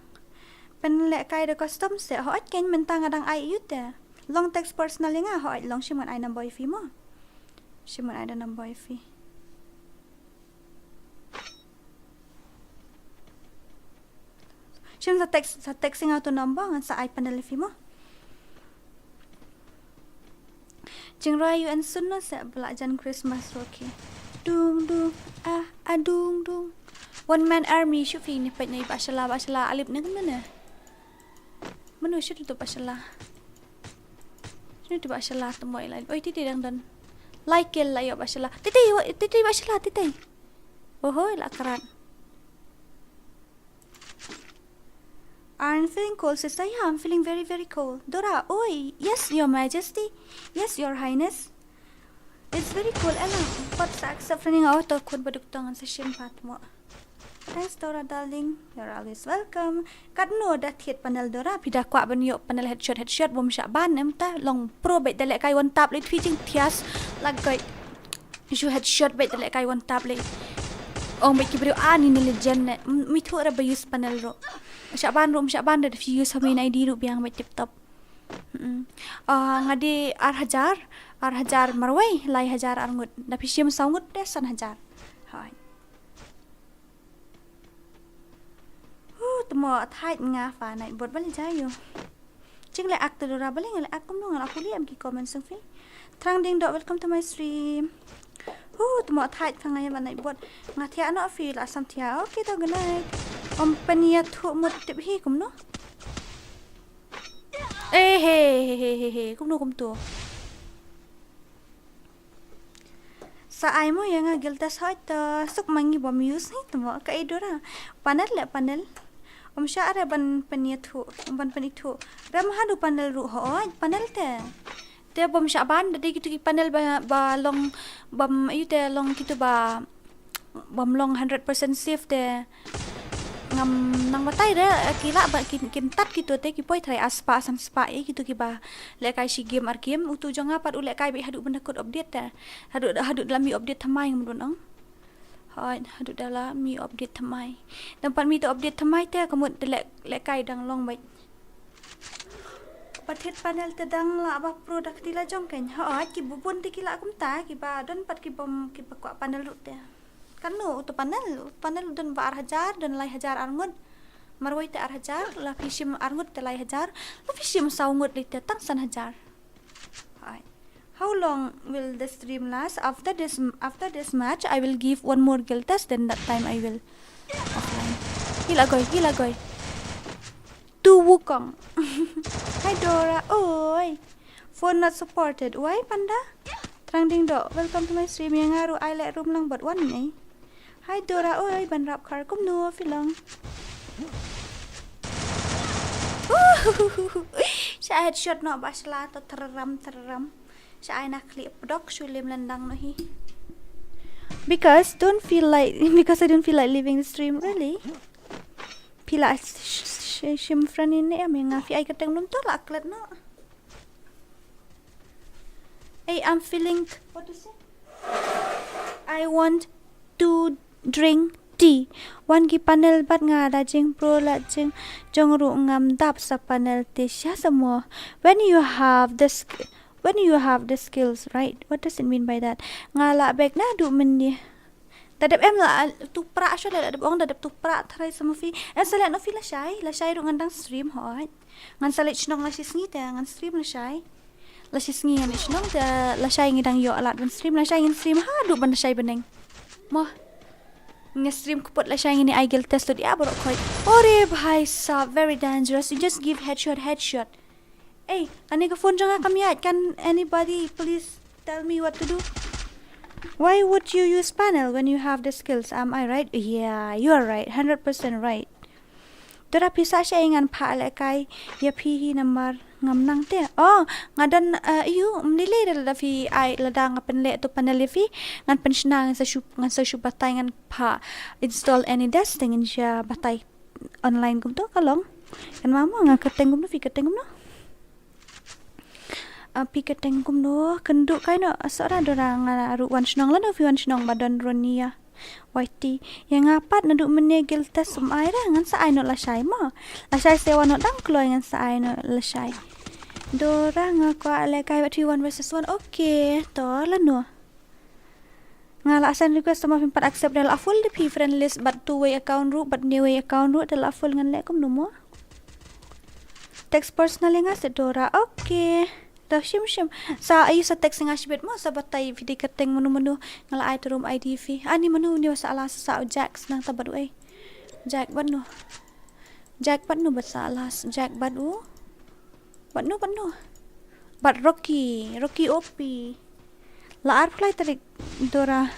Penlek kai the custom set hoat ken mentang adang I yut there. Long text personally nga hoat long shiman I number fi mo. Shiman I the number fi. Shim sa texting auto number ngan sa I panel fi mo. Jing Rayu and Sunno sa belajan Christmas okay. Dung dung. One man army syufi ni pet ni bashala alip ni mana? Mana syut tu bashala. Syut tu bashala temoi lain. Oi titi dang dan. Like la yo bashala. Titi bashala titi. Oh la karat. I'm feeling cold, sister. Yeah, I'm feeling very, very cold. Dora, oi. Yes, your majesty. Yes, your highness. It's very cold. Alam, but sa accept running out of cold baduk tangan sa shimpat mo. Thanks, Dora, darling. You're always welcome. Kadno dah thiet panel Dora. Pidah kuat banyo panel headshot. Bom syaban. Emta long pro bet dalek kai one tap late feeding tias. Lagay. You headshot bet dalek kai one tap late. Oh, make you ani ni legend. Mithu ra bayus panel ro. Syaban dah views hamin ID ru biang met tip top. Ngadi ar hajar marwai lai hajar arngut. Da pisiam saungut desan hajar. Hai. Temo thai nga fa nai bot bali jayo. Ching le ak Dora bali ngale ak kum ngal aku liam ki comment sung fi. Trang ding dot welcome to my stream. Temo thai phang ngai ban nai bot ngathia no fi la sam thia. Okay to good night. Pania thu mut tip hi kum no. He kum no kum tu. Sa ai mo yang giltas hoit suk mangi bom use ni temo ka Dora. Panel. Om syara ban penitu, ban penitu. Ram hadu panel ru ho, panel te. Te bom syaban dadi gitu panel ba long bam itu te long gitu ba bam long 100% safe te. Ngam nang matai de kila ba kin tat gitu te ki poi try aspa sam spa gitu ki ba. Le kai si game ar game utu jong apa ule kai bi hadu benda kod update te. Hadu dalam mi update thamai ngam don. Hai, hadu dalam mi update thamai. Tempat mi tu update thamai te kemut le kai dang long bai. Patit panel tedang la apa produk tila jong kan. Ha, ki bubun ti kila kum ta ki ba don pat ki bom ki pakwa panel lut te. Kanu tu panel don ba hajar don lai hajar arngut. Marwai te hajar la fishim arngut te lai hajar. La fishim saungut li te tang san hajar. Hai. How long will the stream last? After this match, I will give one more guild test. Then that time I will offline. Gila goy. Tu Wukong. Hi Dora. Oi. Phone not supported. Why panda? Trang ding do. Welcome to my stream. Yang ngaru I let room lang but one ni. Hi Dora. Oi. Ban rap car kum no filong. Saya headshot no basla to teram. Saya nak klik pedok sulim lendang no hi. Because I don't feel like leaving the stream really. Pila shim friend ini am yang ngafi ai keteng num to la klet no. Hey, I'm feeling what is it? I want to drink tea. Wan ki panel bat nga da jing pro la jing jong ru ngam dap sa panel te sya semua. When you have the skills, right? What does it mean by that? Ngala beg na du men ni. Dadap em la tu pra asyo la dadap ong dadap tu pra try sama fi. Salat no fi la shy ru ngandang stream hot. Ngan salat chnong la sisngi te ngan stream la shy. La sisngi ngan chnong te la shy ngidang yo alat ban stream la shy ngin stream ha du ban shy beneng. Mo nge stream kupot la shy ngini I guild test di abro koi. Ore bhai sa very dangerous. You just give headshot. Hey, ani ka phone janga kami at can anybody please tell me what to do? Why would you use panel when you have the skills? Am I right? Yeah, you are right. 100% right. Dora pisa siya ingan pa alakay ya pihi namar ngam nang te. Oh, ngadan you mnili la fi ay lada nga panle to panel fi ngan pensna ngan sa shu batay ngan pa install any testing in siya batay online gum to kalong. Kan mama nga kateng gum no fi kateng gum no. Api keteng kum no kenduk kai no asara dorang aru wan snong la no fi wan snong badan ronia waiti yang apat naduk menegel tes sum aira ngan sa ai no la shai mo la shai sewa no dang kloy ngan sa ai no la shai dorang ko ale kai wat 1 versus 1 okay to la no ngala san request sama 4 accept dal full the friend list but two way account root but new way account root dal full ngan le kum no mo text personal nga se Dora okay. Dah shim sa ayu sa text nga shibet mo sa batay video kateng menu ngala ay to room ID fi ani menu ni sa alas sa Jax nang tabad ay Jack bat no bat sa alas Jack bat no bat Rocky OP la ar play tarik Dora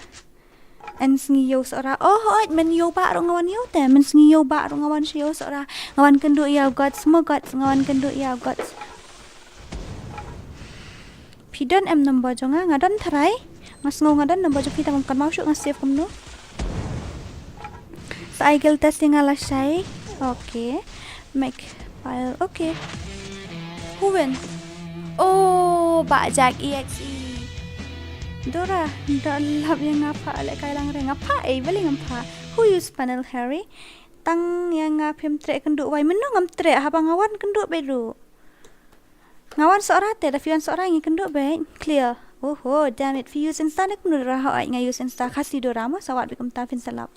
and sngiyo sora men yo ba ro ngawan yo te men sngiyo ba ro ngawan siyo sora ngawan kendo ya gods ngawan kendo ya gods Pidon em number jonga ngadon tharai mas ngau ngadon number jo kita kan mau syuk ngasih kamu sa igel testing ala shy okay make file okay who win oh ba Jack exe Dora dalap yang ngapa ale kai lang re ngapa beli ngapa who use panel Harry tang yang ngapim tre kenduk wai menu ngam tre habang awan kenduk bedu ngawan seorang te da fian seorang yang kenduk baik clear oh damn it fi use insta nak menurut ha ai ngai use insta KHASI Dora mo sawat bikum ta fin salap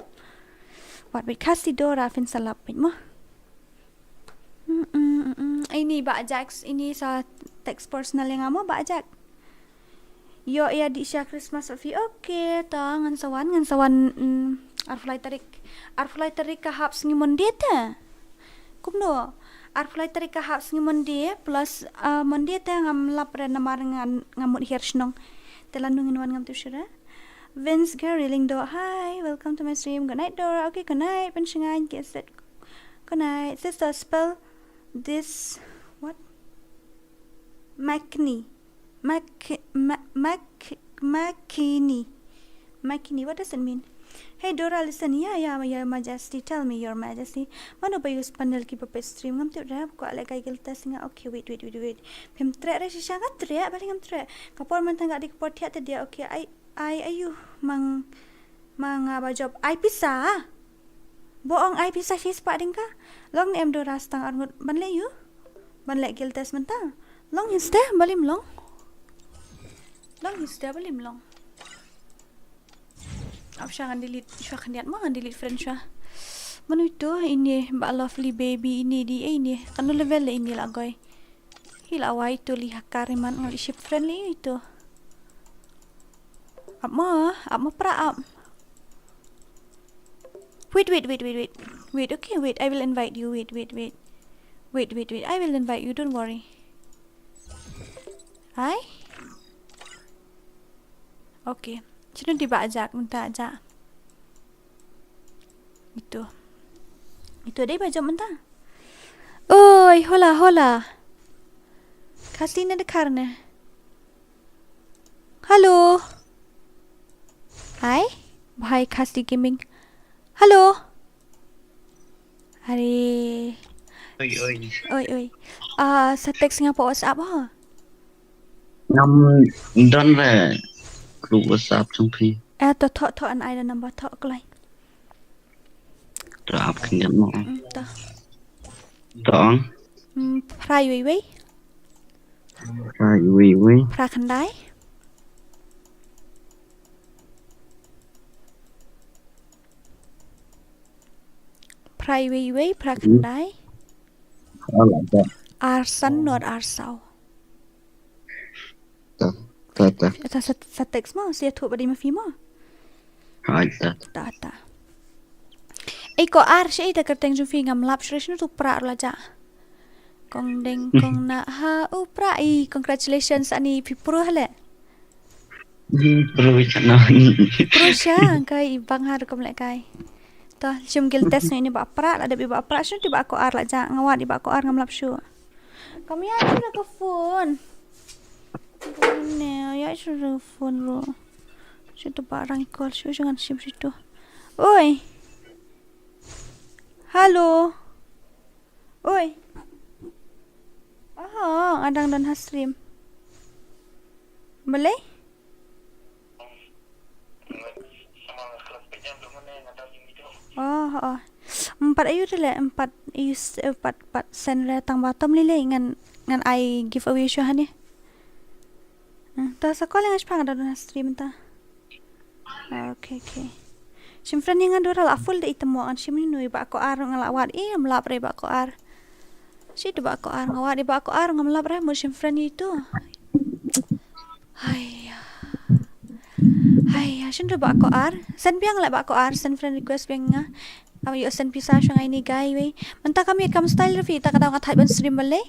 wat bit KHASI Dora fin salap bit mo ini ba Jax ini sa text personal yang amo ba Jack yo ya di sya Christmas fi okay ta ngan sawan arflay tarik ka haps ngimon data kumno arflay tarik ka haps ngimon dia plus monde ta ngam lapre namar ngamut hirsnong telandungin wan ngam tu syara Vince Gary Lindo hi welcome to my stream good night Dora okay good night pensingan get set Good night. Sister, spell this. What? Makini. Makini. What does it mean? Hey Dora, listen. Yeah, Your Majesty. Tell me, Your Majesty. Mana ba use panel ki pa stream ngam tu rap ko ala kai gilta singa. Okay, wait. Pem tre re shisha ka tre bali ngam tre. Kapor man tangga di kapor tiat dia. Okay, I ayu mang ba job. I pisah. Boong I pisah sih sepak dingka. Long ni em Dora stang armut ban le you. Ban le gilta sementang. Long insta balim long. Long insta balim long. Apa akan delete? Syah akan lihat mana delete friend Syah. Mana itu ini mbak lovely baby ini di ini kan level ini lah goy. Hila awai itu lihat kariman ngali ship friendly itu. Apa pra up. Wait. Okay, wait. I will invite you. Wait. I will invite you. Don't worry. Hai. Okay. Cina tiba ajak, minta ajak. Itu dia baju mentah. Oi, hola. Kasih ni dekar ni. Halo. Hai, bhai Kasih gaming. Halo. Hari. Oi. Sa text nga po WhatsApp ha. Ngam don về group WhatsApp trong khi Thọ anh ai là number thọ cái rap kinh nghiệm nó to. Đó. Prai wi. Pra khandai. Prai wi pra khandai. Arsan not arsau. Sa text mo siya thu badi mafi mo. Ta. Ko ar siya ita kerteng ju fi ngam lap shresh tu pra la ja. Kong deng kong na ha pra congratulations ani pi pro hale. Pro chana. Pro siya kai bang har kom le kai. To chum gil test ni ba pra la de ba pra shu ti ba ko ar la ja ngawat di ba ko ar ngam lap shu. Kami aja na ko phone. Bukan ya suruh phone lo. Situ barang call jangan sim situ. Oi. Halo. Oi. Adang dan Hasrim. Boleh? Empat ayu tu le, empat sen le tang bottom lile ngan I giveaway syah ni. Ta sekolah ngas pang ada stream ta. Okay. Simfran yang ada la full de itemo an sim ni ba ko ar ngalawat melap re ba ko ar. Si de ba ko ar ngawat de ba ko ar ngamlap re mo simfran itu. Hai, shin de ba ko ar. Sen biang la ba ko ar sen friend request biang nga. Kami yo sen pisah syang ini guy we. Mentah kami kam style refi ta kada ngat ban stream bale.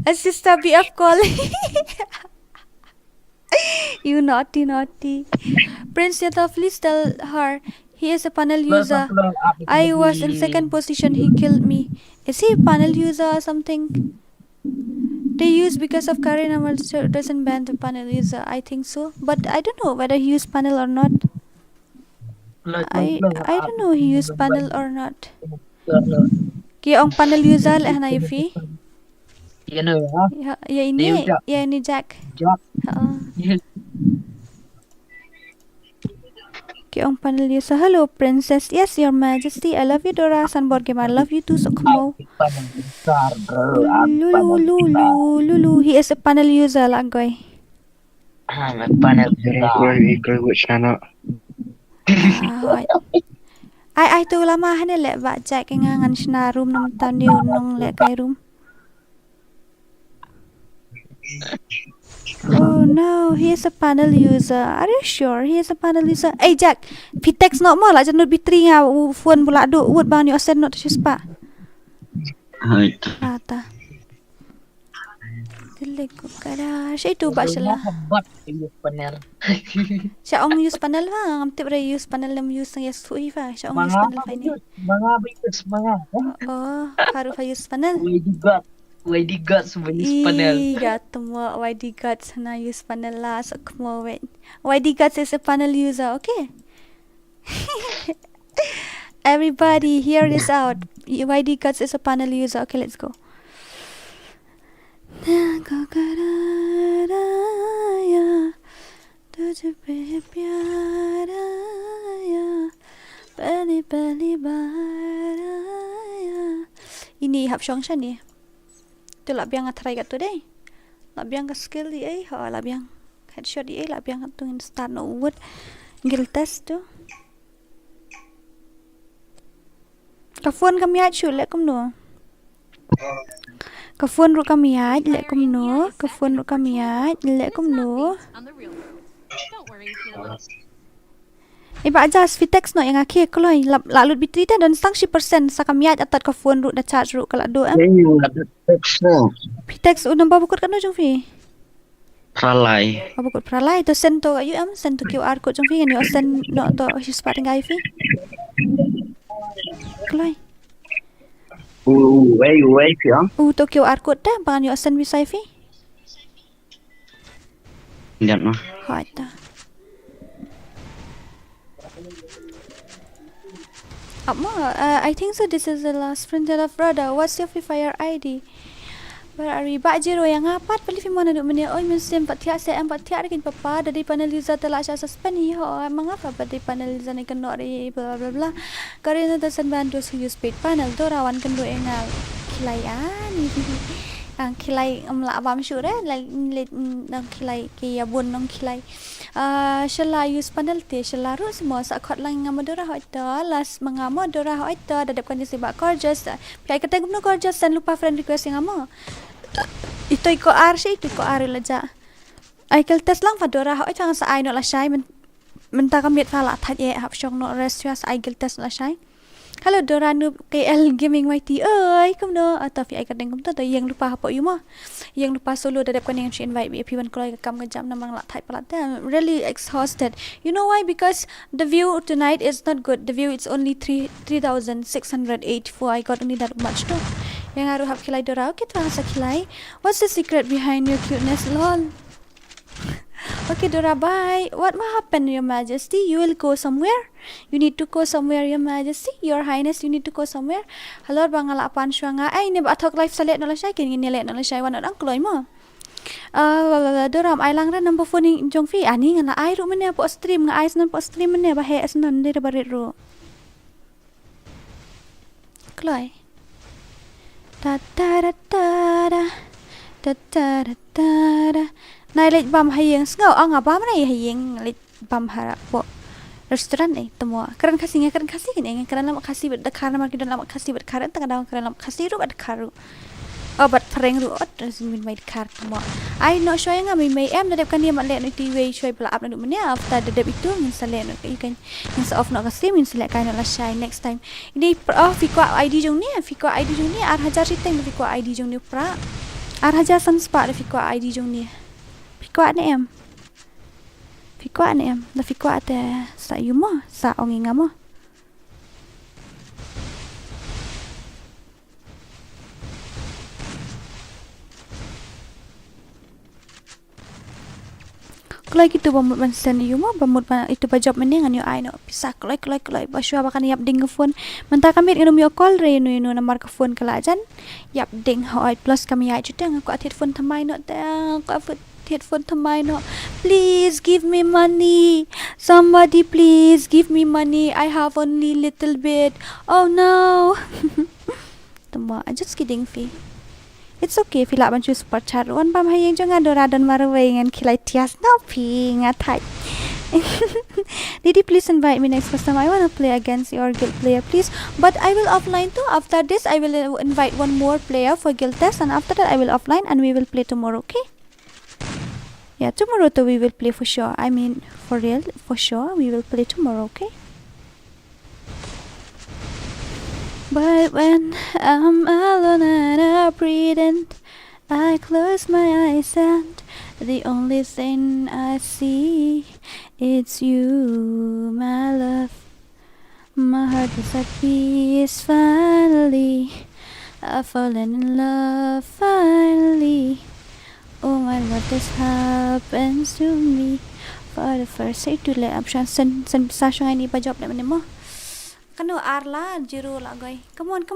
Sister BF call. You naughty. Prince Yata, please tell her he is a panel user. I was in second position. He killed me. Is he a panel user or something? They use because of career number doesn't ban the panel user. I think so, but I don't know whether he used panel or not. I don't know he used panel or not. Kaya ang panel user lah na Yufi. Ya no. Ya ini Jack. Kaya ang panel user. Hello princess. Yes, Your Majesty. I love you Dora. Sunboard game. I love you too. So come on. Lulu. He is a panel user lah goy. Panel user which channel? Ai tu lama hane le ba Jack ngan sna room nam tan ni nong le kai room. Oh no, he is a panel user. Are you sure he is a panel user? Hey Jack, Pitex not more lah janut bitri nga phone pula do wood ban you send not shispa. Hai. Ta. Delete ko kada. Siya itu ba siya lah. Hebat use panel. Siya ang use panel ba? Ang tip use panel lam use ng yasui fa. Siya ang use panel fa ni. Mga. Oh, haru fa use panel. YD God semua use panel. Gato mo YD Guts na use panel lah. So kumo wait. YD Guts is a panel user, okay? Everybody hear this out. YD Guts is a panel user. Okay, let's go. Ini hap syong siya ni. Tu lak biang try kat tu deh. Lak biang ka skill di lak biang headshot di lak biang tu start no wood. Gil test tu. Ka phone kami at shul lek kum no. Ka phone ru kami at lek kum no. Ka phone ru kami at lek kum no. On the real world. Don't worry, Sheila. Iba adjust Vitex no yang akhir keloi lalut bitri ta dan stang 10% sa kami at atat ka phone ru da charge ru kala do Yung text no. Vitex unang babukut kan no jong fi. Pralay. Babukut pralai to send to you send to QR code jong fi ni send no to his part ngai fi. Keloi. Wait, ya. To QR code ta bangan yo send wi fi. Lihat no. Hai ta. I think so. This is the last printed of brother. What's your FreeFire ID? Where are we? Bak jero yang apat pali fi mana duk menia. Oi musim patia se patia kin papa dari panel user telah saya suspend hi ho. Mengapa dari panel user ni kena ri bla bla bla. Karena tasan bantu use paid panel DORA wan kendo engal. Kilaian ni. Ang kilai amla abam syure nang kilai ke ya bun nang kilai. Shala use panel te shala ru semua sa khot lang ngam DORA hoita las mangamo DORA hoita dadap kondisi bak gorgeous. Pai kata gumno gorgeous dan lupa friend request yang amo. Ito iko ar siya ito iko ar laja. Ay kel test lang fa DORA hoita sa ay no la shay menta kamit fala that ye hap syong no rest sa ay kel test la shay. Hello DORA noob KL gaming YT. Oi kum no atau fi ai kadang kum to yang lupa apa you mah. Yang lupa solo dadap kan yang invite me everyone kalau kam ngejam namang la type pala. I'm really exhausted. You know why? Because the view tonight is not good. The view is only 3684. I got only that much too. Yang haru hap kilai DORA. Okay, terasa kilai. What's the secret behind your cuteness? Lol. Okay, DORA, bye. What will happen, Your Majesty? You will go somewhere? You need to go somewhere, Your Majesty? Your Highness, you need to go somewhere? Hello, bangala pan syanga. Ay, ni ba atok life salet no la shay kin nile no la shay wan ang kloy mo. DORA, ay lang ran number phone ni jong fi. Ani nga na ay ru mene po stream nga ay nan po stream mene ba he asnan dire barit ru. Kloy. Ta ta ta ta ta ta ta ta. Nai lek bam hayeng ngau ang apa mana hayeng lek bam harap po restoran temu keren kasih ni keren lama kasih berdekar nama kita lama kasih berdekar tengah dalam keren lama kasih ru berdekaru bat pereng ru terus min mai dekar temu ai no show yang mai em dadap kan dia mak lek no TV show pula up nak menia after dadap itu min selek no you can min off no kasih min selek kan la shy next time ini fi ko ID jong ni ar hajar siteng fi ko ID jong ni pra ar hajar san spa fi ko ID jong ni Kuat ni em. Kuat ni em. La kuat sa yumo sa ongi ngamo. Kalau gitu bamut man send yumo bamut man itu bajab mending an yo ai no pisah keloi basyo akan yap ding phone mentah kami nginum yo call re no nomor ke phone kala jan yap ding hoi plus kami ai juteng aku at phone thamai no aku headphone thamai no please give me money somebody please give me money I have only little bit oh no tama just kidding fi it's okay fi la ban chu super chat wan bam hayeng jangan DORA dan marway ngan kilai tias no pi ngatai Didi please invite me next time I want to play against your guild player please but I will offline too after this I will invite one more player for guild test and after that I will offline and we will play tomorrow okay. Yeah, tomorrow too we will play for sure. I mean, for real, for sure, we will play tomorrow, okay? But when I'm alone and I breathing, I close my eyes and the only thing I see is you, my love. My heart is at peace finally. I've fallen in love finally. Oh my love, this happens to me for the first say to let option sen sa shang ni pa job le mane mo. Kanu arla jiro la gai. Come on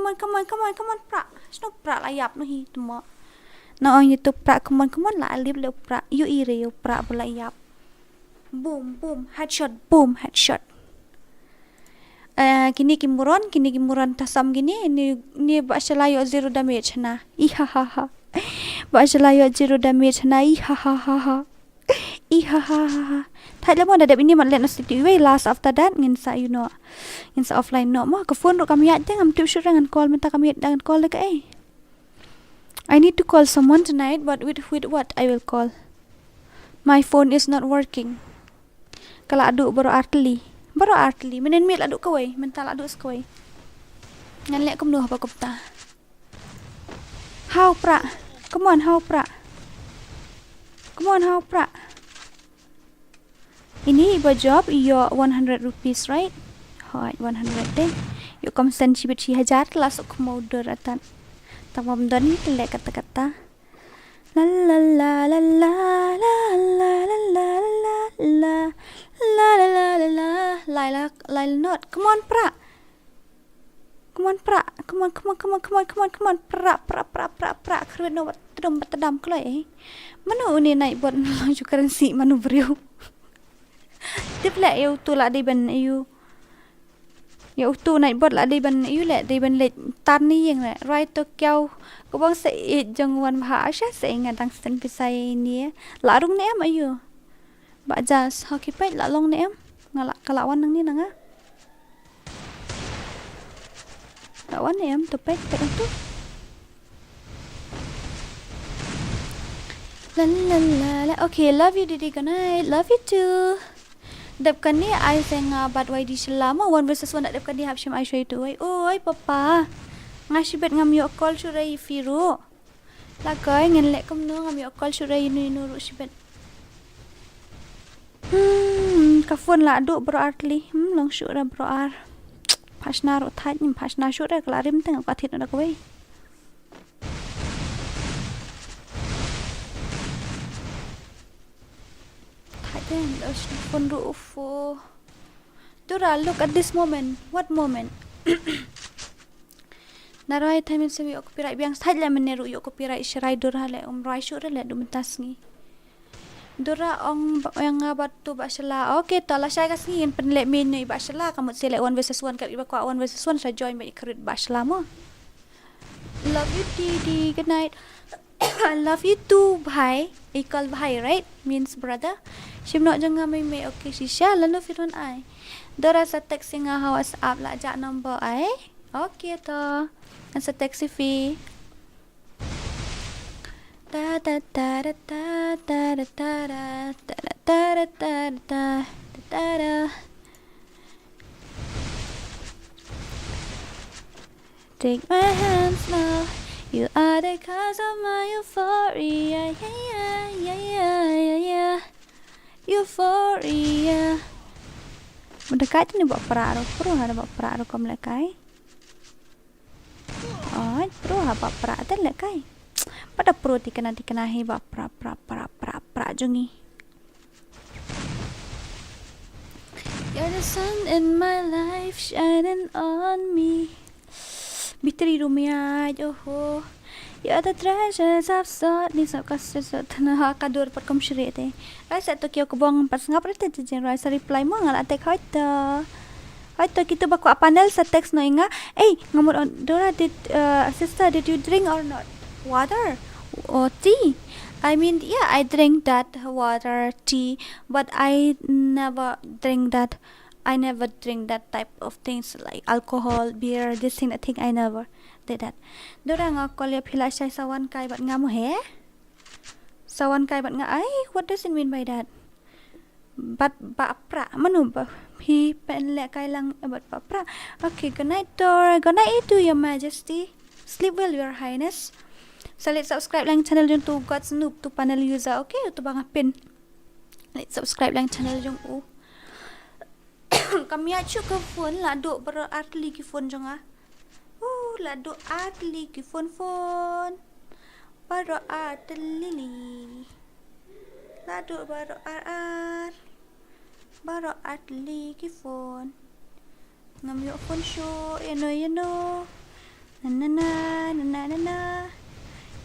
pra. Sno pra la yap no hi tumo. No on YouTube pra come on la lip le pra. You ire you pra bla yap. Boom headshot boom headshot. Kini kimuron tasam gini ni basalayo zero damage na. Ihahaha. Basalayo zero damage na. Ihahaha. Thai lemon ada ini mat let no stick way last after that nginsa you know. Nginsa offline no mo ka phone ro kami at ngam tip sure ngan call minta kami dengan call le ka I need to call someone tonight but with what I will call. My phone is not working. Kala adu baru artli. Menen mil aduk kawai, mental aduk sekawai. Ngan lek kumnuh apa kupta. How pra? Come on, how pra? Ini iba job iyo 100 rupees, right? Right, 100 deh. Yo komsen cibit 1000 lasuk modor atan. Tamam doni lek kata-kata. La la la la la la la la la la la la la Laila not come on pra pra kru no trum batadam klai manu ni naik buat laju currency manu beriu tiple eu tu la di ban eu tu naik buat la di ban eu le di ban le tan ni yang le right to kau ko bang se jangwan bha sha se ngadang sen pisai ni la rung ne am eu ba jas hoki pai la long ne am ngalak kalawan nang ni nanga kawan em tu pek tu la okay love you Didi good night love you too dap kan ni ai senga bad wai di selama 1 versus 1 dap kan di hap shim ai shoy tu oi papa ngashi bet ngam yo call surai firu la kai ngen lek kum no ngam yo call surai nu ru sibet kafon la duk bro artli long syura bro ar pasna ro thaj nim pasna syura klarim teng ka thit na koi thaj los fon ru fo Dora look at this moment what moment narai thamin se yo copyright biang thaj la meneru yo copyright shirai Dora le rai syura le dum tasngi Dora ong yang ngabat tu basala. Okay, tala saya kasi yang penlek menu basala. Kamu select 1 versus 1 kat iba ko 1 versus 1 saya join baik kerit basala mo. Love you Didi. Good night. I love you too, bhai. Equal bhai, right? Means brother. Shim nak jangan mai okay sisha lalu firman ai. Dora sa text nga WhatsApp la jak number ai. Okay to. Sa text fee. Da da da da da da da da da da da da. Take my hands now. You are the cause of my euphoria. Yeah. Euphoria. Mendekat ni buat peraro. Pro ada buat peraro kom lekai. Oh, pro apa peraro ten lekai. Pada pro dikenahi ba pra jungi. You're the sun in my life shining on me. Bitri rumia joho. You're the treasures I've sought. Ni sa kasut na kadur pat kom shirete. Rasa to kyo kubong pas ngap rete jen rasa reply mo ngala tek hoita. Hoita kita baku panel sa text no inga. Ngamur Dora sister did you drink or not? Water or tea? I mean, yeah, I drink that water, tea, but I never drink that. I never drink that type of things like alcohol, beer, this thing. I think I never did that. Dora nga kolya phila sai sawan kai bat nga mo he? Sawan kai bat nga ai? What does it mean by that? But pra manu ba? Hi pen le kai lang but pra. Okay, good night Dora. Good night to your majesty. Sleep well, your highness. Let's subscribe lang channel jong tu got snoop tu panel user. Okay, tu bang apin. Let's subscribe lang channel jong u. Kami acu ke phone lah duk berarti ki phone jong ah. Lah duk artli ki phone. Baru artli. Lah duk baru baru artli ki phone. Ngam yo phone show, you know. Na.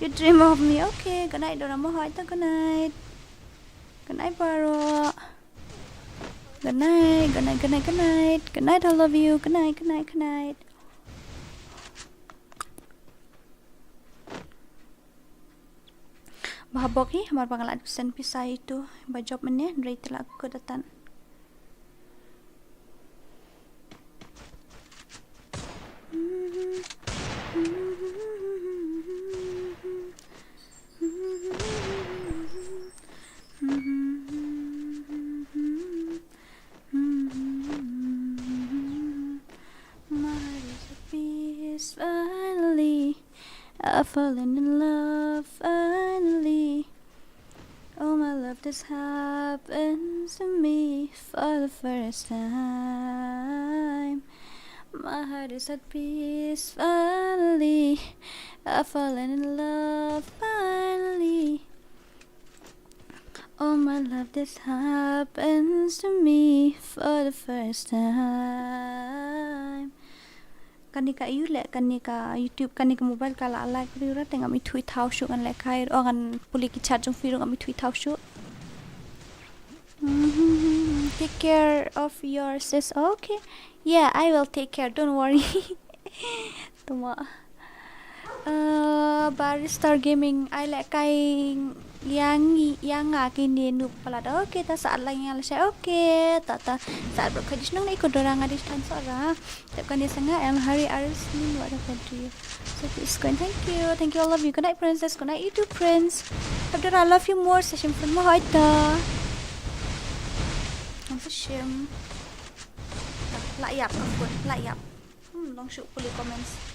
You dream of me, okay. Good night, Dora Mohoi. Good night. Good night, Baro. Good night. Good night, I love you. Good night. Bahabok hi, hamar pangalan kusen pisah itu. Bajob menye, dari telah aku datang. Finally, I've fallen in love. Finally, oh my love, this happened to me for the first time. My heart is at peace. Finally, I've fallen in love. Finally, oh my love, this happens to me for the first time. Kanika iulek kanika YouTube kanika mobile kala like riura tengah mi tweet house show kan like kai orang puli ki chat jong video kan mi tweet house show. Take care of your sis. Okay, yeah, I will take care, don't worry. Tuma Baristar Gaming I like kai yang kini nu pala dah. Okay, ta saat lagi yang saya okay. Tata saat berkerja nang ikut dorang ada tan sora. Takkan dia sangat yang hari aris ni buat apa dia. So please go and thank you, I love you. Good night, princess. Good night, you too, prince. After I love you more. Session friend mo hoita. Ang session. Layap aku, layap. Long shoot boleh comments.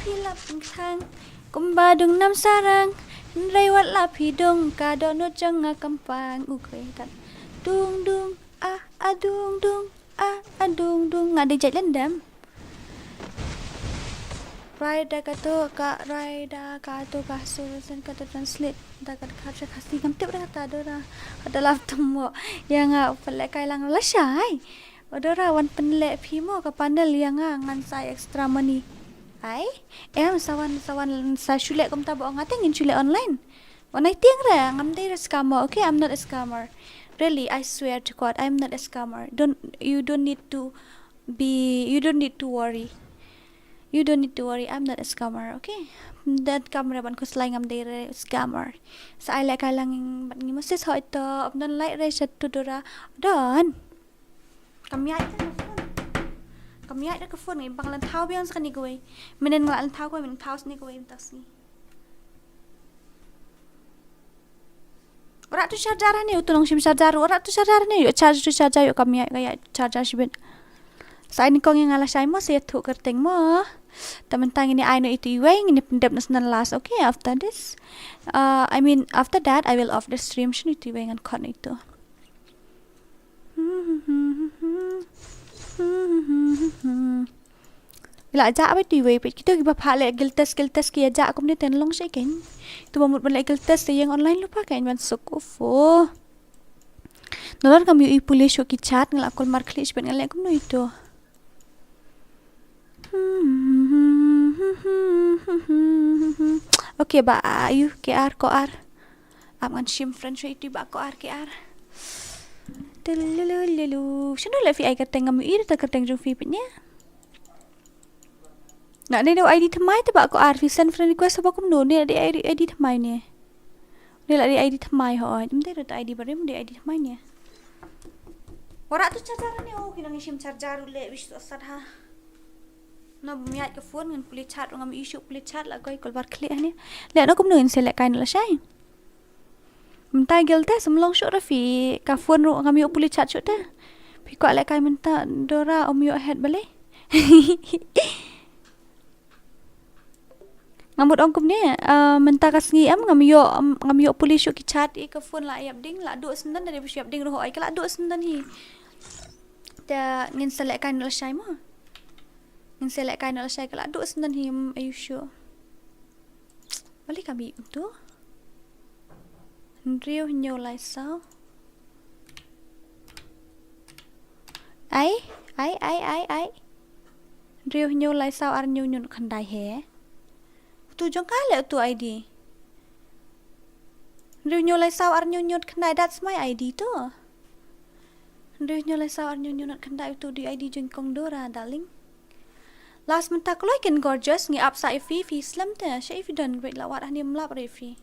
Pilap tang kumbadung nam sarang rewat lapi dong kadono janga kampang ukoi tan dung dung dung ngade jai Lyndem Raida kato surusan kata translate dakat KHASI kamtip kata Dora adalah temo yang pelek kailang lasai Dora wan penlek pimo ka panel yang ngan sai extra money sawan sa shulek kom tabo ngating in shulek online. Wan I ting ra ngam dai scammer. Okay, I'm not a scammer. Really, I swear to God, I'm not a scammer. You don't need to worry. You don't need to worry. I'm not a scammer. Okay. That camera ban ko slay ngam dai scammer. Sa I like lang bat ngi moses ho ito abdan like re sa tudora don. Kami ada ke phone ni bang lantau biang sekali gue. Menen ngelak lantau gue menen pause ni gue entas ni. Orang tu charger ni utulong sim charger. Orang tu charger ni yuk charge yuk kami kayak charger sibin. Saya ni kong yang ngalah saya mo saya tu kerteng mo. Teman-teman ini I know itu iway ini pendep nasional last. Okay, after this, after that I will off the stream. Sini itu iway ngan kon itu. Bila ajak apa tu wei kita giba phalek giltes ki ajak aku ni tenlong sei ken tu mamut balai giltes yang online lupa kan man sokofo nolor kami i pulis ki chat ngelakol marklis ben ngelak kum no itu okay ba ayu KR ko ar am ngan sim friend so itu ba ko ar KR Lulu, sino la fi ay kateng ngam ir ta kateng jong fi pitnya. Nak ni do ID thamai ta ba ko RV send friend request ba kum no ni ada ID thamai ni. Ni la ID thamai ho. Jom te do ID bare mu ID thamai ni. Ora tu charger ni kinang isim charger le wis to sat ha. Na miat ke phone ngan puli chat ngam issue puli chat la goi kol bar klik ni. Le no kum no in select kain la sai. Minta gelta semlong syuk Rafi ka phone ro kami boleh chat syuk dah. Pi ko lek kai minta Dora om yo ahead boleh. ngamut ong kum ni mentah kas ngi am ngam yo police ki chat ke phone la yap ding la do sendan dari siap ding roh ai kala do sendan hi ta ngin select kan la shai mo ngin select kan la shai kala do sendan hi are you sure balik kami tu riu nhiều lại sao ai riu nhiều lại sao ar nhiều nhun khandai he tu jong ka le tu ID riu nhiều lại sao ar nhiều nhun khandai that's my ID tu riu nhiều lại sao ar nhiều nhun khandai tu di ID jong kong DORA darling last month tak like in gorgeous ngi up sa fi slam te she if done great la wat anim lap re fi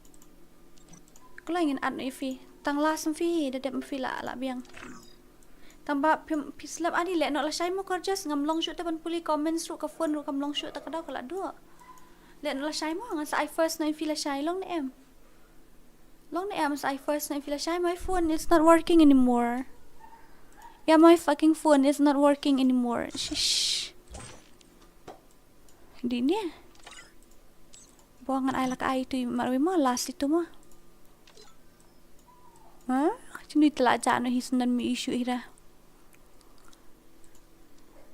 ko la ngin ad fi tang last fi de dem fi la biang tamba pislam ani le no la shai mo gorgeous ngam long shoot te ban puli comments ru ka phone ru kam long shoot ta ka daw kala do le no la shai mo ngan sa I first no fi la shai long ne em sa I first no fi la shai my phone is not working anymore yeah my fucking phone is not working anymore shish di ni buangan ai la ka ai tu marwi mo last itu mo ha cini telah jano hisnan mi issue ira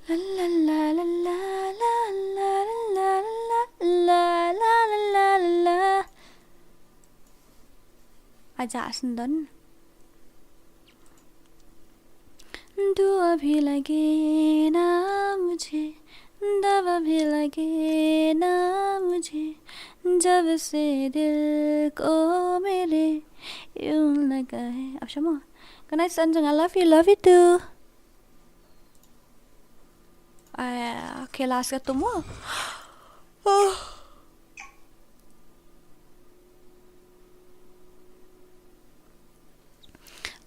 la la la la la la la la la la la aja sendan दुआ भी लगे ना मुझे दवा भी लगे ना मुझे जब से दिल को मेरे यूं लगा है अब sama good night Sanjang I love you too okay last ka tumo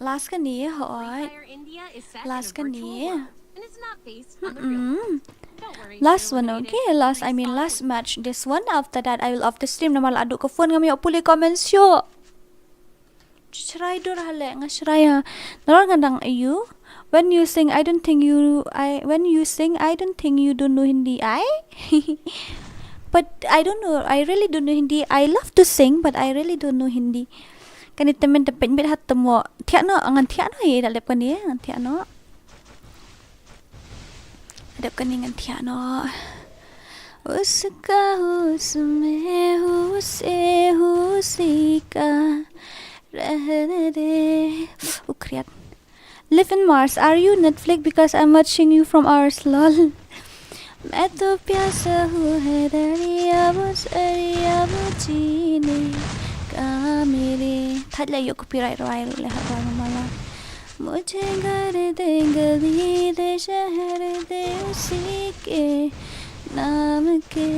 last ka ni hoy FreeFire India is set last ka in a virtual ni world, and it's not based on the real world. Don't worry, last you're one related. okay last I mean last match this one after that I will off the stream namal aduk ko phone ngam yo puli comments yo Shrai dur hale ngashrai ha naron ngandang you when you sing I don't think you don't know Hindi but I don't know I really don't know Hindi I love to sing but I really don't know Hindi kanit temen tepet bet hat temo thiano ngan thiano ye dalep kan ye ngan thiano adep kan ngan thiano उसका उसमें उसी का रहने दे ukriat live in Mars are you Netflix because I'm watching you from ours lol मैं तो प्यासा हूँ है दरिया वो जीने का मेरे थल्ला यो copyright royal le haba mala मुझे घर दे गली दे शहर दे उसी के नाम के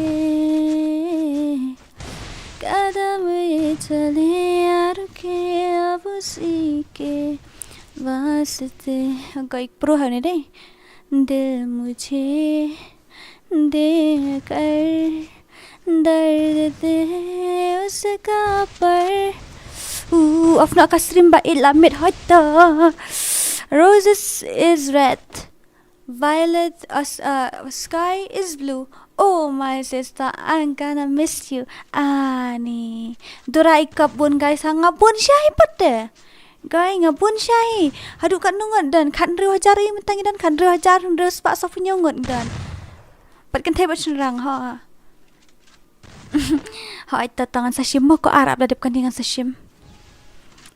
कदम ये चले यार के अब उसी के वास्ते कोई प्रो है ने दिल मुझे दे कर दर्द दे उसका पर afna kasrim ba ilamit hoita roses is red violet sky is blue oh my sister I'm gonna miss you ani dora ikapun guys ngapun syai pate guys ngapun syai hadu kat nungot dan kan ri hajari mentangi dan kan ri hajar ri spak sof nyongot dan pat kan thai ba chenrang ha ha ita tangan sashim ko arab dadep kan dengan sashim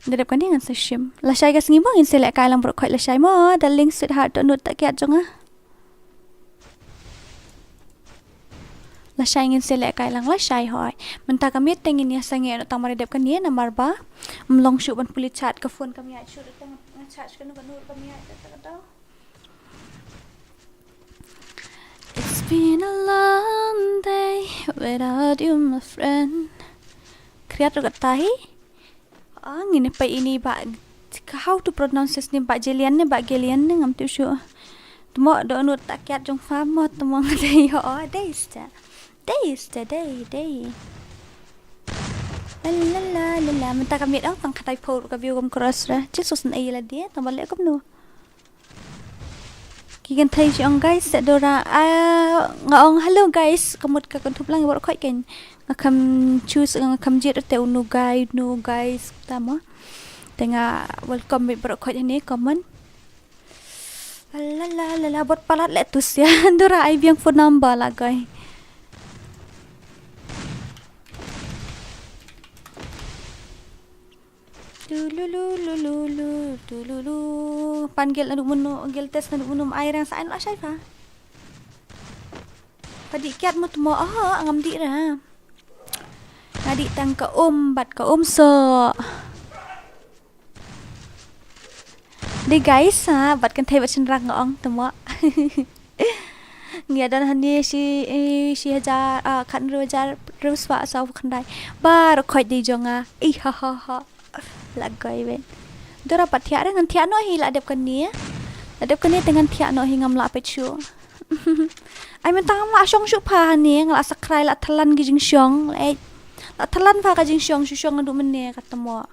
dadep kan dengan sashim la syai gas ngibang in selek kai lang brok khoi la syai mo darling sweetheart don't tak kiat jong la syai ngin selek kai lang la syai hoi menta kami tengin ya sange no tamare dep kan ye namar ba mlong shu ban puli chat ka phone kami ai shu tang chat kan no kami ai ta It's been a long day without you my friend kriat ro tahi ngin pa ini ba how to pronounce his name ba Gelian ne ngam tu shu tumo do no takyat jong fa mo tumo dei ho day la la menta kami dang tang khatai phor ka view kam cross ra jesus na ila dia tambale kom no kigan thai jong guys DORA ngaong hello guys kamut ka kon thup lang bor khoi ken ngakam choose ngakam jet te no guys tama tengah welcome me berkot ini comment la buat palat letus ya Dora ai biang phone number lah guys Dulu panggil anu munu gel tes anu minum air yang sain lah Syaifa Padik kiat mo tumo ngam di ra Adik tang ka bat ka so Di guys bat kan thai bat senrang ngong tumo Ngia dan hani si hajar kan rojar ruswa sau khandai bar khoi di jonga ha lagai ben Dora pat thia dengan thia no hi la dep kan ni dengan thia no hi ngam la pe chu ai men tang la shong shu pha ni ngla sakrai la thalan gi jing shong la thalan pha ka jing shong shu shong adu men ne katamo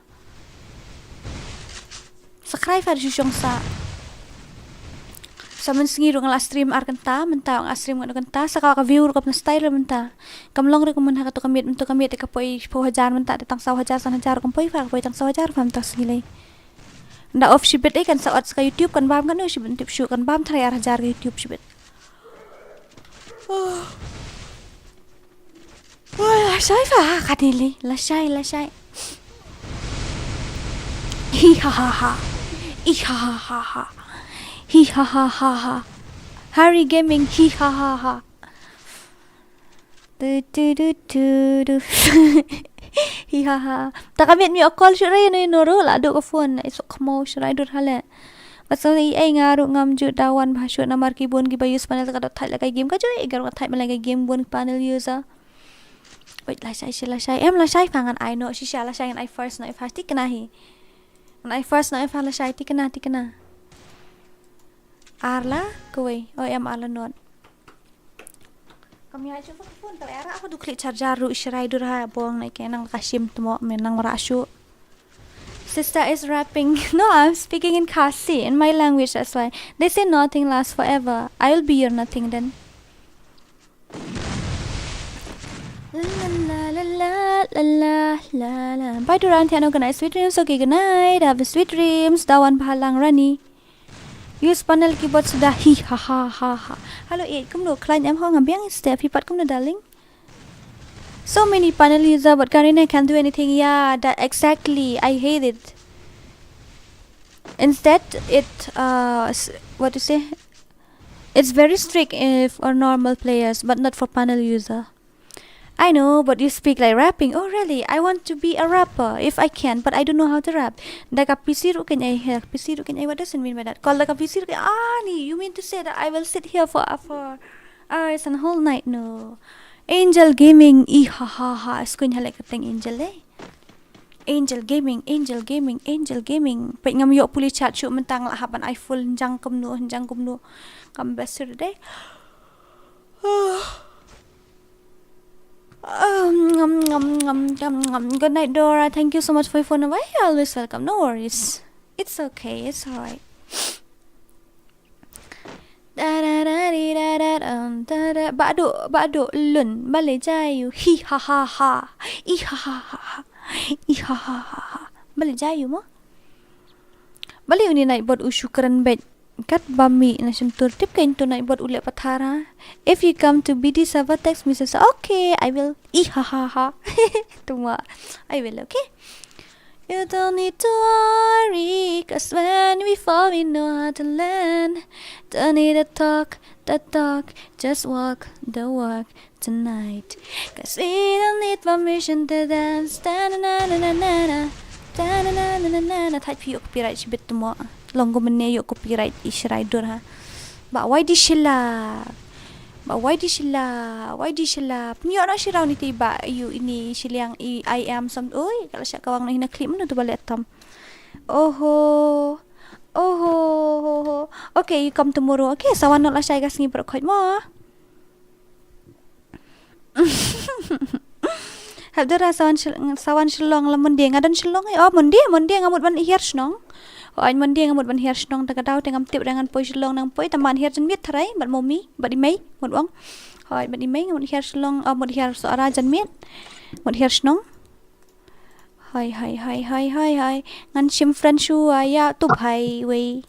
sakrai pha shu shong sa Saman singi rong la stream ar kanta menta ang stream kan kanta saka ka view ka style menta kamlong re kumun ha ka to kamit mento kamit ka poi 4000 menta datang 1000 1000 kom poi fa poi tang 1000 fam tas ngilai nda off shibet kan sa at sa YouTube kan bam kan no shibet tip shoot kan bam 3000 ka YouTube shibet la sai fa kadili la sai hi ha ha Hi ha. Harry Gaming hi ha. Du. Hi ha. Tak kamit mi call syurai no noro la do ko phone esok kamo syurai dur hale. Pasal ai ngaru ngam ju dawan bhashu namar ki bon ki bayus panel ka thai la kai game ka ju egar ka thai ma la kai game bon panel user. Wait la sai em la sai fangan I know shisha la sai I first no first tikna hi. I first no la sai tikna Arla, kowe. Em Arla not. Kami aja phone tak era aku du klik charger ru israi dur ha bong nai kenang kasim tumo menang rasyu. Sister is rapping. No, I'm speaking in KHASI in my language that's why. They say nothing lasts forever. I will be your nothing then. La. Bye Duran Tiano good night sweet dreams okay good night have sweet dreams dawan pahalang rani. Use panel keyboard sudah hi ha. Hello 8 kamu client em ho ngambiang step hipat kamu darling. So many panel user but Karina can't do anything. Yeah, that exactly. I hate it. Instead it what to say? It's very strict if for normal players but not for panel user. I know, but you speak like rapping. Oh, really? I want to be a rapper if I can, but I don't know how to rap. Daka PC rukin ay here. PC rukin ay. What does it mean by that? Call daka PC rukin. You mean to say that I will sit here for hours and whole night? No. Angel Gaming. Ha. Skuin halek kateng Angel eh. Angel Gaming. Pwede ngam yok puli chat shoot mentang lahaban I full njang kumno. Kam besir deh. Good night, Dora. Thank you so much for your phone. Why you always welcome? No worries. It's okay. It's alright. Bado lun bale jayu hi ha. Bale jayu mo. Bale uni naik buat usyukaran bed. Kat bami na sentur tip kain to naik buat ulek patara. If you come to BD server text me say okay, I will. Ha. Tuma. I will, okay? You don't need to worry, cause when we fall we know how to land. Don't need to talk, just walk the walk tonight. Cause we don't need permission to dance. Ta-na-na-na-na-na. Type yuk copyright sibit tumo. Longgo mene yuk copyright israi dur ha. Ba why di shilla? Penyo na shiraw ni tiba you ini shiliang I am some oi kalau syak kawang na hinaklip mo to balik tam. Oho. Okay, you come tomorrow. Okay, sawan no la shay gas ngi berkhoit mo. Habdara sawan shilong la mundi ngadan shilong oh mundi ngamut ban hier snong. anh mình đi một bạn hiệp nong ta cái đau ngam tiệp đang ăn poi long nang poi ta man hiệp chân miết thay bạn mommy bạn đi mấy một ông hỏi bạn đi mấy một hiệp long một hiệp sợ ra chân miết một hiệp nong hỏi ngăn chim friend chu ya tụp hay we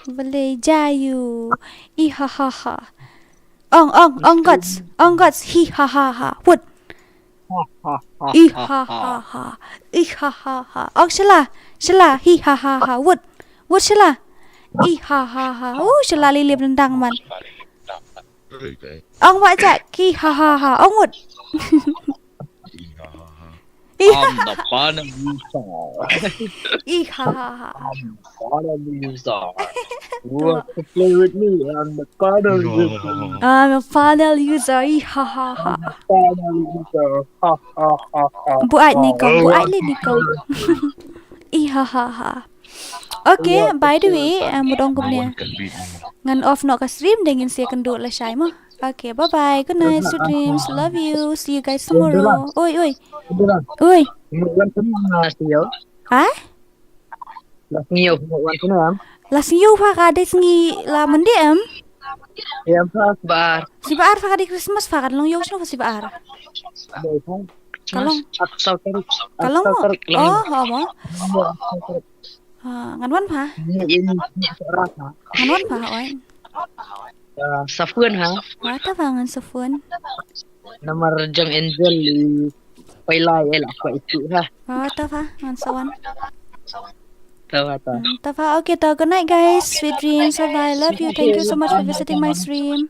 Boleh jayu I ha ha ha Ong guts Hi ha ha ha What I ha ha ha I ha ha ha Ong Shela Hi ha ha ha What Shela I ha ha ha Shela li liệp rendang man Ong vậy chạy Hi ha ha ha Ong what I'm the panel user. I ha ha ha Panel user. You want to play with me? I'm the panel user. I'm a panel user I ha ha ha Panel user. Ha ha ha ha. Bu ai ni con I ha ha ha Okay, by the way, một ông cũng nè ngăn off nó cái stream để nhìn xe cần độ là sai mà. Okay, bye bye, good night, sweet dreams, love you, see you guys tomorrow. Oi. Một lần thứ là nhiều. Hả? Là nhiều một lần thứ nào? Là siêu pha cả đây ngi là mình đi em. Em phát bar. Si Baar pha cả đi Christmas pha cả long yêu nó si Baar. Đây không? Kalong. Atau tarik. Kalong. Hả mà? Ngắn văn pha. Ngắn văn pha oi. Safun ha? Wata pha ngắn safun. Nama rejang angel di pailai lah apa itu ha. Wata pha ngắn sawan. Tahu. Tafa, okay, good night guys, sweet dreams, bye bye, love you, thank you so much for visiting my stream.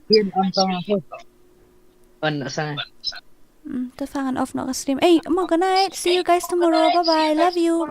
Tafa, off no stream. Hey, good night, see you guys tomorrow, bye bye, love you.